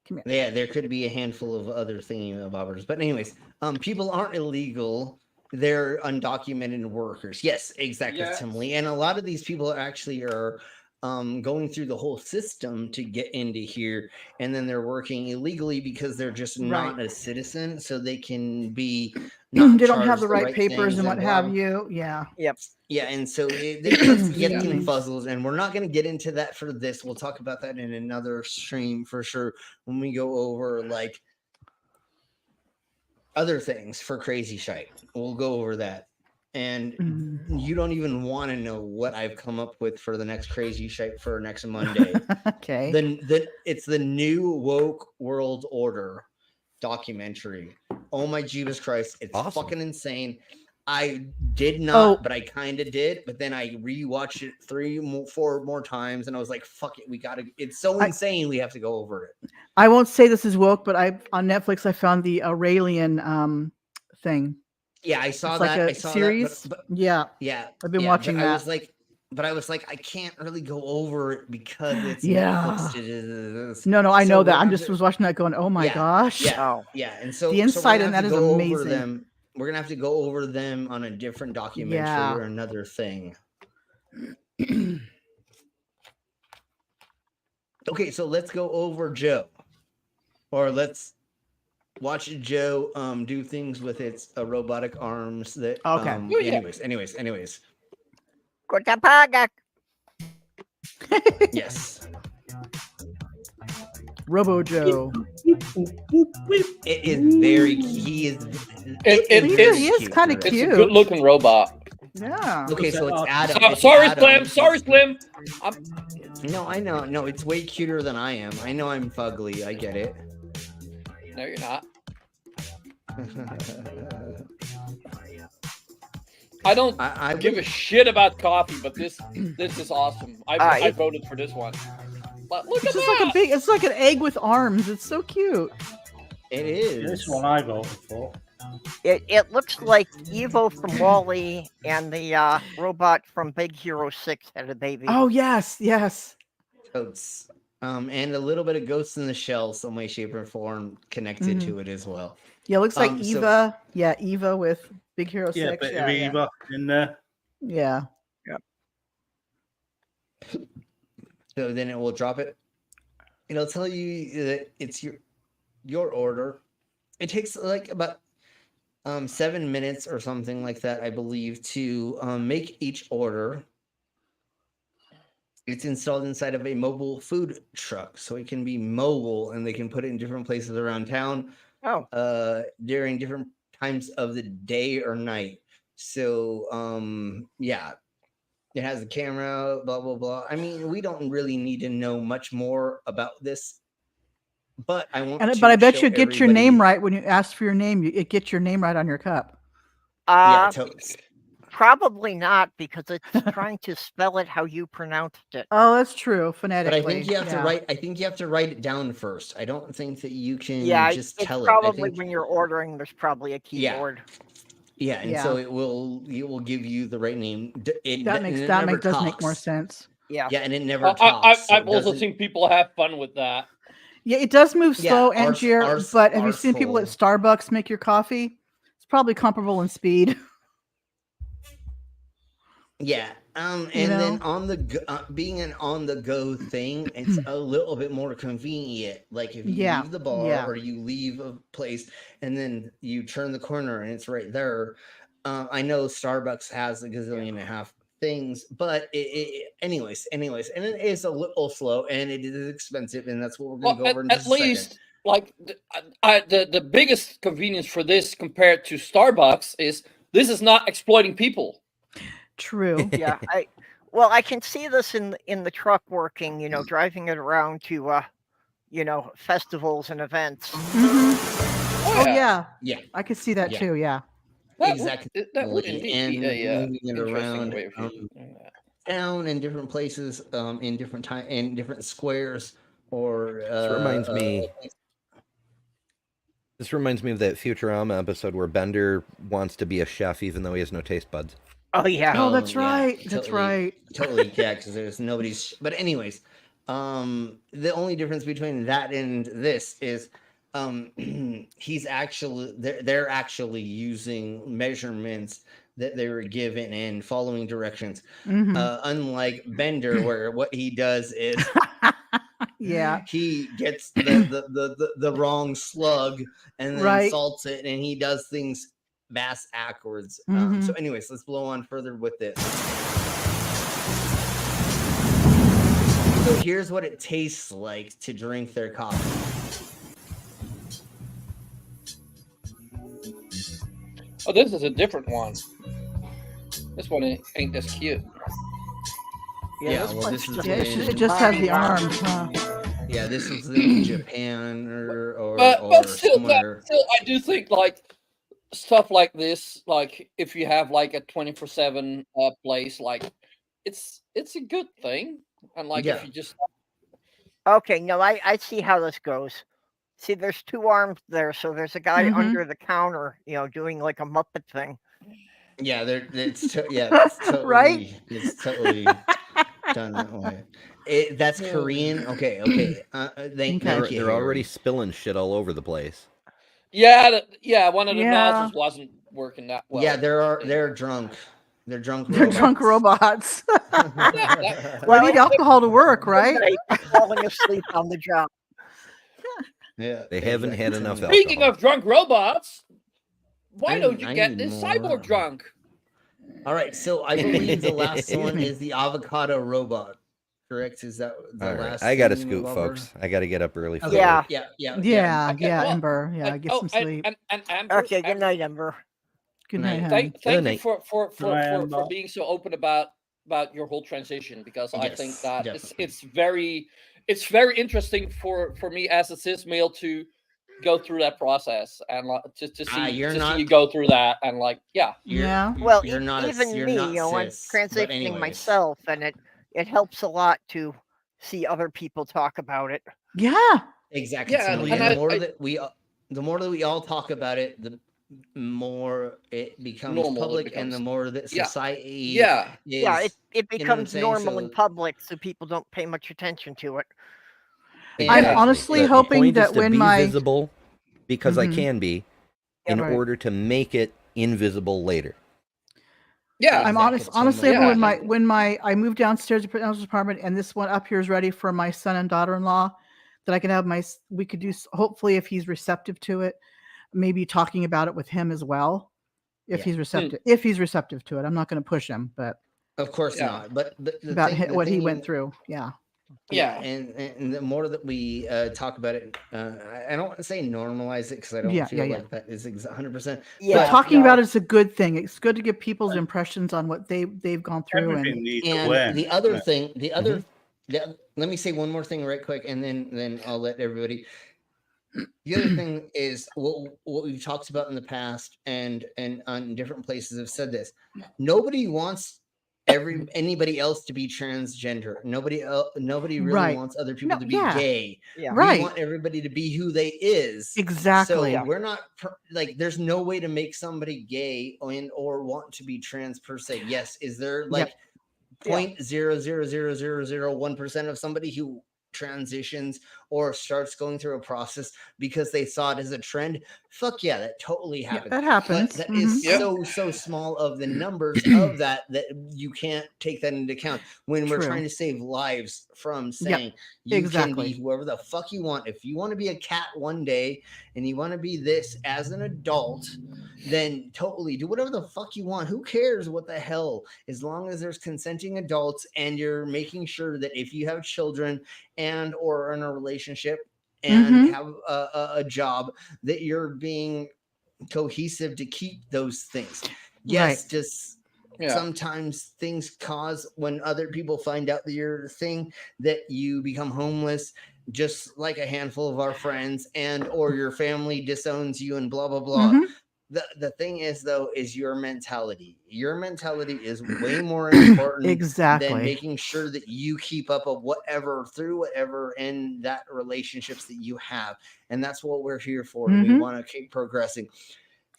Come here. Yeah, there could be a handful of other thingy-bobbers. But anyways, people aren't illegal. They're undocumented workers. Yes, exactly, Timely. And a lot of these people actually are going through the whole system to get into here, and then they're working illegally because they're just not a citizen, so they can be They don't have charged the right things papers and what blah. have you. Yeah. Yep. Yeah, and so they just get Yeah. confuzzles, and we're not going to get into that for this. We'll talk about that in another stream for sure when we go over like other things for crazy shite. We'll go over that. And you don't even want to know what I've come up with for the next crazy shite for next Monday. Okay. Then it's the new woke world order documentary. Oh my Jesus Christ, it's fucking insane. I did not, but I kind of did. But then I rewatched it 4 more times, and I was like, "Fuck it, we gotta." It's so insane. We have to go over it. I won't say this is woke, but on Netflix I found the Aurelian thing. Yeah, I saw It's that. like a I saw series. that. But Yeah. I've been watching but that. I was like, I can't really go over it because it's Yeah. Netflix. No, I So know that. we're I'm gonna just was watching that going, oh my gosh. Yeah, and so the insight in that is amazing. We're gonna have to go over them on a different documentary or another thing. Okay, so let's go over Joe, or let's watch Joe do things with its robotic arms. That anyways. Yes. Robo Joe. It is very. He is. He is kind of It's cute. a good-looking robot. Yeah. Okay, so it's Adam. Sorry, Adam. Slim. Sorry, Slim. No, I know. No, it's way cuter than I am. I know I'm fugly. I get it. No, you're not. I don't give a shit about coffee, but this is awesome. I voted for this one. But look It's at just that. like a big. It's like an egg with arms. It's so cute. It is. This one I voted for. It looks like Evo from Wall-E and the robot from Big Hero 6 had a baby. Oh yes. Totes. And a little bit of Ghost in the Shell, some way, shape, or form connected to it as well. Yeah, it looks like Eva. Eva with Big Hero 6. Yeah, bit of Eva in there. Yeah. So then it will drop it. It'll tell you that it's your order. It takes like about 7 minutes or something like that, I believe, to make each order. It's installed inside of a mobile food truck, so it can be mobile, and they can put it in different places around town. During different times of the day or night. So yeah, it has a camera, blah blah blah. I mean, we don't really need to know much more about this, but I want. But I bet you it gets your name right when you ask for your name. It gets your name right on your cup. Probably not, because it's trying to spell it how you pronounced it. Oh, that's true, phonetically. But I think you have to write. I think you have to write it down first. I don't think that you can just tell it. Probably when you're ordering, there's probably a keyboard. Yeah, and so it will give you the right name. That does make more sense. Yeah, and it never talks. I've also seen people have fun with that. Yeah, it does move slow, Angier. But have you seen people at Starbucks make your coffee? It's probably comparable in speed. Yeah, then on the being an on the go thing, it's a little bit more convenient. Like if you leave the bar or you leave a place, and then you turn the corner and it's right there. I know Starbucks has a gazillion and a half things, but anyways, and it is a little slow and it is expensive, and that's what we're going to go over in just a second. Like the biggest convenience for this compared to Starbucks is this is not exploiting people. True. Yeah. I can see this in the truck working, driving it around to festivals and events. Oh yeah. Yeah. I could see that too, yeah. Exactly. That would indeed and be a moving it around way of doing that. town in different places, in different time, in different squares, or This reminds me of that Futurama episode where Bender wants to be a chef even though he has no taste buds. Oh yeah. Oh, that's right. Totally, That's right. Totally, yeah. Because there's nobody's. But anyways, the only difference between that and this is, he's actually they're actually using measurements that they were given and following directions. Unlike Bender, where what he does is. Yeah, he gets the wrong slug and then salts it, and he does things bass backwards. So anyways, let's blow on further with this. So here's what it tastes like to drink their coffee. Oh, this is a different one. This one ain't this cute. It just has the arms, huh? Yeah, this is in Japan or but still, somewhere. I do think like stuff like this, like if you have like a 24/7 place, like it's a good thing, and like if you just okay, no, I see how this goes. See, there's two arms there, so there's a guy under the counter, doing like a Muppet thing. Yeah, it's totally right. It's totally done that way. That's Korean. Okay. Thank you. They're already spilling shit all over the place. Yeah. One of the nozzles wasn't working that well. Yeah, they're drunk. They're drunk They're robots. drunk robots. Yeah, Well, need alcohol to work, right? Falling asleep on the job. Yeah, They haven't had enough Speaking alcohol. of drunk robots, why I- don't you I get need this more. cyborg drunk? All right, so I believe the last one is the avocado robot. Correct? Is that the All right, last? I got to thing, scoot, Barbara? folks. I got to get up early. For Okay, work. Yeah, Okay, well, Ember. Yeah, get some sleep. And Amber, Okay, good night, Ember. Good night, honey. Thank Good you night. for being so open about your whole transition, because I think Yes, that definitely. it's very interesting for me as a cis male to go through that process and to see you go through that and Well, you're not even you're me, not you know, I'm cis, but transitioning anyways. myself, and it helps a lot to see other people talk about it. Yeah. Exactly. and the more that we all talk about it, the more it becomes public, and the more that society It becomes normal in So- public, so people don't pay much attention to it. I'm honestly The hoping point is that to when be my visible, because I Mhm. can be, in right. order to make it invisible later. Yeah, I'm honestly hoping when I move downstairs to Prince's apartment, and this one up here is ready for my son and daughter-in-law, that I can have we could do, hopefully, if he's receptive to it, maybe talking about it with him as well. If he's receptive to it. I'm not going to push him, but Of course not. But the about thing, what he went through. Yeah. And the more that we talk about it, I don't want to say normalize it, because I don't Yeah, feel yeah, like that is 100%. But talking about it is a good thing. It's good to get people's impressions on what they've gone through. And the other thing, let me say one more thing right quick, and then I'll let everybody. The other thing is what we've talked about in the past, and on different places have said this. Nobody wants anybody else to be transgender. Nobody really wants other people to be gay. Yeah. We want everybody to be who they is. Exactly. So we're not there's no way to make somebody gay or want to be trans per se. Yes, is there 0.0000001% of somebody who transitions or starts going through a process because they saw it as a trend? Fuck yeah, that totally happens. that happens. But that is so small of the numbers of that you can't take that into account when we're True. trying to save lives from saying you can be whoever the fuck you want. If you want to be a cat one day and you want to be this as an adult, then totally do whatever the fuck you want. Who cares what the hell, as long as there's consenting adults and you're making sure that if you have children and or in a relationship and have a job, that you're being cohesive to keep those things. Yes, just sometimes things cause, when other people find out that you're a thing, that you become homeless, just like a handful of our friends, and or your family disowns you and blah blah blah. The thing is, though, is your mentality. Your mentality is way more important than making sure that you keep up of whatever in that relationships that you have. And that's what we're here for. We want to keep progressing.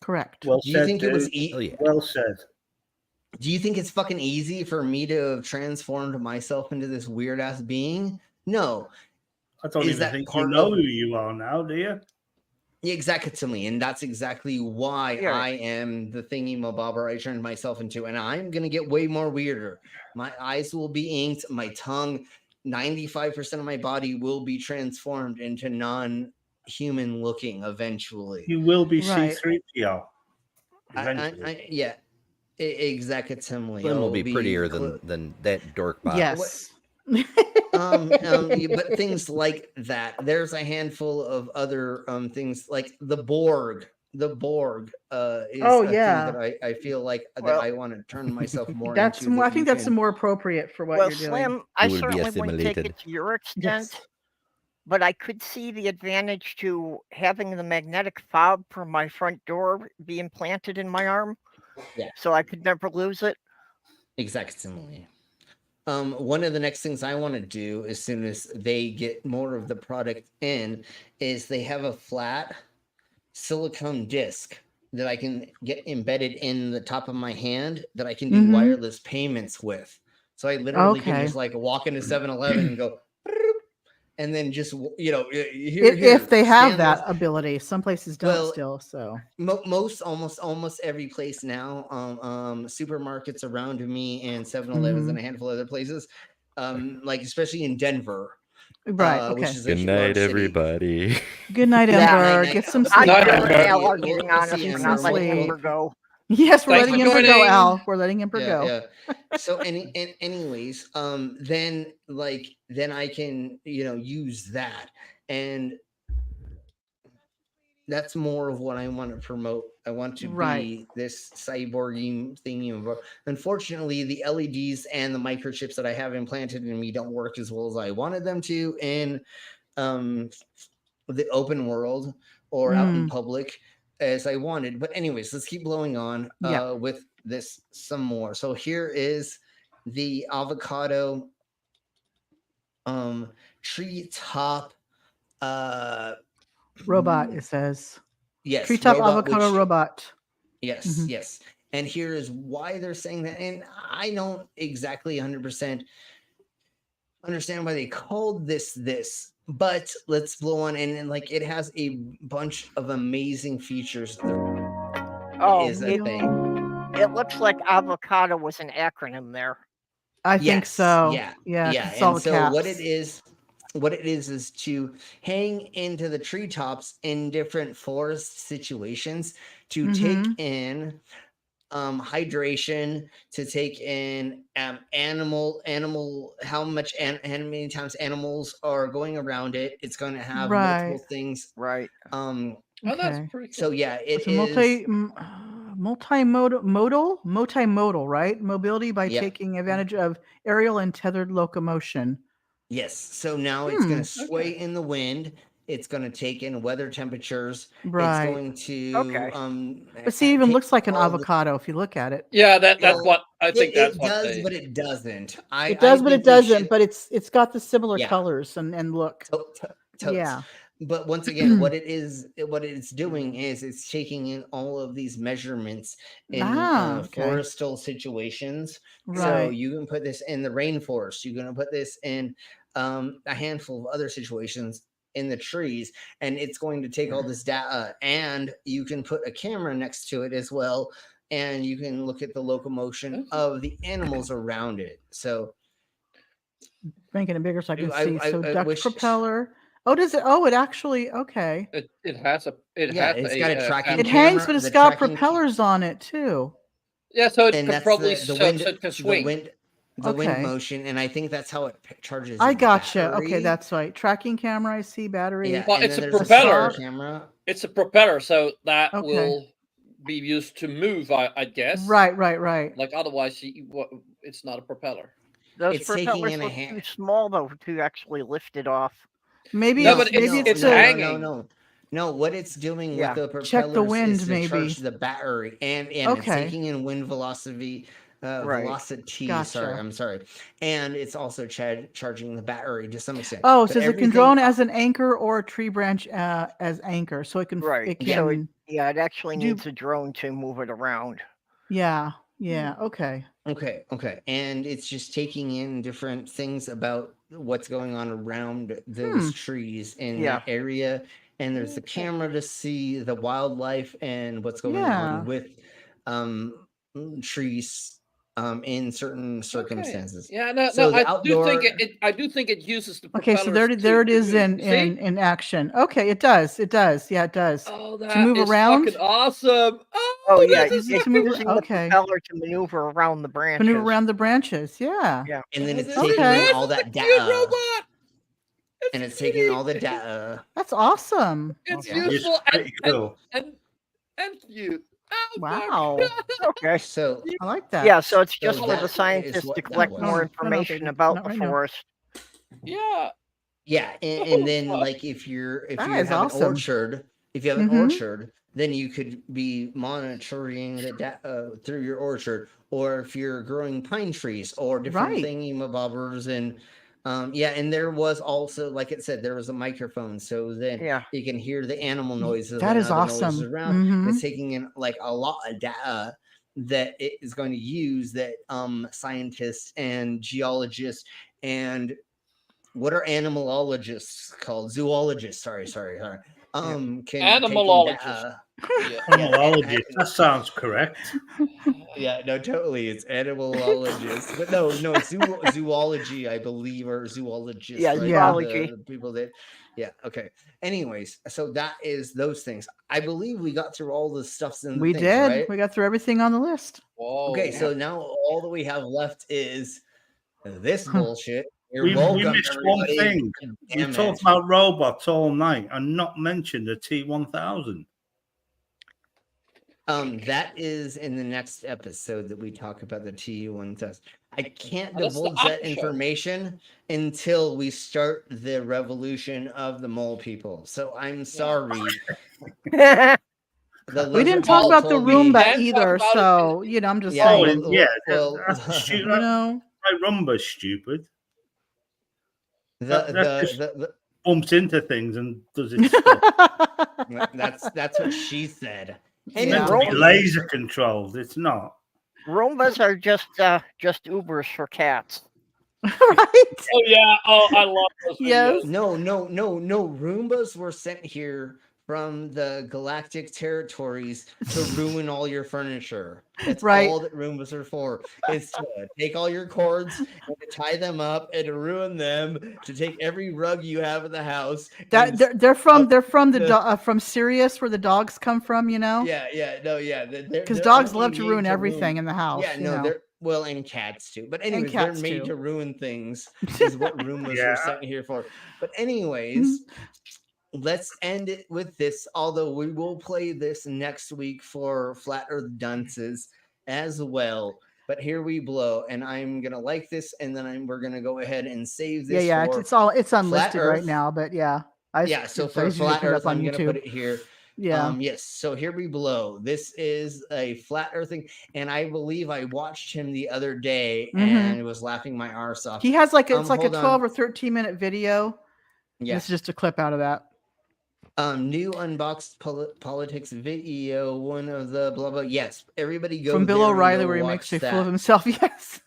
Correct. Well Do you said, think it was dude. Well said. Do you think it's fucking easy for me to have transformed myself into this weird ass being? No. I don't even think you know who you are now, do you? Exactly, and that's exactly why I am the thingy mobobber I turned myself into, and I'm gonna get way more weirder. My eyes will be inked, my tongue, 95% of my body will be transformed into non-human looking eventually. You will be C3PO. Exactly. Slim will be prettier than that dork bot. Yes. But things like that. There's a handful of other things like the Borg. The Borg is a thing that I feel like that I want to turn myself more into. I think that's more appropriate for what you're doing. Slim, I certainly wouldn't take it to your extent, but I could see the advantage to having the magnetic fob from my front door be implanted in my arm. Yeah. So I could never lose it. Exactly. One of the next things I want to do as soon as they get more of the product in is they have a flat silicone disc that I can get embedded in the top of my hand that I can do wireless payments with. So I literally can just like walk into 7-Eleven and go, and then just if they have that ability. Some places don't still. So almost every place now, supermarkets around me and 7-Elevens and a handful of other places, like especially in Denver. Right. Okay. Which is Good night, everybody. Good night, Ember. Get some sleep. Al are getting on us for not letting Ember go. Yes, we're letting Ember go, Al. We're letting Ember go. Yeah. So anyways, then I can use that, and that's more of what I want to promote. I want to be this cyborgy thingy. Unfortunately, the LEDs and the microchips that I have implanted in me don't work as well as I wanted them to in the open world or out in public as I wanted. But anyways, let's keep blowing on with this some more. So here is the Avocado Treetop robot, it says. Yes, Treetop Avocado robot. Yes, yes. And here is why they're saying that. And I don't exactly 100% understand why they called this, but let's blow on. And it has a bunch of amazing features. It looks like Avocado was an acronym there. I think so. Yeah. And so caps. what it is to hang into the treetops in different forest situations to take in hydration, to take in animal how many times animals are going around it. It's going to have multiple things. Right. That's pretty cool. So yeah, it's multimodal, right? Mobility by taking advantage of aerial and tethered locomotion. Yes. So now it's going to sway in the wind. It's going to take in weather temperatures. Right. It's going to but see, it even looks like an avocado if you look at it. Yeah, that's what I think. It does, but it doesn't. It does, but it doesn't. But it's got the similar colors and look. Yeah. But once again, what it's doing is it's taking in all of these measurements in forestal situations. Right. So you can put this in the rainforest. You're going to put this in a handful of other situations in the trees, and it's going to take all this data, and you can put a camera next to it as well, and you can look at the locomotion of the animals around it. So making it bigger so I can see. So duct propeller. Oh, does it? Oh, it actually okay. It has a. It's got a tracking. It hangs, but it's got propellers on it too. Yeah, so it can probably swing. The wind motion, and I think that's how it charges. I gotcha. Okay, that's right. Tracking camera, I see battery. Yeah, well, it's a propeller. Camera. It's a propeller, so that will be used to move. I guess. Right. Like otherwise, it's not a propeller. Those propellers look too small though to actually lift it off. Maybe it's hanging. No, what it's doing with the propellers check the wind, is to maybe charge the battery, and it's taking in wind velocity. Gotcha. Sorry. And it's also charging the battery to some extent. Oh, so it can drone as an anchor or a tree branch as anchor, so it can. It can. It actually needs a drone to move it around. Yeah. Okay. And it's just taking in different things about what's going on around those trees in that area, and there's the camera to see the wildlife and what's going on with trees. In certain circumstances. Yeah, no, I do think it uses the propellers. Okay, so there it is in action. Okay, it does. Yeah, it does. Oh, that to move is around. Fucking awesome. Oh yeah, it's using the propeller to maneuver around the branches. Maneuver around the branches. Yeah. And then it's taking in all that data. And it's taking all the data. That's awesome. It's useful and cute. Oh, wow. Okay. So I like that. Yeah, so it's just for the scientists to collect more information about the forest. Yeah. Yeah, and then like if you have an orchard, then you could be monitoring the data through your orchard, or if you're growing pine trees or different thingamabobbers and and there was also, like it said, there was a microphone, so then you can hear the animal noises. That is awesome. Around. It's taking in like a lot of data that it is going to use that scientists and geologists and what are animalologists called? Zoologists. Sorry. Animalologists. Animalology. That sounds correct. Yeah, no, totally. It's animalologists, but no, zoology, I believe, or zoologists. Yeah, right? zoology. The people that, yeah, okay. Anyways, so that is those things. I believe we got through all the stuffs in the We things, did. right? We got through everything on the list. Whoa. Okay, so now all that we have left is this bullshit. You're We welcome, missed one everybody. thing. We Damn talked it. about robots all night and not mentioned the T-1000. That is in the next episode that we talk about the TU-1000. I can't That's the divulge that after show. information until we start the revolution of the mole people. So I'm sorry. We didn't talk about the Roomba either, so I'm just saying. My Roomba's stupid. The bumps into things and does it stuff. That's what she said. It's meant to be laser controlled. It's not. Roombas are just Ubers for cats. Oh yeah. Oh, I love those videos. No. Roombas were sent here from the galactic territories to ruin all your furniture. That's all that Roombas are for. Is to take all your cords and to tie them up and to ruin them. To take every rug you have in the house. They're from Sirius, where the dogs come from. Yeah. Because dogs love to ruin everything in the house. Yeah, no, they're and cats too. But anyways, they're made to ruin things. Is what Roombas were sent here for. But anyways. Let's end it with this, although we will play this next week for Flat Earth Dunces as well. But here we blow, and I'm gonna like this, and then we're gonna go ahead and save this. It's unlisted right now, but so for Flat Earth, I'm gonna put it here. Yeah. Yes. So here we blow. This is a flat earthing, and I believe I watched him the other day and was laughing my arse off. He has it's like a 12 or 13 minute video. Yeah. This is just a clip out of that. New unboxed politics video, one of the blah blah. Yes, everybody go from Bill O'Reilly where he makes a fool of himself. Yes.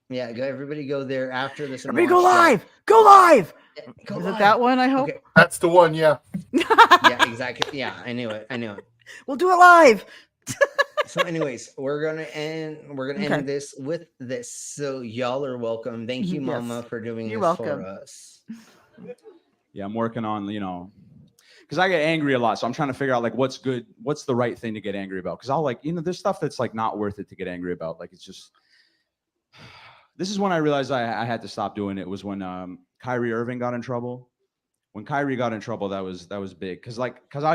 Yeah, everybody go there after this. Everybody go live. Go live. Is it that one? I hope that's the one. Yeah. Yeah, exactly. Yeah, I knew it. We'll do it live. So, anyways, we're gonna end this with this. So, y'all are welcome. Thank you, Mama, for doing this for us. Yeah, I'm working on because I get angry a lot, so I'm trying to figure out what's good, what's the right thing to get angry about. Because I'll there's stuff that's not worth it to get angry about. It's just. This is when I realized I had to stop doing it. Was when Kyrie Irving got in trouble. When Kyrie got in trouble, that was big because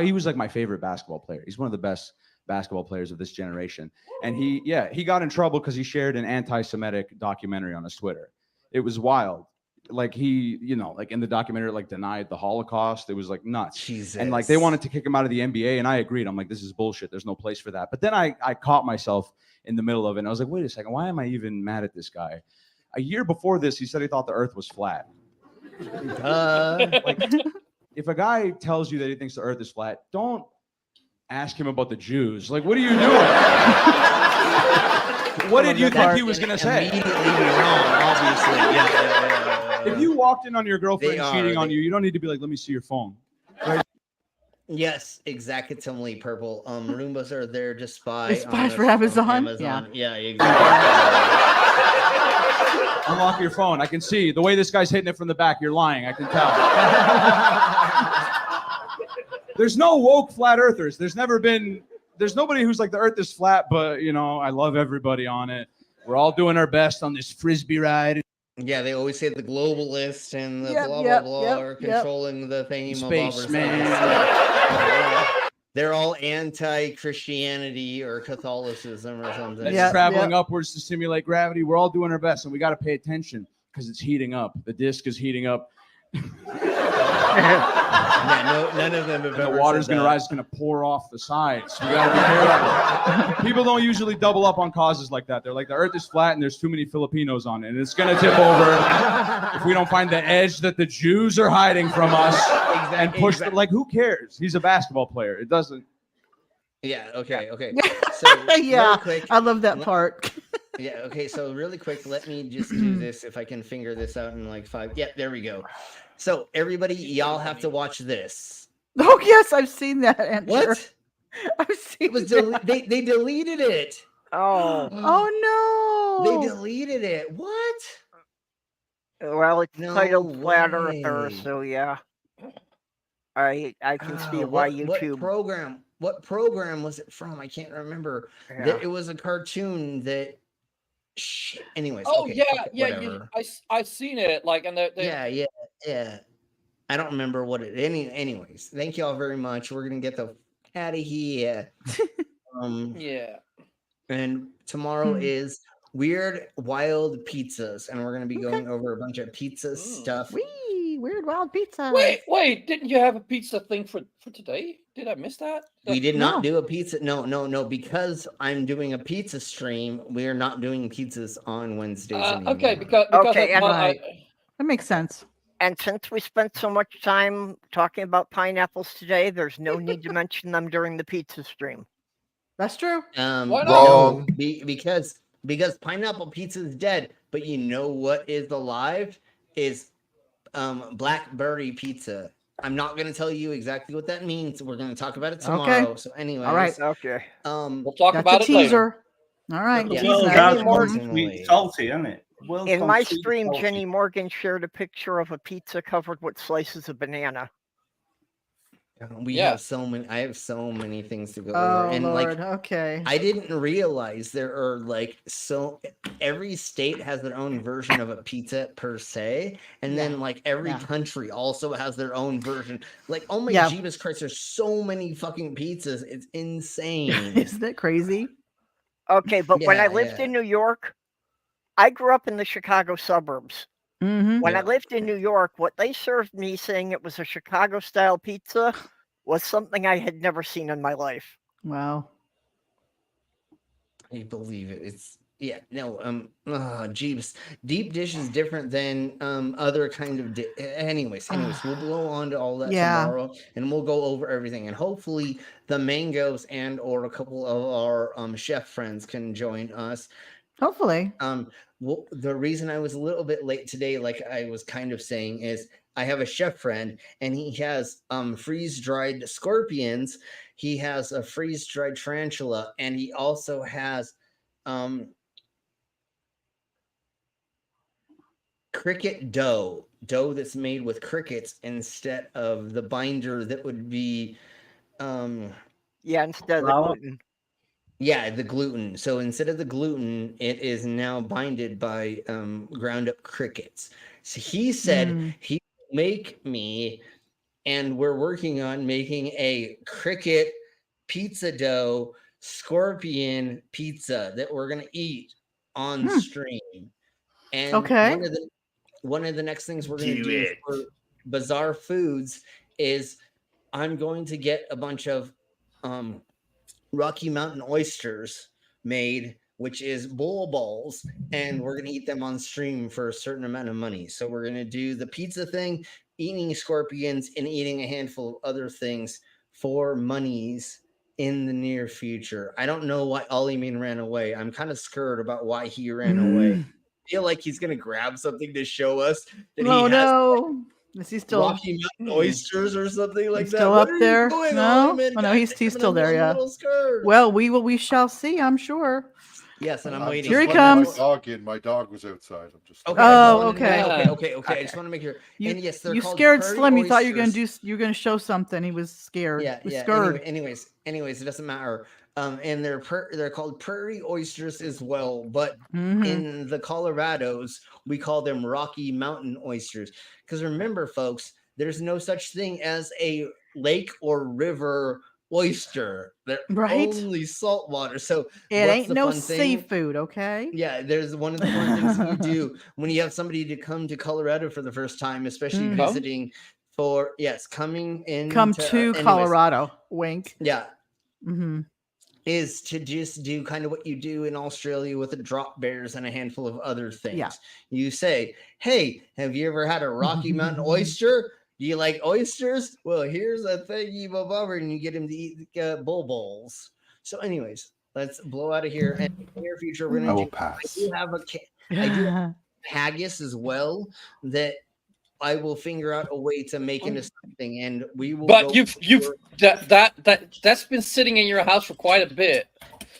he was my favorite basketball player. He's one of the best basketball players of this generation, and he got in trouble because he shared an anti-Semitic documentary on his Twitter. It was wild. He in the documentary denied the Holocaust. It was nuts. Jesus. And they wanted to kick him out of the NBA, and I agreed. I'm this is bullshit. There's no place for that. But then I caught myself in the middle of it, and I was wait a second, why am I even mad at this guy? A year before this, he said he thought the earth was flat. If a guy tells you that he thinks the earth is flat, don't ask him about the Jews. What are you doing? What did you think he was going to say? Immediately wrong, obviously. Yeah. If you walked in on your girlfriend cheating on you, you don't need to be let me see your phone. Right? Yes, exactly. Purple. Roombas are there to spy. They spy for Amazon. Yeah, exactly. Unlock your phone. I can see the way this guy's hitting it from the back. You're lying. I can tell. There's no woke flat earthers. There's nobody who's the earth is flat, but I love everybody on it. We're all doing our best on this frisbee ride. Yeah, they always say the globalists and the blah blah are controlling the fame space, of man. They're all anti-Christianity or Catholicism or something. That's traveling upwards to simulate gravity. We're all doing our best, and we got to pay attention because it's heating up. The disk is heating up. None of them have and the water's going to rise. It's going to pour off the sides. We got to be careful. People don't usually double up on causes like that. They're the earth is flat and there's too many Filipinos on it, and it's going to tip over if we don't find the edge that the Jews are hiding from us and push. Who cares? He's a basketball player. It doesn't. Yeah. Okay. So yeah, I love that part. Yeah. Okay. So really quick, let me just do this. If I can figure this out in like 5. Yeah. There we go. So everybody, y'all have to watch this. Oh yes, I've seen that. Answer. What? I've seen It was that. they deleted it. Oh. Oh They no. deleted it. What? Well, it's No titled Flat Earther, way. so yeah. I can see why YouTube. What program was it from? I can't remember. Yeah. It was a cartoon that. Anyways. Oh okay, yeah, yeah. whatever. I've seen it. Like, and Yeah. I don't remember what it. Anyways, thank you all very much. We're gonna get the out of here. Yeah. And tomorrow is Weird Wild Pizzas, and we're gonna be going over a bunch of pizza stuff. Wee, weird wild pizza. Wait, didn't you have a pizza thing for today? Did I miss that? We did not do a pizza. No. Because I'm doing a pizza stream, we're not doing pizzas on Wednesdays anymore. Okay, because Okay, that makes sense. And since we spent so much time talking about pineapples today, there's no need to mention them during the pizza stream. That's true. Wrong. Because pineapple pizza is dead, but you know what is alive is blackberry pizza. I'm not going to tell you exactly what that means. We're going to talk about it tomorrow. Okay. So anyway, All right. Okay. We'll talk That's about a it later. teaser. All right. The tease world that. has Jenny gone Morgan- sweet salty, isn't it? World's In gone my sweet stream, salty. Jenny Morgan shared a picture of a pizza covered with slices of banana. We have so many. I have so many things to go over, Oh and Lord. like Okay. I didn't realize there are like every state has their own version of a pizza per se, and then like every country also has their own version. Like, oh my Jeebus Christ, there's so many fucking pizzas. It's insane. Isn't that crazy? Okay, but when I Yeah, lived yeah. in New York, I grew up in the Chicago suburbs. Mm-hmm. When I lived in New York, what they served me saying it was a Chicago-style pizza was something I had never seen in my life. Wow. I believe it. It's Jeebus. Deep dish is different than other kind of anyways, we'll blow on to all that tomorrow, and we'll go over everything, and hopefully the mangoes and or a couple of our chef friends can join us. Hopefully. Well, the reason I was a little bit late today, like I was kind of saying, is I have a chef friend, and he has freeze-dried scorpions. He has a freeze-dried tarantula, and he also has cricket dough that's made with crickets instead of the binder that would be instead of the gluten. Yeah, the gluten. So instead of the gluten, it is now binded by ground up crickets. So he said he will make me, and we're working on making a cricket pizza dough scorpion pizza that we're gonna eat on stream. And one of the next things we're gonna do for Bizarre Foods is I'm going to get a bunch of Rocky Mountain oysters made, which is bull balls, and we're gonna eat them on stream for a certain amount of money. So we're gonna do the pizza thing, eating scorpions, and eating a handful of other things for monies in the near future. I don't know why Ollie Mean ran away. I'm kind of scared about why he ran away. I feel like he's gonna grab something to show us that he has. No. Is he still Rocky Mountain oysters or something like that? Still What up are you there? doing, No. Ollie Man? Oh, no, he's still there. I'm a Yeah. little scared. Well, we shall see. I'm sure. Yes, and I'm waiting. Here he Just comes. let my dog in. My dog was outside. I'm just. Okay. Okay. I just want to make sure. And yes, they're You called scared prairie Slim. You thought you oysters. were gonna show something. He was scared. Yeah, He was yeah. scared. Anyways, it doesn't matter. And they're called prairie oysters as well, but Mhm. in the Colorados we call them Rocky Mountain oysters. Because remember, folks, there's no such thing as a lake or river oyster. They're only saltwater. So It what's ain't the no fun thing? seafood, okay? Yeah, there's one of the fun things you do when you have somebody to come to Colorado for the first time, especially Mhm. visiting for coming in. Come to Colorado. Wink. Yeah. Mm-hmm. Is to just do kind of what you do in Australia with the drop bears and a handful of other things. Yeah. You say, hey, have you ever had a Rocky Mountain oyster? Do you like oysters? Well, here's a thingy bobber, and you get him to eat bull balls. So anyways, let's blow out of here. And in the near future, we're I gonna will do. pass. I do have haggis as well that I will figure out a way to make into something, and we will. But that's been sitting in your house for quite a bit.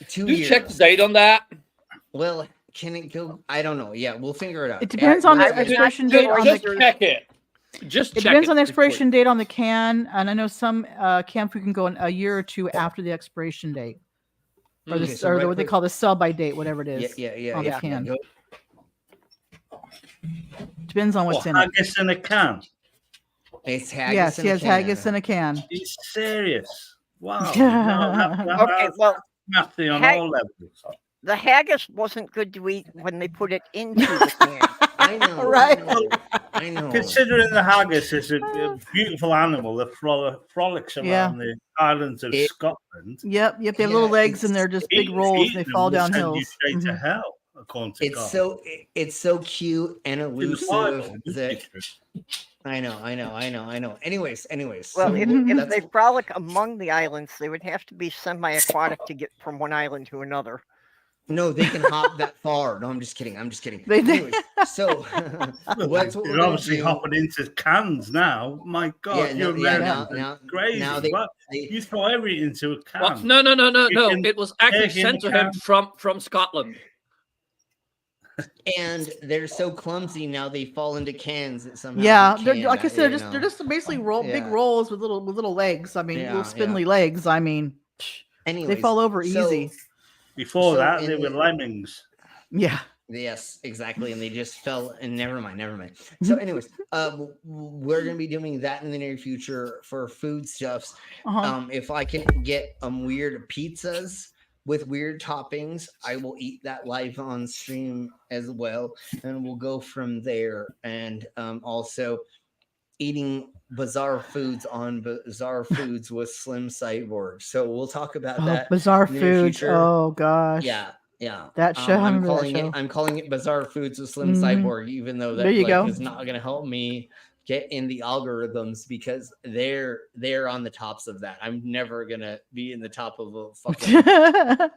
2 Do years. check the date on that. Well, can it go? I don't know. Yeah, we'll figure it out. It depends on the expiration date on Just the. check it. Just It check depends it on the before you- expiration date on the can, and I know some can food can go in a year or two after the expiration date, or Okay, this, so or right what they for- call the sell by date, whatever it is. Yeah. On the can. Go. Depends on what's in it. Haggis in a can. It's haggis. Yes, in he a has can. haggis in a can. He's serious. Wow. Okay, well, Matthew on hag- all levels. the haggis wasn't good to eat when they put it into the can. I know. Right. I know. Considering the haggis is a beautiful animal that frolics around Yeah. the islands of Scotland. Yep. They have little legs and they're just big rolls. And they fall down Send you hills. straight to Mhm. hell, according to God. It's so cute and In the elusive Bible, that I know. Anyways. Well, so if that's- they frolic among the islands, they would have to be semi-aquatic to get from one island to another. no, they can hop that far. No, I'm just kidding. They- Anyways, so what's what we're You're gonna obviously do? hopping into cans now. My God, you're crazy. now You throw everything into a can. Well, no. You can It was actually take in sent the to him can. from Scotland. And they're so clumsy now they fall into cans that somehow. Yeah, get they're, canned like I out, said, you they're know. just basically big Yeah. rolls with little legs. I mean, Yeah, little spindly legs. I mean, they Anyways, fall over so- easy. Before So that, in they were the- lemmings. Yeah. Yes, exactly, and they just fell. And never mind. So, anyways, we're gonna be doing that in the near future for foodstuffs. Uh-huh. If I can get weird pizzas with weird toppings, I will eat that live on stream as well, and we'll go from there. And also eating bizarre foods on Bizarre Foods with Slim Cyborg. So we'll talk about that. Bizarre in the near foods. future. Oh gosh. Yeah. That show. I I'm remember that calling show. it. I'm calling it Bizarre Foods with Slim Mhm. Cyborg, even though that There you go. is not going to help me get in the algorithms because they're on the tops of that. I'm never gonna be in the top of a fucking.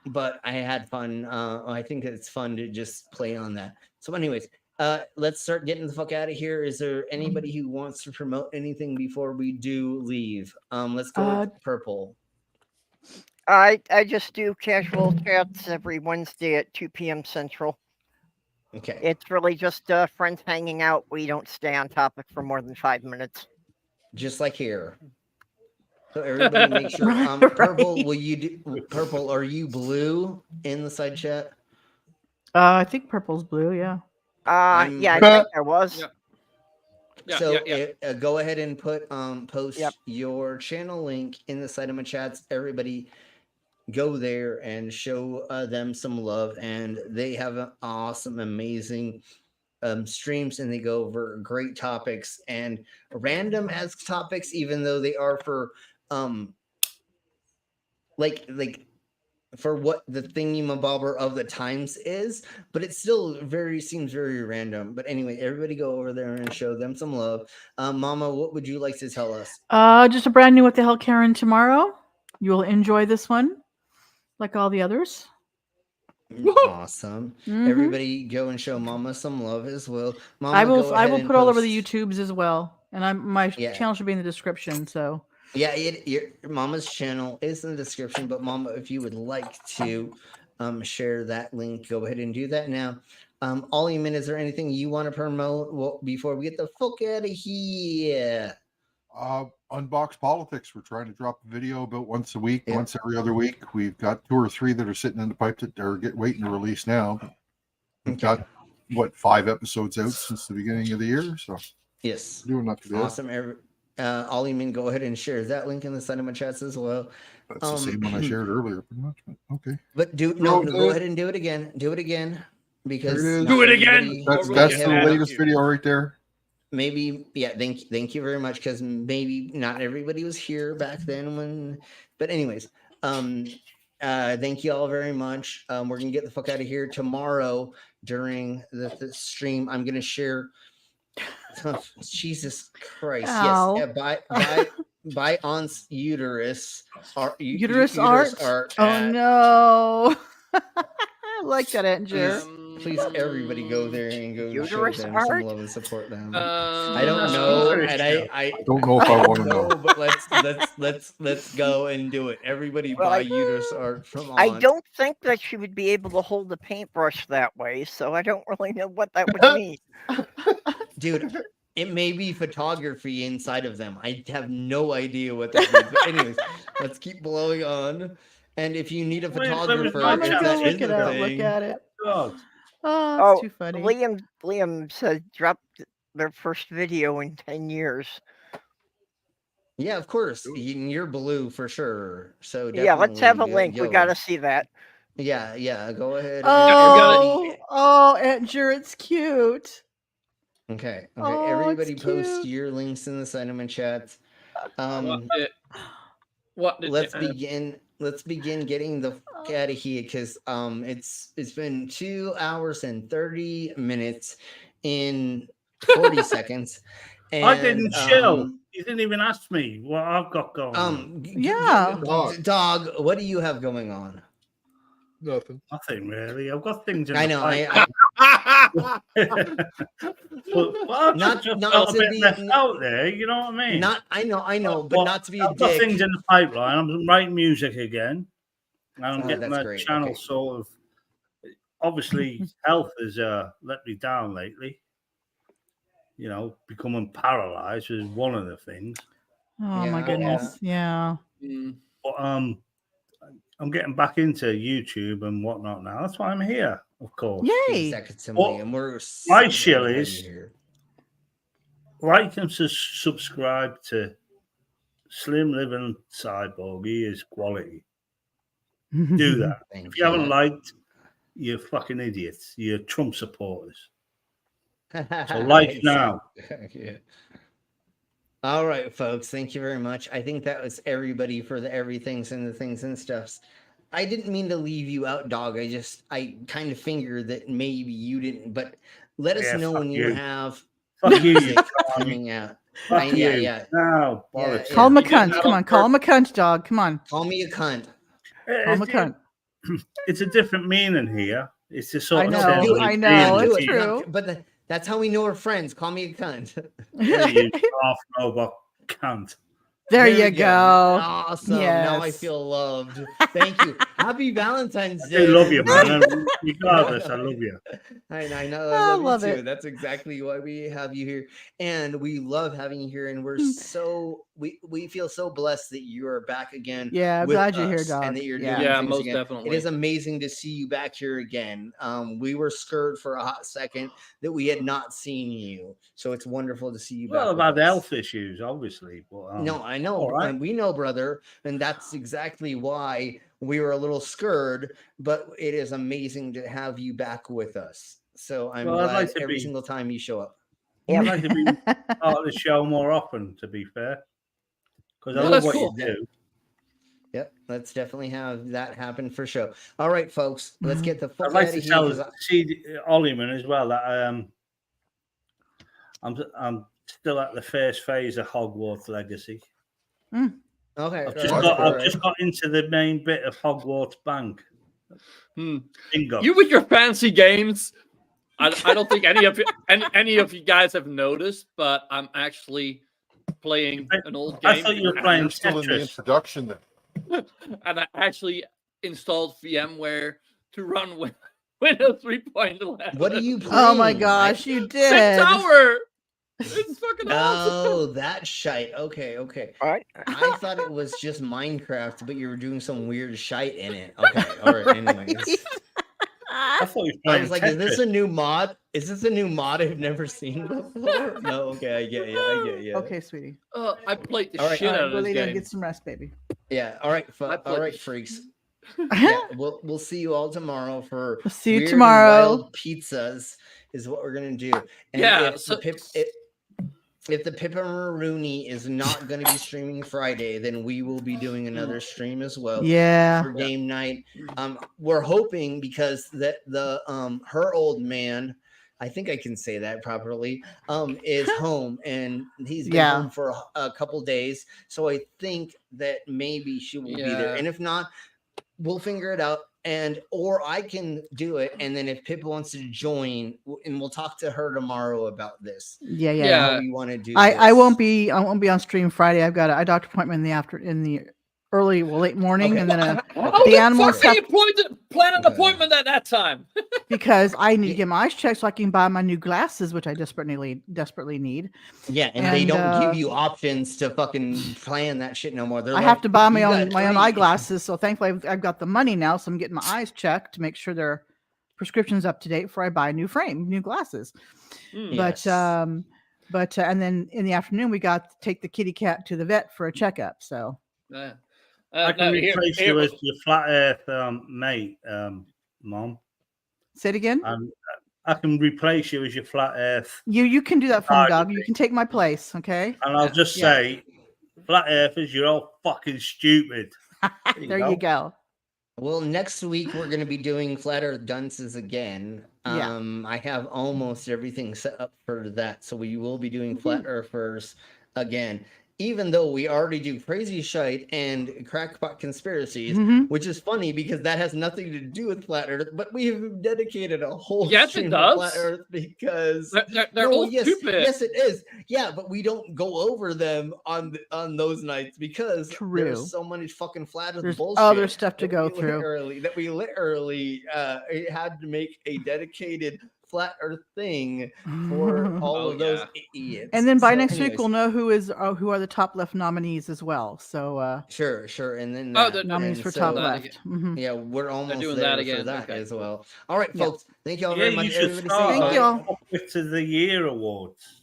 But I had fun. I think it's fun to just play on that. So, anyways, let's start getting the fuck out of here. Is there anybody who wants to promote anything before we do leave? Let's go with Purple. I just do casual chats every Wednesday at 2 p.m. Central. Okay. It's really just friends hanging out. We don't stay on topic for more than 5 minutes. Just like here. So everybody make sure. Purple, will you do Purple? Are you blue in the side chat? I think purple's blue. Yeah. Yeah, I think I was. So go ahead and put post your channel link in the side of my chats. Everybody go there and show them some love, and they have an awesome, amazing streams, and they go over great topics and random as topics, even though they are for like for what the thingy-mabobber of the times is, but it still seems very random. But anyway, everybody go over there and show them some love. Mama, what would you like to tell us? Just a brand new What the Hell Karen tomorrow. You will enjoy this one, like all the others. Awesome. Mhm. Everybody go and show Mama some love as well. Mama, I will. go I ahead will and put all over post- the YouTubes as well, and my Yeah. channel should be in the description. So Yeah, your Mama's channel is in the description, but Mama, if you would like to share that link, go ahead and do that now. Ollyman, is there anything you want to promote before we get the fuck out of here? Unbox Politics. We're trying to drop a video about once a week, once every other week. We've got 2 or 3 that are sitting in the pipe that are waiting to release now. We've got 5 episodes out since the beginning of the year. So yes, doing not too bad. Awesome. Ollyman, go ahead and share that link in the side of my chats as well. That's the same one I shared earlier, pretty much. But okay. But go ahead and do it again. Do it again because There it is. not everybody- That's the latest video right there. Maybe, yeah. Thank you very much, because maybe not everybody was here back then when. But anyways, thank you all very much. We're gonna get the fuck out of here tomorrow during the stream. I'm gonna share. Jesus Christ! Ow. Yes, Buy Aunt's uterus art. Uterus art. Oh no! I like that, Andrew. Please, everybody go there and go show Uterus them art? some love and support them. I don't know, and I don't know if I want to know. But let's go and do it. Everybody Well, buy uterus art from Aunt. I don't think that she would be able to hold a paintbrush that way, so I don't really know what that would mean. Dude, it may be photography inside of them. I have no idea what that means. But anyways, let's keep blowing on. And if you need a photographer, I'm gonna go that look it up. Look at it. Oh, it's too funny. Liam said dropped their first video in 10 years. Yeah, of course. You're blue for sure. So yeah, let's have a link. Yo. We got to see that. Yeah. Go ahead. Oh, Andrew, it's cute. Okay. Oh, Everybody it's post cute. your links in the Cinnamon chat. Let's begin getting the fuck out of here because it's been 2 hours and 30 minutes in 40 seconds. And, I didn't show. You didn't even ask me what I've got going on. Yeah. Dog, what do you have going on? Nothing really. I've got things in I the know. But Not just to got a bit be left out there. You know what I mean? I know, but not to be a I've got dick. things in the pipeline. I'm writing music again. And I'm getting that's my great. channel Okay. sort of. Obviously, health has let me down lately. You know, becoming paralyzed is one of the things. Oh my goodness. Yeah. But I'm getting back into YouTube and whatnot now. That's why I'm here, of course. Yay! Well, and we're my so shill glad is you're here. like and subscribe to Slim Living Cyborg. He is quality. Do that. If you haven't liked, you're fucking idiots. You're Trump supporters. So like now. Yeah. All right, folks. Thank you very much. I think that was everybody for the everythings and the things and stuffs. I didn't mean to leave you out, dog. I kind of figured that maybe you didn't, but let us know when you have music coming out. Fuck you. Yeah. No, bollocks. Call him a cunt. Come on, call him a cunt, dog. Come on. Call me a cunt. Call him a cunt. It's a different meaning here. It's just sort I of know, sense I of know, being it's a true. But that's how we know we're friends. Call me a cunt. You half robot cunt. There you go. Awesome. Now I Yes. feel loved. Thank you. Happy Valentine's Day. I love you, man. Regardless, I love you. I know. I I love love you too. it. That's exactly why we have you here. And we love having you here. And we're so we feel so blessed that you are back again. Yeah, I'm with glad you're here, us dog. And that you're Yeah. doing Yeah, things most again. definitely. It is amazing to see you back here again. We were scared for a hot second that we had not seen you. So it's wonderful to see you Well, back. I've with had us. health issues, obviously. But, No, I know. all right. And we know, brother. And that's exactly why we were a little scared. But it is amazing to have you back with us. So I'm Well, I'd glad like to every be- single time you show up. I'd like to be part of the show more often, to be fair. Because I Yeah, love that's what cool. you do. Yep, let's definitely have that happen for sure. All right, folks, let's get the fuck I'd like out to of here. tell 'cause Ollyman as well that I'm still at the first phase of Hogwarts Legacy. Okay, I've just got into the main bit of Hogwarts Bank. Bingo. You with your fancy games. I don't think any of you guys have noticed, but I'm actually playing an old game. I thought you were playing Still in the Tetris. introduction then. And I actually installed VMware to run Windows 3.11. What are you playing? Oh my gosh, you Sick did. Tower. It's fucking awesome. Oh, that shite. Okay. All right. I thought it was just Minecraft, but you were doing some weird shite in it. Okay. All right. Anyways. I thought you were I playing was like, is this Tetris. a new mod? Is this a new mod I've never seen before? No, okay, I get you. Okay, sweetie. I played the All right, shit out of Go this lay down, game. get some rest, baby. Yeah, all right, I played all right, the- freaks. Yeah, we'll see you all tomorrow for We'll see you Weird and tomorrow. Wild pizzas is what we're gonna do. And Yeah, if the Pipperoonie is not going to be streaming Friday, then we will be doing another stream as well. Yeah. For game night. We're hoping because that the her old man I think I can say that properly, is home, and he's been home for a couple days. So I think that maybe she will be there. And if not, we'll figure it out. Or I can do it. And then if Pip wants to join, and we'll talk to her tomorrow about this. Yeah. How we want to do I won't be on stream Friday. I've got a doctor appointment in the late morning, and then the animals Fuck, you plan an appointment at that time. because I need to get my eyes checked so I can buy my new glasses, which I desperately need. Yeah, and they don't give you options to fucking plan that shit no more. I have to buy my own eyeglasses. So thankfully I've got the money now, so I'm getting my eyes checked to make sure their prescription's up to date before I buy a new glasses. But and then in the afternoon we got to take the kitty cat to the vet for a checkup. So I can replace you as your flat Earth mate, Mom. Say it again. I can replace you as your flat Earth. You can do that for me, dog. You can take my place, okay? And I'll just say, flat Earthers, you're all fucking stupid. There you go. Well, next week we're going to be doing Flat Earth Dunces again. I have almost everything set up for that, so we will be doing Flat Earthers again. Even though we already do Crazy Shite and Crackpot Conspiracies, which is funny because that has nothing to do with Flat Earth, but we have dedicated a whole stream to Flat Earth because they're all stupid. Yes, it is. Yeah, but we don't go over them on those nights because there's so many fucking Flat Earth bullshit. Other stuff to go through. We literally had to make a dedicated Flat Earth thing for all of those idiots. And then by next week we'll know who are the top left nominees as well. So sure. And then nominees for top left. Yeah, we're almost doing there that again for that okay. as well. All right, folks. Thank you all very much. Everybody thank you all. To the Year Awards.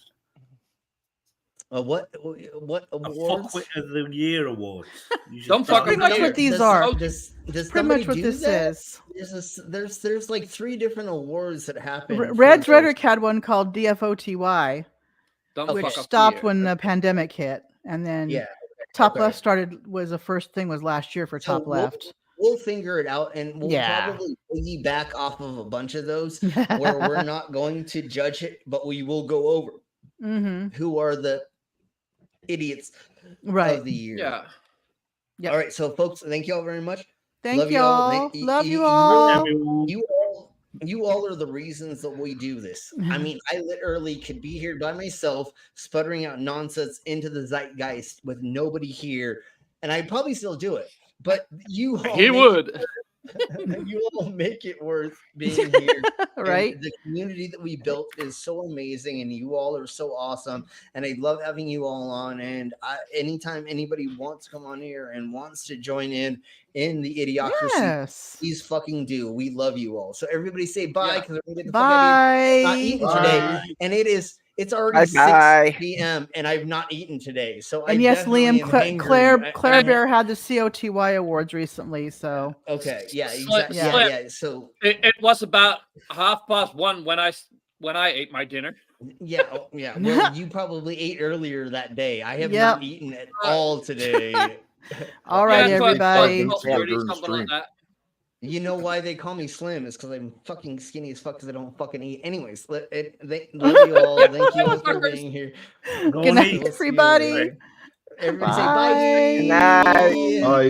What awards? Fuckwit of the Year awards. Don't fuck pretty much what these are. Does pretty much what this is. There's like 3 different awards that happen. Red's Rhetoric had one called DFOTY, which stopped when the pandemic hit, and then Top Left was the first thing was last year for Top Left. We'll figure it out, and we'll probably piggyback off of a bunch of those where we're not going to judge it, but we will go over who are the idiots of the year. All right, so folks, thank you all very much. Thank you all. Love you all. You all are the reasons that we do this. I mean, I literally could be here by myself, sputtering out nonsense into the zeitgeist with nobody here, and I'd probably still do it. But you all you all make it worth being here. Right? And the community that we built is so amazing, and you all are so awesome. And I love having you all on. And anytime anybody wants to come on here and wants to join in the idiocracy, please fucking do. We love you all. So everybody say bye because we're gonna bye. Not eating today, and it's already 6 p.m. and I've not eaten today. So Liam, Claire Bear had the COTY awards recently. So exactly. So it was about 1:30 when I ate my dinner. Well, you probably ate earlier that day. I have not eaten at all today. All right, everybody. Something like that. You know why they call me Slim? Is because I'm fucking skinny as fuck because I don't fucking eat. Anyways, love you all. Thank you all for being here. Good night, everybody. Everybody say bye. Good night. Bye.